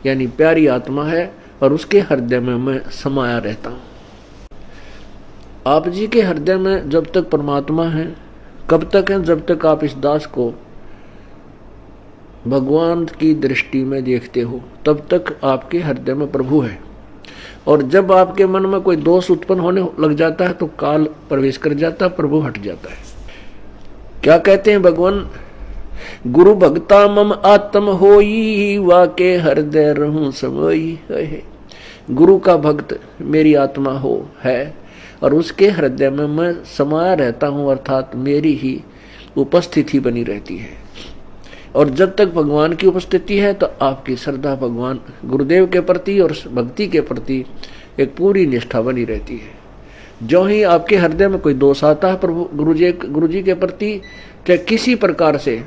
यानी प्यारी आत्मा है और उसके हृदय में मैं समाया रहता हूँ। आप जी के हृदय में जब तक परमात्मा है, कब तक है? जब तक आप इस दास को भगवान की दृष्टि में देखते हो, तब तक आपके हृदय में प्रभु है। और जब आपके मन में कोई दोष उत्पन्न होने लग जाता है तो काल प्रवेश कर जाता है, प्रभु हट जाता है। क्या कहते हैं भगवान? गुरु भक्ता मम आत्म होई, वाके हृदय रहूं समोई। गुरु का भक्त मेरी आत्मा हो है और उसके हृदय में मैं समाया रहता हूं, अर्थात मेरी ही उपस्थिति बनी रहती है। और जब तक भगवान की उपस्थिति है तो आपकी श्रद्धा भगवान गुरुदेव के प्रति और भक्ति के प्रति एक पूरी निष्ठा बनी रहती है। जो ही आपके हृदय में कोई दोष आता है प्रभु गुरु जी के प्रति, चाहे किसी प्रकार से,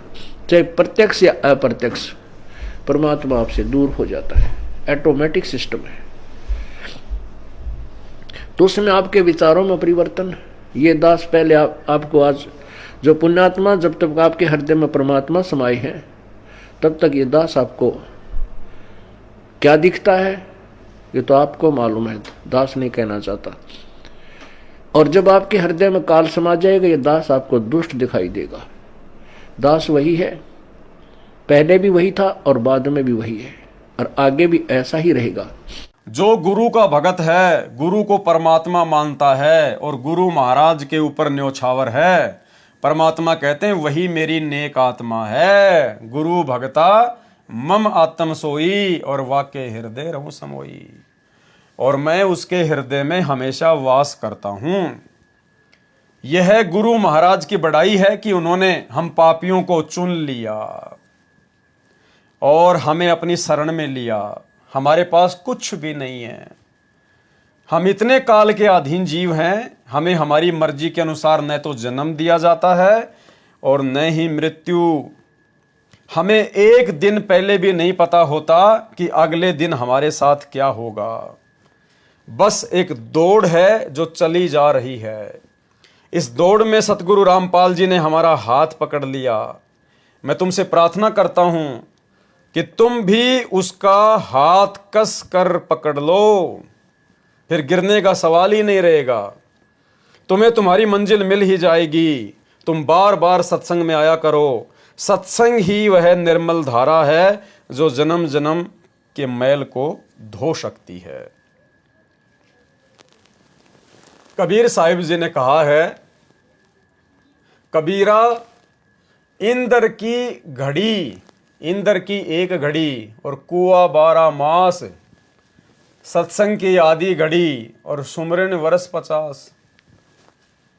चाहे प्रत्यक्ष या अप्रत्यक्ष, परमात्मा आपसे दूर हो जाता है। ऑटोमेटिक सिस्टम है। तो उसमें आपके विचारों में परिवर्तन, ये दास पहले आपको आज जो पुण्यात्मा, जब तक आपके हृदय में परमात्मा समाये हैं तब तक ये दास आपको क्या दिखता है ये तो आपको मालूम है, दास नहीं कहना चाहता। और जब आपके हृदय में काल समा जाएगा ये दास आपको दुष्ट दिखाई देगा। दास वही है, पहले भी वही था और बाद में भी वही है और आगे भी ऐसा ही रहेगा। जो गुरु का भगत है, गुरु को परमात्मा मानता है और गुरु महाराज के ऊपर न्योछावर है, परमात्मा कहते हैं वही मेरी नेक आत्मा है। गुरु भगता मम आत्म सोई, और वाके हृदय रहूं समोई, और मैं उसके हृदय में हमेशा वास करता हूं। यह गुरु महाराज की बड़ाई है कि उन्होंने हम पापियों को चुन लिया और हमें अपनी शरण में लिया। हमारे पास कुछ भी नहीं है, हम इतने काल के अधीन जीव हैं, हमें हमारी मर्जी के अनुसार न तो जन्म दिया जाता है और न ही मृत्यु। हमें एक दिन पहले भी नहीं पता होता कि अगले दिन हमारे साथ क्या होगा। बस एक दौड़ है जो चली जा रही है। इस दौड़ में सतगुरु रामपाल जी ने हमारा हाथ पकड़ लिया। मैं तुमसे प्रार्थना करता हूं कि तुम भी उसका हाथ कस कर पकड़ लो, फिर गिरने का सवाल ही नहीं रहेगा। तुम्हें तुम्हारी मंजिल मिल ही जाएगी। तुम बार बार सत्संग में आया करो। सत्संग ही वह निर्मल धारा है जो जन्म जन्म के मैल को धो सकती है। कबीर साहिब जी ने कहा है, कबीरा इंद्र की घड़ी, इंद्र की एक घड़ी और कुआ 12 मास, सत्संग की आधी घड़ी और सुमरन वर्ष 50।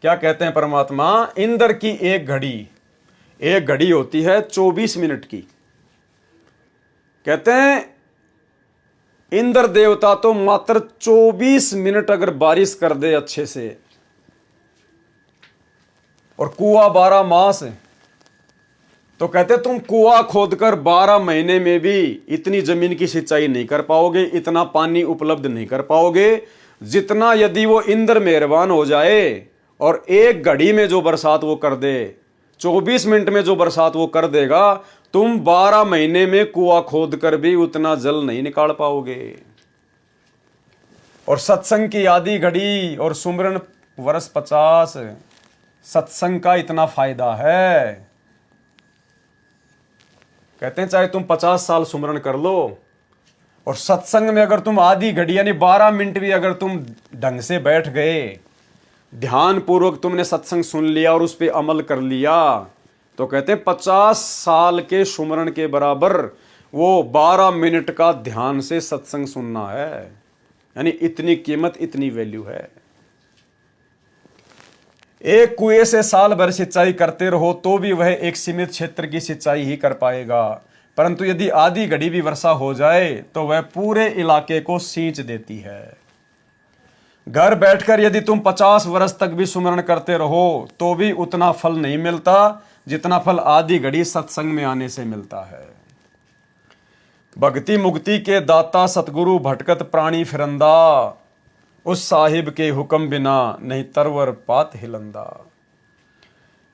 क्या कहते हैं परमात्मा? इंद्र की एक घड़ी होती है 24 मिनट की। कहते हैं इंद्र देवता तो मात्र 24 मिनट अगर बारिश कर दे अच्छे से, और कुआं 12 मास, तो कहते तुम कुआं खोदकर 12 महीने में भी इतनी जमीन की सिंचाई नहीं कर पाओगे, इतना पानी उपलब्ध नहीं कर पाओगे जितना यदि वो इंद्र मेहरबान हो जाए और एक घड़ी में जो बरसात वो कर दे, 24 मिनट में जो बरसात वो कर देगा, तुम 12 महीने में कुआं खोद कर भी उतना जल नहीं निकाल पाओगे। और सत्संग की आधी घड़ी और सुमरन वर्ष 50। सत्संग का इतना फायदा है, कहते हैं चाहे तुम 50 साल सुमरन कर लो, और सत्संग में अगर तुम आधी घड़ी यानी 12 मिनट भी अगर तुम ढंग से बैठ गए, ध्यान पूर्वक तुमने सत्संग सुन लिया और उस पर अमल कर लिया, तो कहते हैं 50 साल के सुमरन के बराबर वो 12 मिनट का ध्यान से सत्संग सुनना है। यानी इतनी कीमत, इतनी वैल्यू है। एक कुएं से साल भर सिंचाई करते रहो तो भी वह एक सीमित क्षेत्र की सिंचाई ही कर पाएगा, परंतु यदि आधी घड़ी भी वर्षा हो जाए तो वह पूरे इलाके को सींच देती है। घर बैठकर यदि तुम 50 वर्ष तक भी सुमरण करते रहो तो भी उतना फल नहीं मिलता जितना फल आधी घड़ी सत्संग में आने से मिलता है। भक्ति मुक्ति के दाता सतगुरु भटकत प्राणी फिरंदा, उस साहिब के हुक्म बिना नहीं तरवर पात हिलंदा।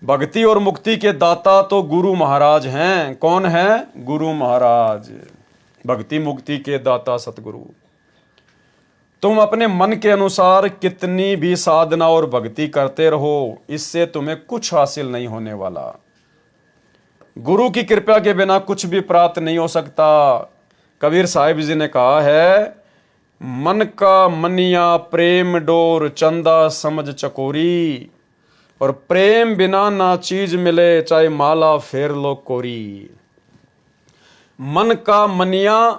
भक्ति और मुक्ति के दाता तो गुरु महाराज हैं। कौन है? गुरु महाराज। भक्ति मुक्ति के दाता सतगुरु। तुम अपने मन के अनुसार कितनी भी साधना और भक्ति करते रहो, इससे तुम्हें कुछ हासिल नहीं होने वाला। गुरु की कृपा के बिना कुछ भी प्राप्त नहीं हो सकता। कबीर साहिब जी ने कहा है, मन का मनिया प्रेम डोर चंदा समझ चकोरी, और प्रेम बिना ना चीज मिले चाहे माला फेर लो कोरी। मन का मनिया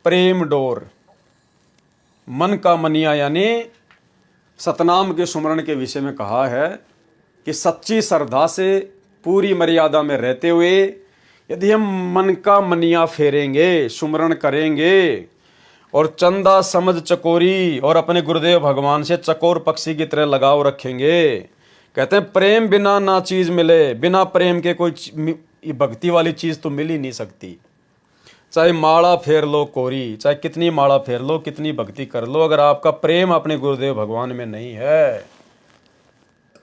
प्रेम डोर। मन का मनिया यानी सतनाम के सुमरण के विषय में कहा है कि सच्ची श्रद्धा से पूरी मर्यादा में रहते हुए यदि हम मन का मनिया फेरेंगे, सुमरण करेंगे और चंदा समझ चकोरी और अपने गुरुदेव भगवान से चकोर पक्षी की तरह लगाव रखेंगे, कहते हैं प्रेम बिना ना चीज मिले। बिना प्रेम के कोई भक्ति वाली चीज तो मिल ही नहीं सकती। चाहे माला फेर लो कोरी, चाहे कितनी माला फेर लो, कितनी भक्ति कर लो, अगर आपका प्रेम अपने गुरुदेव भगवान में नहीं है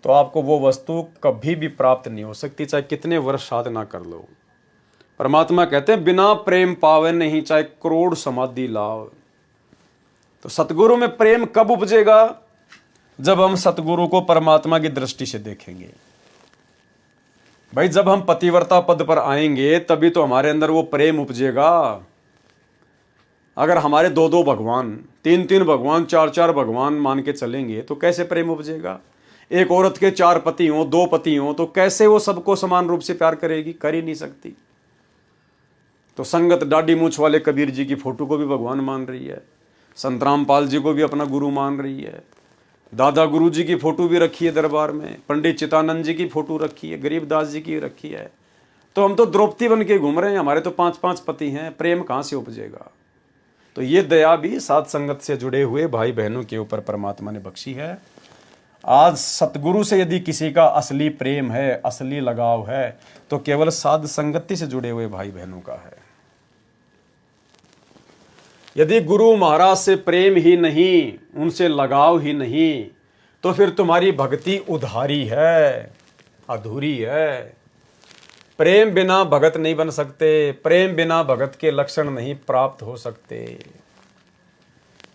तो आपको वो वस्तु कभी भी प्राप्त नहीं हो सकती, चाहे कितने वर्ष साधना कर लो। परमात्मा कहते हैं बिना प्रेम पावे नहीं, चाहे करोड़ समाधि लाओ। तो सतगुरु में प्रेम कब उपजेगा? जब हम सतगुरु को परमात्मा की दृष्टि से देखेंगे। भाई जब हम पतिव्रता पद पर आएंगे तभी तो हमारे अंदर वो प्रेम उपजेगा। अगर हमारे 2-2 भगवान, 3-3 भगवान, 4-4 भगवान मान के चलेंगे तो कैसे प्रेम उपजेगा? एक औरत के 4 पति हों, 2 पति हों, तो कैसे वो सबको समान रूप से प्यार करेगी? कर ही नहीं सकती। तो संगत दाढ़ी मूछ वाले कबीर जी की फोटो को भी भगवान मान रही है, संत रामपाल जी को भी अपना गुरु मान रही है, दादा गुरु जी की फोटो भी रखी है दरबार में, पंडित चितानंद जी की फोटो रखी है, गरीबदास जी की रखी है। तो हम तो द्रौपदी बन के घूम रहे हैं, हमारे तो 5-5 पति हैं, प्रेम कहाँ से उपजेगा? तो ये दया भी साध संगत से जुड़े हुए भाई बहनों के ऊपर परमात्मा ने बख्शी है। आज सतगुरु से यदि किसी का असली प्रेम है, असली लगाव है, तो केवल साध संगति से जुड़े हुए भाई बहनों का है। यदि गुरु महाराज से प्रेम ही नहीं, उनसे लगाव ही नहीं, तो फिर तुम्हारी भक्ति उधारी है, अधूरी है। प्रेम बिना भगत नहीं बन सकते, प्रेम बिना भगत के लक्षण नहीं प्राप्त हो सकते।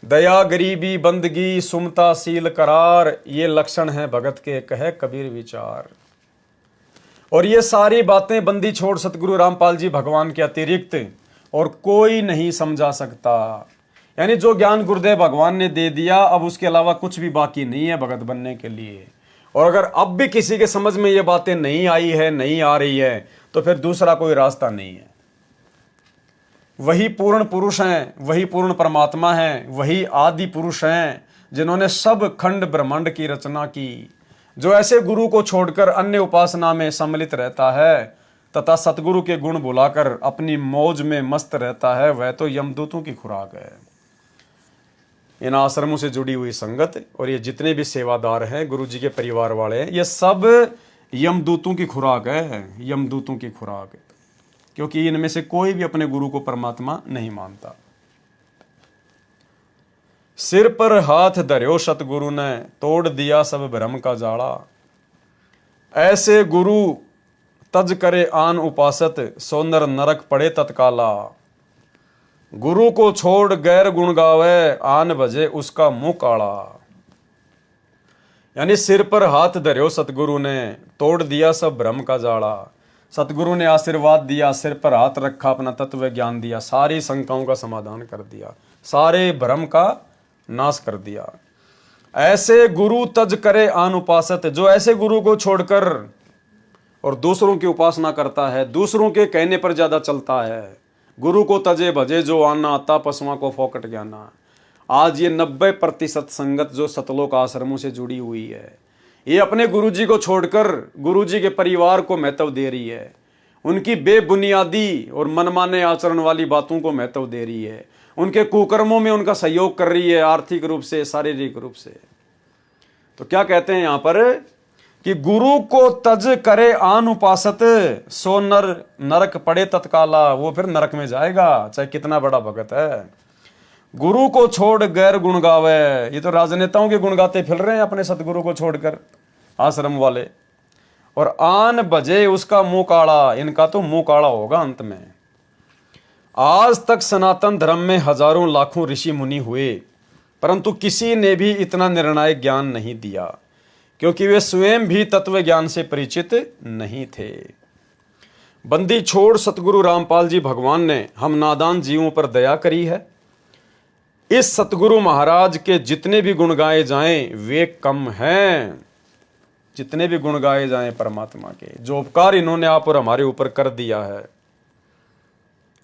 दया गरीबी बंदगी सुमता सील करार, ये लक्षण है भगत के, कहे कबीर विचार। और ये सारी बातें बंदी छोड़ सतगुरु रामपाल जी भगवान के अतिरिक्त और कोई नहीं समझा सकता। यानी जो ज्ञान गुरुदेव भगवान ने दे दिया, अब उसके अलावा कुछ भी बाकी नहीं है भगत बनने के लिए। और अगर अब भी किसी के समझ में ये बातें नहीं आई है, नहीं आ रही है, तो फिर दूसरा कोई रास्ता नहीं है। वही पूर्ण पुरुष हैं, वही पूर्ण परमात्मा हैं, वही आदि पुरुष हैं जिन्होंने सब खंड ब्रह्मांड की रचना की। जो ऐसे गुरु को छोड़कर अन्य उपासना में सम्मिलित रहता है तथा सतगुरु के गुण बुलाकर अपनी मौज में मस्त रहता है, वह तो यमदूतों की खुराक है। इन आश्रमों से जुड़ी हुई संगत और ये जितने भी सेवादार हैं, गुरु जी के परिवार वाले हैं, ये सब यमदूतों की खुराक है, यमदूतों की खुराक है। क्योंकि इनमें से कोई भी अपने गुरु को परमात्मा नहीं मानता। सिर पर हाथ धर्यो सतगुरु ने, तोड़ दिया सब भ्रम का जाड़ा। ऐसे गुरु तज करे आन उपासत, सो नर नरक पड़े तत्काला। गुरु को छोड़ गैर गुण गावे, आन बजे उसका मुंह काला। यानी सिर पर हाथ धर्यो सतगुरु ने, तोड़ दिया सब भ्रम का जाड़ा। सतगुरु ने आशीर्वाद दिया, सिर पर हाथ रखा, अपना तत्व ज्ञान दिया, सारी शंकाओं का समाधान कर दिया, सारे भ्रम का नाश कर दिया। ऐसे गुरु तज करे आन उपासत, जो ऐसे गुरु को छोड़कर और दूसरों की उपासना करता है, दूसरों के कहने पर ज्यादा चलता है। गुरु को तजे भजे जो आना, आता पशुओं को फोकट ज्ञाना। आज ये 90% संगत जो सतलोक आश्रमों से जुड़ी हुई है, ये अपने गुरुजी को छोड़कर गुरुजी के परिवार को महत्व दे रही है। उनकी बेबुनियादी और मनमाने आचरण वाली बातों को महत्व दे रही है। उनके कुकर्मों में उनका सहयोग कर रही है, आर्थिक रूप से, शारीरिक रूप से। तो क्या कहते हैं यहां पर कि गुरु को तज करे आन उपासत, सो नर नरक पड़े तत्काला। वो फिर नरक में जाएगा, चाहे कितना बड़ा भगत है। गुरु को छोड़ गैर गुण गावे, ये तो राजनेताओं के गुण गाते फिर रहे हैं अपने सतगुरु को छोड़कर, आश्रम वाले। और आन बजे उसका मुंह काड़ा, इनका तो मुंह काड़ा होगा अंत में। आज तक सनातन धर्म में हजारों लाखों ऋषि मुनि हुए, परंतु किसी ने भी इतना निर्णायक ज्ञान नहीं दिया, क्योंकि वे स्वयं भी तत्व ज्ञान से परिचित नहीं थे। बंदी छोड़ सतगुरु रामपाल जी भगवान ने हम नादान जीवों पर दया करी है। इस सतगुरु महाराज के जितने भी गुण गाए जाएं वे कम हैं। जितने भी गुण गाए जाएं परमात्मा के, जो उपकार इन्होंने आप और हमारे ऊपर कर दिया है,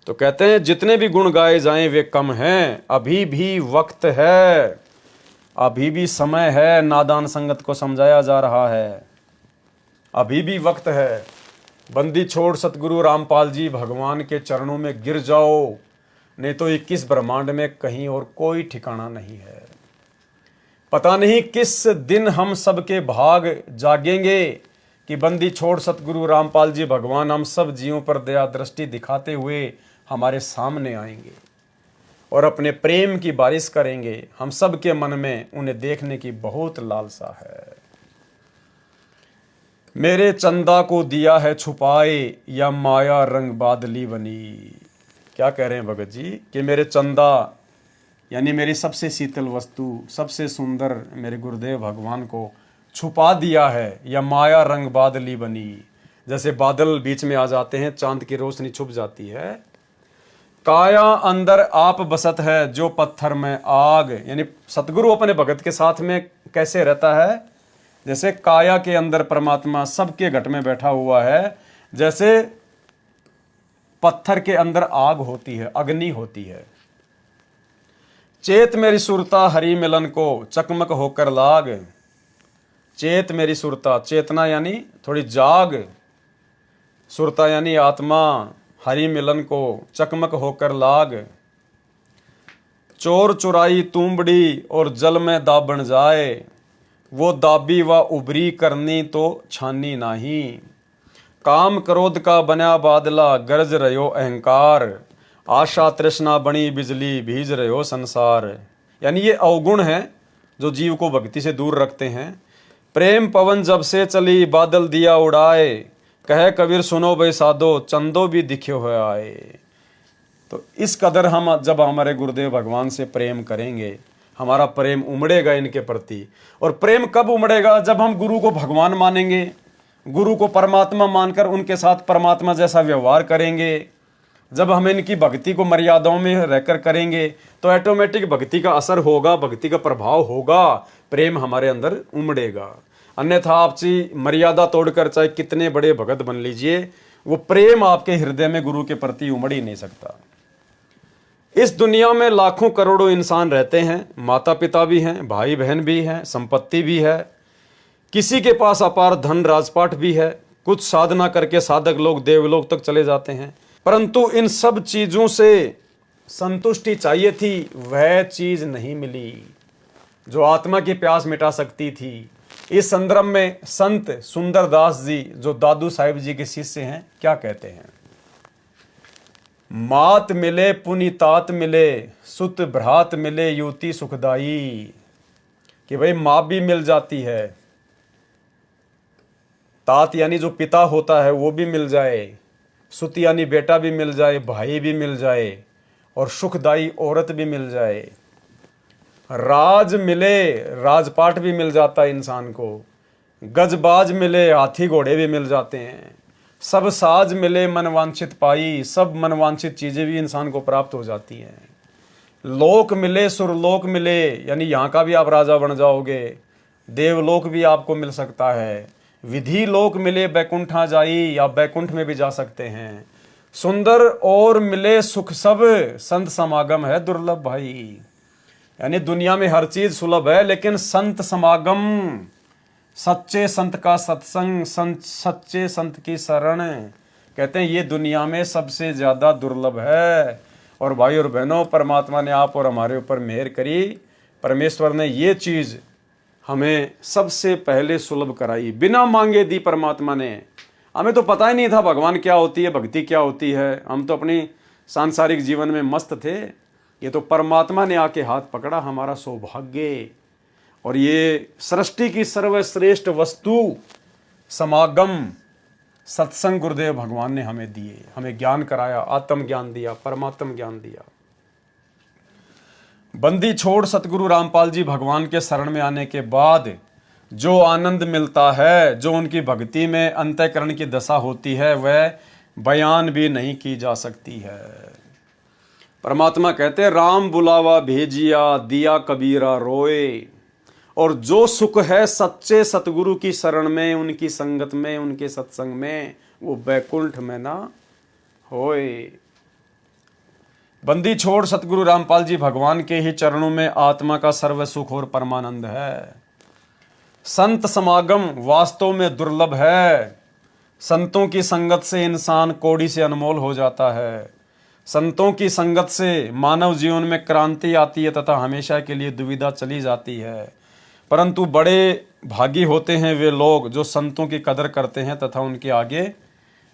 तो कहते हैं जितने भी गुण गाए जाएं वे कम हैं। अभी भी वक्त है, अभी भी समय है, नादान संगत को समझाया जा रहा है, अभी भी वक्त है। बंदी छोड़ सतगुरु रामपाल जी भगवान के चरणों में गिर जाओ, नहीं तो 21 ब्रह्मांड में कहीं और कोई ठिकाना नहीं है। पता नहीं किस दिन हम सबके भाग जागेंगे कि बंदी छोड़ सतगुरु रामपाल जी भगवान हम सब जीवों पर दया दृष्टि दिखाते हुए हमारे सामने आएंगे और अपने प्रेम की बारिश करेंगे। हम सब के मन में उन्हें देखने की बहुत लालसा है। मेरे चंदा को दिया है छुपाए, या माया रंग बादली बनी। क्या कह रहे हैं भगत जी कि मेरे चंदा यानी मेरी सबसे शीतल वस्तु, सबसे सुंदर मेरे गुरुदेव भगवान को छुपा दिया है, या माया रंग बादली बनी। जैसे बादल बीच में आ जाते हैं, चांद की रोशनी छुप जाती है। काया अंदर आप बसत है, जो पत्थर में आग। यानी सतगुरु अपने भगत के साथ में कैसे रहता है, जैसे काया के अंदर परमात्मा सबके घट में बैठा हुआ है, जैसे पत्थर के अंदर आग होती है, अग्नि होती है। चेत मेरी सुरता हरि मिलन को, चकमक होकर लाग। चेत मेरी सुरता, चेतना यानी थोड़ी जाग, सुरता यानी आत्मा, हरि मिलन को चकमक होकर लाग। चोर चुराई तूंबड़ी और जल में दाबण जाए, वो दाबी व उबरी करनी तो छानी नाही। काम क्रोध का बना बादला, गरज रहो अहंकार। आशा तृष्णा बनी बिजली, भीज रहो संसार। यानी ये अवगुण हैं जो जीव को भक्ति से दूर रखते हैं। प्रेम पवन जब से चली, बादल दिया उड़ाए। कहे कबीर सुनो भाई साधो, चंदो भी दिखे हुए आए। तो इस कदर हम जब हमारे गुरुदेव भगवान से प्रेम करेंगे, हमारा प्रेम उमड़ेगा इनके प्रति। और प्रेम कब उमड़ेगा, जब हम गुरु को भगवान मानेंगे, गुरु को परमात्मा मानकर उनके साथ परमात्मा जैसा व्यवहार करेंगे। जब हम इनकी भक्ति को मर्यादाओं में रहकर करेंगे तो ऑटोमेटिक भक्ति का असर होगा, भक्ति का प्रभाव होगा, प्रेम हमारे अंदर उमड़ेगा। अन्यथा आपसी मर्यादा तोड़कर चाहे कितने बड़े भगत बन लीजिए, वो प्रेम आपके हृदय में गुरु के प्रति उमड़ ही नहीं सकता। इस दुनिया में लाखों करोड़ों इंसान रहते हैं, माता पिता भी हैं, भाई बहन भी हैं, संपत्ति भी है, किसी के पास अपार धन राजपाट भी है, कुछ साधना करके साधक लोग देवलोक तक चले जाते हैं। परंतु इन सब चीजों से संतुष्टि चाहिए थी, वह चीज नहीं मिली जो आत्मा की प्यास मिटा सकती थी। इस संदर्भ में संत सुंदरदास जी, जो दादू साहिब जी के शिष्य हैं, क्या कहते हैं? मात मिले पुनीतात मिले, सुत भ्रात मिले युति सुखदाई। कि भाई माँ भी मिल जाती है, तात यानी जो पिता होता है वो भी मिल जाए, सुत यानी बेटा भी मिल जाए, भाई भी मिल जाए, और सुखदाई औरत भी मिल जाए। राज मिले, राजपाट भी मिल जाता है इंसान को, गजबाज मिले, हाथी घोड़े भी मिल जाते हैं, सब साज मिले मनवांछित पाई, सब मनवांछित चीजें भी इंसान को प्राप्त हो जाती हैं। लोक मिले सुरलोक मिले, यानी यहाँ का भी आप राजा बन जाओगे, देवलोक भी आपको मिल सकता है। विधि लोक मिले बैकुंठा जाई, आप बैकुंठ में भी जा सकते हैं। सुंदर और मिले सुख सब, संत समागम है दुर्लभ भाई। यानी दुनिया में हर चीज सुलभ है, लेकिन संत समागम, सच्चे संत का सत्संग, सच्चे संत की शरण, कहते हैं ये दुनिया में सबसे ज्यादा दुर्लभ है। और भाई और बहनों, परमात्मा ने आप और हमारे ऊपर मेहर करी, परमेश्वर ने ये चीज हमें सबसे पहले सुलभ कराई, बिना मांगे दी परमात्मा ने। हमें तो पता ही नहीं था भगवान क्या होती है, भक्ति क्या होती है, हम तो अपनी सांसारिक जीवन में मस्त थे। ये तो परमात्मा ने आके हाथ पकड़ा, हमारा सौभाग्य। और ये सृष्टि की सर्वश्रेष्ठ वस्तु समागम सत्संग गुरुदेव भगवान ने हमें दिए, हमें ज्ञान कराया, आत्म ज्ञान दिया, परमात्म ज्ञान दिया। बंदी छोड़ सतगुरु रामपाल जी भगवान के शरण में आने के बाद जो आनंद मिलता है, जो उनकी भक्ति में अंतःकरण की दशा होती है, वह बयान भी नहीं की जा सकती है। परमात्मा कहते हैं, राम बुलावा भेजिया, दिया कबीरा रोए। और जो सुख है सच्चे सतगुरु की शरण में, उनकी संगत में, उनके सत्संग में, वो बैकुंठ में ना होए। बंदी छोड़ सतगुरु रामपाल जी भगवान के ही चरणों में आत्मा का सर्व सुख और परमानंद है। संत समागम वास्तव में दुर्लभ है। संतों की संगत से इंसान कौड़ी से अनमोल हो जाता है। संतों की संगत से मानव जीवन में क्रांति आती है तथा हमेशा के लिए दुविधा चली जाती है। परंतु बड़े भागी होते हैं वे लोग जो संतों की कदर करते हैं तथा उनके आगे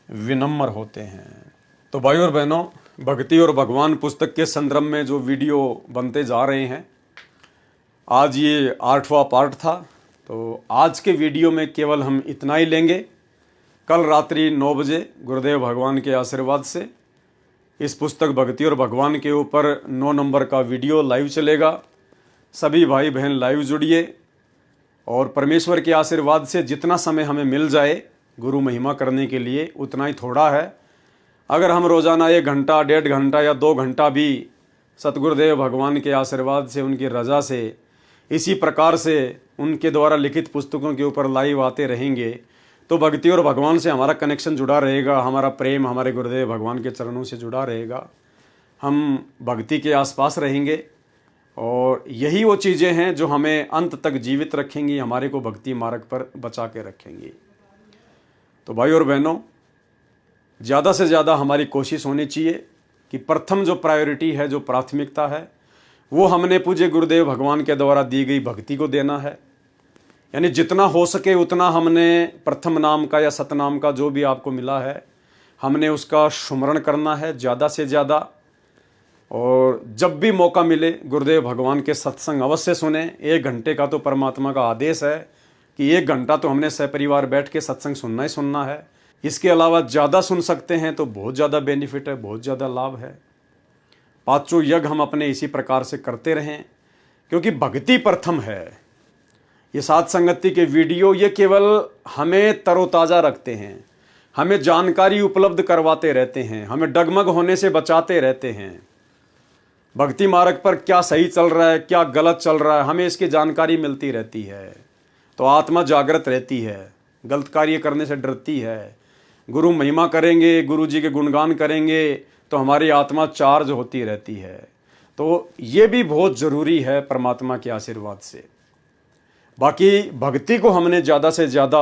विनम्र होते हैं। तो भाई और बहनों, भक्ति और भगवान पुस्तक के संदर्भ में जो वीडियो बनते जा रहे हैं, आज ये 8वां पार्ट था। तो आज के वीडियो में केवल हम इतना ही लेंगे। कल रात्रि 9 बजे गुरुदेव भगवान के आशीर्वाद से इस पुस्तक भक्ति और भगवान के ऊपर 9 नंबर का वीडियो लाइव चलेगा। सभी भाई बहन लाइव जुड़िए और परमेश्वर के आशीर्वाद से जितना समय हमें मिल जाए गुरु महिमा करने के लिए उतना ही थोड़ा है। अगर हम रोज़ाना 1 घंटा, 1.5 घंटा या 2 घंटा भी सतगुरुदेव भगवान के आशीर्वाद से, उनकी रजा से, इसी प्रकार से उनके द्वारा लिखित पुस्तकों के ऊपर लाइव आते रहेंगे तो भक्ति और भगवान से हमारा कनेक्शन जुड़ा रहेगा, हमारा प्रेम हमारे गुरुदेव भगवान के चरणों से जुड़ा रहेगा। हम भक्ति के आसपास रहेंगे और यही वो चीज़ें हैं जो हमें अंत तक जीवित रखेंगी, हमारे को भक्ति मार्ग पर बचा के रखेंगी। तो भाई और बहनों, ज़्यादा से ज़्यादा हमारी कोशिश होनी चाहिए कि प्रथम जो प्रायोरिटी है, जो प्राथमिकता है, वो हमने पूज्य गुरुदेव भगवान के द्वारा दी गई भक्ति को देना है। यानी जितना हो सके उतना हमने प्रथम नाम का या सतनाम का जो भी आपको मिला है, हमने उसका सुमरण करना है ज़्यादा से ज़्यादा। और जब भी मौका मिले गुरुदेव भगवान के सत्संग अवश्य सुने। 1 घंटे का तो परमात्मा का आदेश है कि 1 घंटा तो हमने सपरिवार बैठ के सत्संग सुनना ही सुनना है। इसके अलावा ज़्यादा सुन सकते हैं तो बहुत ज़्यादा बेनिफिट है, बहुत ज़्यादा लाभ है। 5 यज्ञ हम अपने इसी प्रकार से करते रहें, क्योंकि भक्ति प्रथम है। ये साथ संगति के वीडियो ये केवल हमें तरोताज़ा रखते हैं, हमें जानकारी उपलब्ध करवाते रहते हैं, हमें डगमग होने से बचाते रहते हैं। भक्ति मार्ग पर क्या सही चल रहा है, क्या गलत चल रहा है, हमें इसकी जानकारी मिलती रहती है। तो आत्मा जागृत रहती है, गलत कार्य करने से डरती है। गुरु महिमा करेंगे, गुरु जी के गुणगान करेंगे तो हमारी आत्मा चार्ज होती रहती है। तो ये भी बहुत ज़रूरी है परमात्मा के आशीर्वाद से। बाकी भक्ति को हमने ज़्यादा से ज़्यादा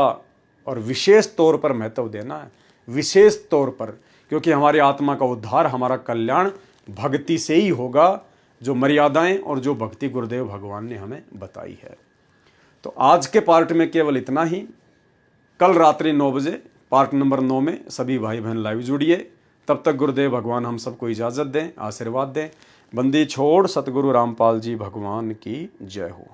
और विशेष तौर पर महत्व देना है, विशेष तौर पर, क्योंकि हमारी आत्मा का उद्धार, हमारा कल्याण भक्ति से ही होगा, जो मर्यादाएं और जो भक्ति गुरुदेव भगवान ने हमें बताई है। तो आज के पार्ट में केवल इतना ही। कल रात्रि 9 बजे पार्ट नंबर 9 में सभी भाई बहन लाइव जुड़िए। तब तक गुरुदेव भगवान हम सबको इजाज़त दें, आशीर्वाद दें। बंदी छोड़ सतगुरु रामपाल जी भगवान की जय हो।